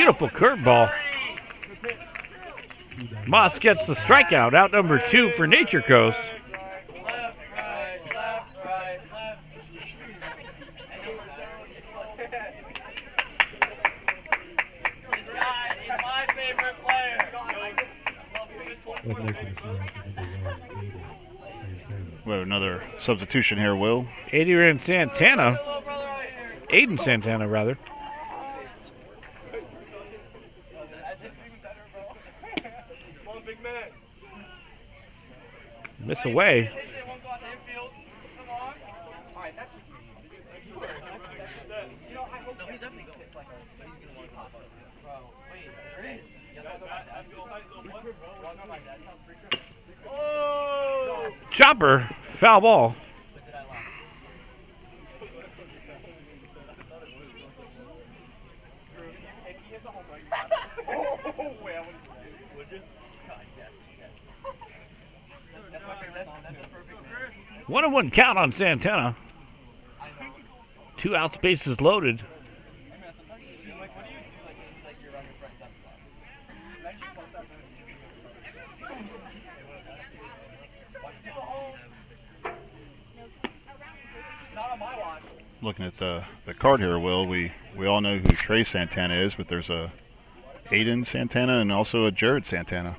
Beautiful curveball. Moss gets the strikeout, out number 2 for Nature Coast.
We have another substitution here, Will.
Adrian Santana. Aiden Santana, rather. Miss away. Chopper, foul ball. One and one count on Santana. 2 outs, bases loaded.
Looking at the card here, Will, we all know who Trey Santana is, but there's a Aiden Santana and also a Jared Santana.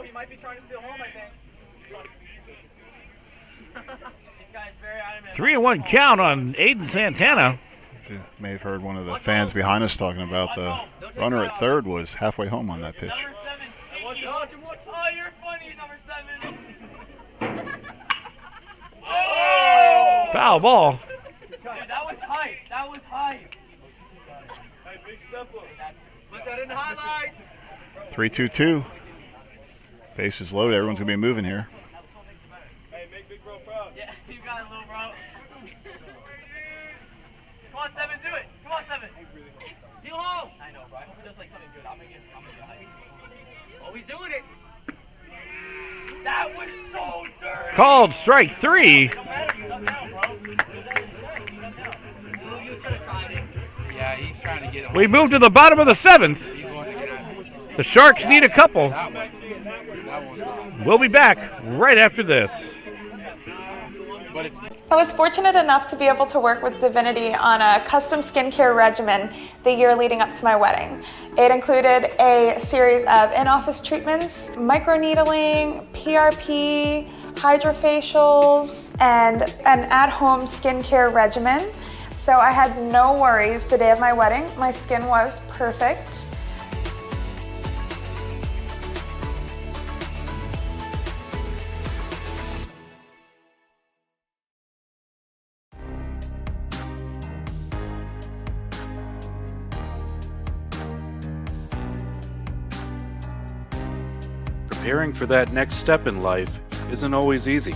He might be trying to steal home, I think. This guy's very adamant.
3-1 count on Aiden Santana.
You may have heard one of the fans behind us talking about the runner at third was halfway home on that pitch.
Number 7. Oh, you're funny, number 7. Oh!
Foul ball.
Dude, that was hype. That was hype. Hey, big step up. Put that in the highlights.
3-2-2. Bases loaded. Everyone's going to be moving here.
Hey, make Big Bro proud. Yeah, you got it, little bro. Come on, 7, do it. Come on, 7. Steal home. I know, bro. I hope he does like something good. I'm gonna get hype. Oh, he's doing it. That was so dirty.
Called strike 3.
Yeah, he's trying to get it.
We move to the bottom of the 7th. The Sharks need a couple. We'll be back right after this.
I was fortunate enough to be able to work with Divinity on a custom skincare regimen the year leading up to my wedding. It included a series of in-office treatments, microneedling, PRP, hydrofacials, and an at-home skincare regimen. So I had no worries the day of my wedding. My skin was perfect.
Preparing for that next step in life isn't always easy.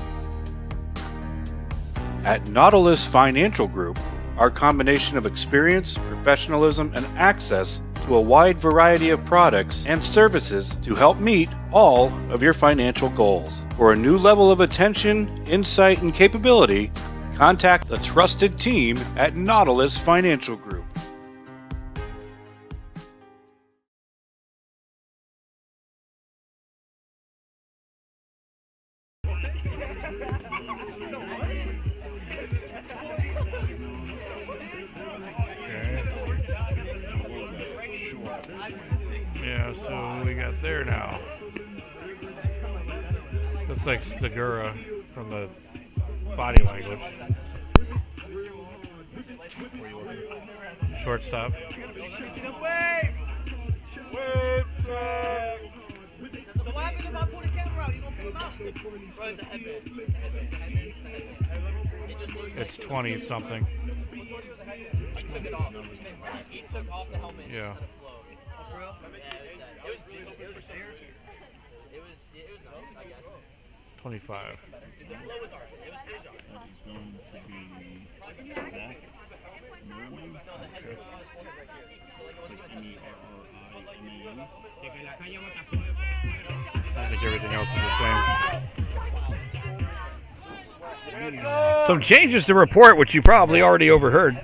At Nautilus Financial Group, our combination of experience, professionalism, and access to a wide variety of products and services to help meet all of your financial goals. For a new level of attention, insight, and capability, contact the trusted team at Nautilus Financial Group.
Yeah, so we got there now. Looks like Stigura from the body language. Shortstop. It's 20 something. Yeah. 25. think everything else is the same. Some changes to report, which you probably already overheard.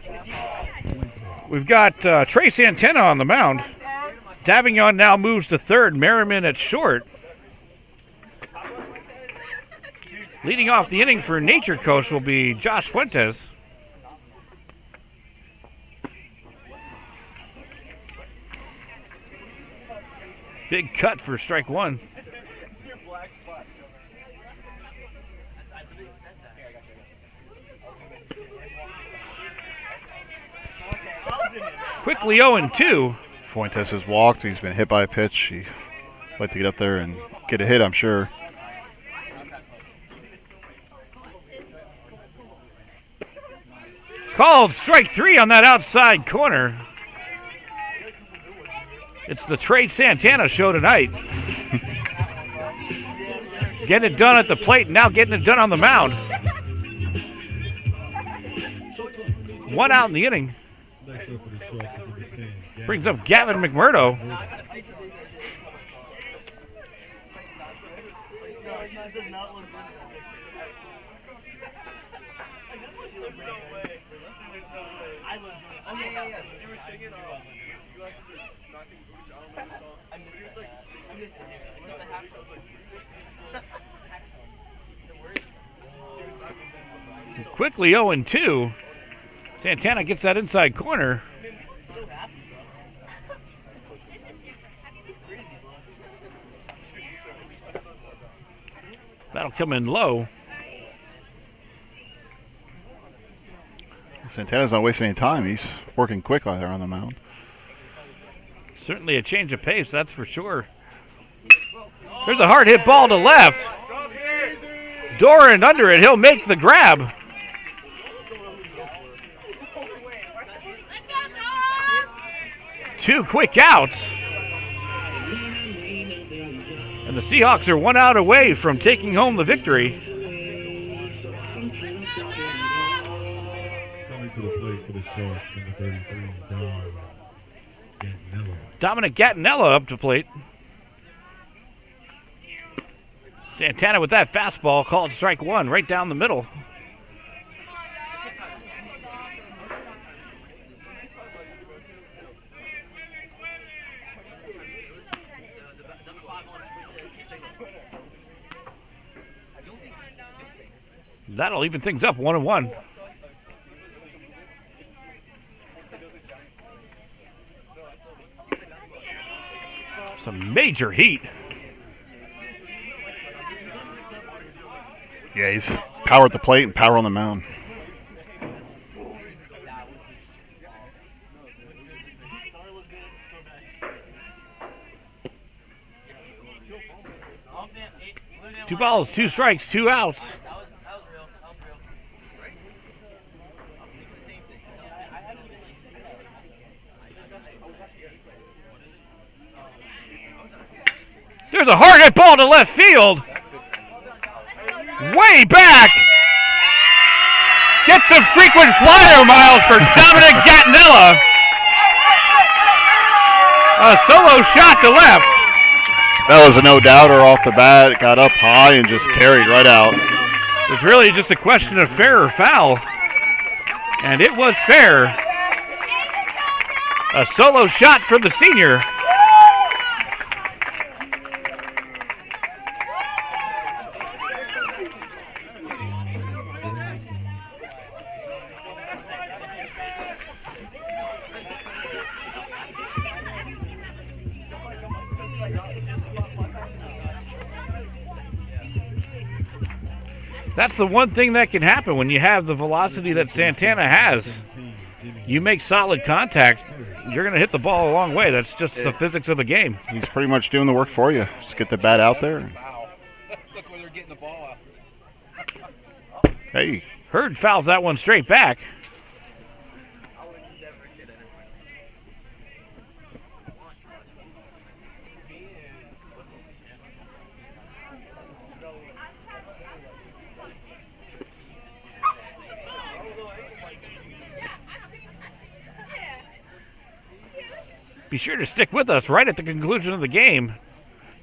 We've got Trey Santana on the mound. Davignon now moves to third. Merriman at short. Leading off the inning for Nature Coast will be Josh Fuentes. Big cut for strike one. Quickly 0-2.
Fuentes has walked. He's been hit by a pitch. He'd like to get up there and get a hit, I'm sure.
Called strike three on that outside corner. It's the Trey Santana show tonight. Getting it done at the plate, now getting it done on the mound. One out in the inning. Brings up Gavin McMurdo. Quickly 0-2. Santana gets that inside corner. That'll come in low.
Santana's not wasting any time. He's working quick out there on the mound.
Certainly a change of pace, that's for sure. There's a hard hit ball to left. Doran under it. He'll make the grab. Two quick outs. And the Seahawks are one out away from taking home the victory.
Coming to the plate for the Sharks, number 33,
Dominic Gattinella up to plate. Santana with that fastball called strike one right down the middle. That'll even things up 1-1. Some major heat.
Yeah, he's power at the plate and power on the mound.
Two balls, two strikes, two outs. There's a hard hit ball to left field. Way back. Gets some frequent flyer miles for Dominic Gattinella. A solo shot to left.
That was a no-doubter off the bat. It got up high and just carried right out.
It's really just a question of fair or foul. And it was fair. A solo shot for the senior. That's the one thing that can happen when you have the velocity that Santana has. You make solid contact, you're going to hit the ball a long way. That's just the physics of the game.
He's pretty much doing the work for you. Just get the bat out there.
Look where they're getting the ball out.
Hey.
Hurd fouls that one straight back. Be sure to stick with us right at the conclusion of the game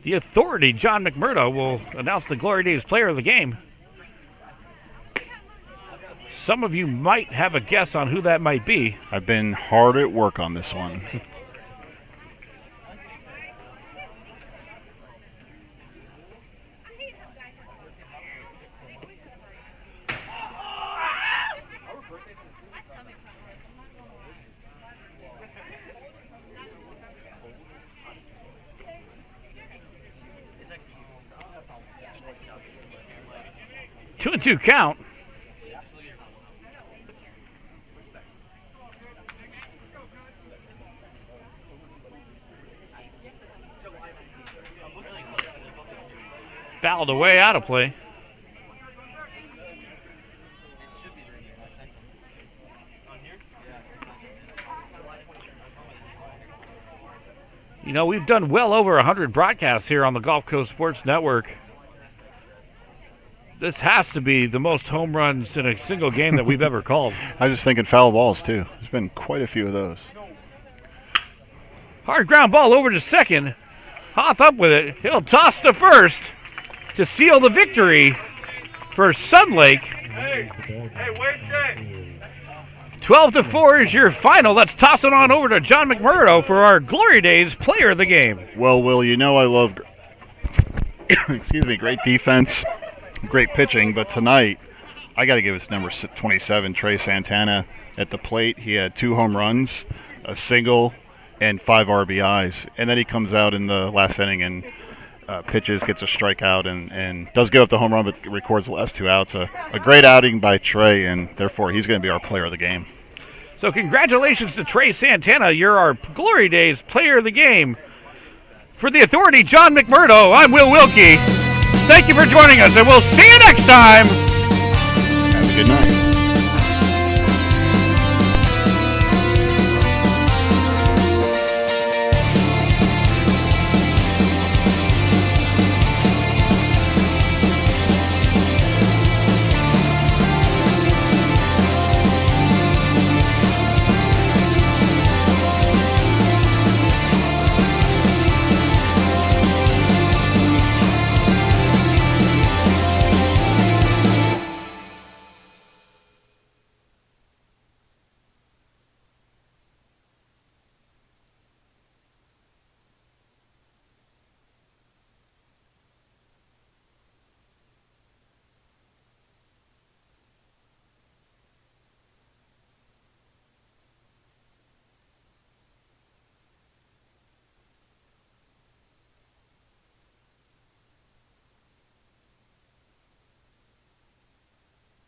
The Authority, John McMurdo, will announce the Glory Days Player of the Game. Some of you might have a guess on who that might be.
I've been hard at work on this one.
Two and two count. Fouled away, out of play. You know, we've done well over 100 broadcasts here on the Gulf Coast Sports Network. This has to be the most home runs in a single game that we've ever called.
I was just thinking foul balls, too. There's been quite a few of those.
Hard ground ball over to second. Hoth up with it. He'll toss to first to seal the victory for Sunlake.
Hey, wait check.
12-4 is your final. Let's toss it on over to John McMurdo for our Glory Days Player of the Game.
Well, Will, you know I love great defense, great pitching, but tonight I got to give it to number 27, Trey Santana, at the plate. He had 2 home runs, a single, and 5 RBIs. And then he comes out in the last inning and pitches, gets a strikeout, and does give up the home run, but records the last 2 outs. A great outing by Trey, and therefore he's going to be our player of the game.
So congratulations to Trey Santana. You're our Glory Days Player of the Game. For the Authority, John McMurdo, I'm Will Wilkie. Thank you for joining us, and we'll see you next time.
Have a good night.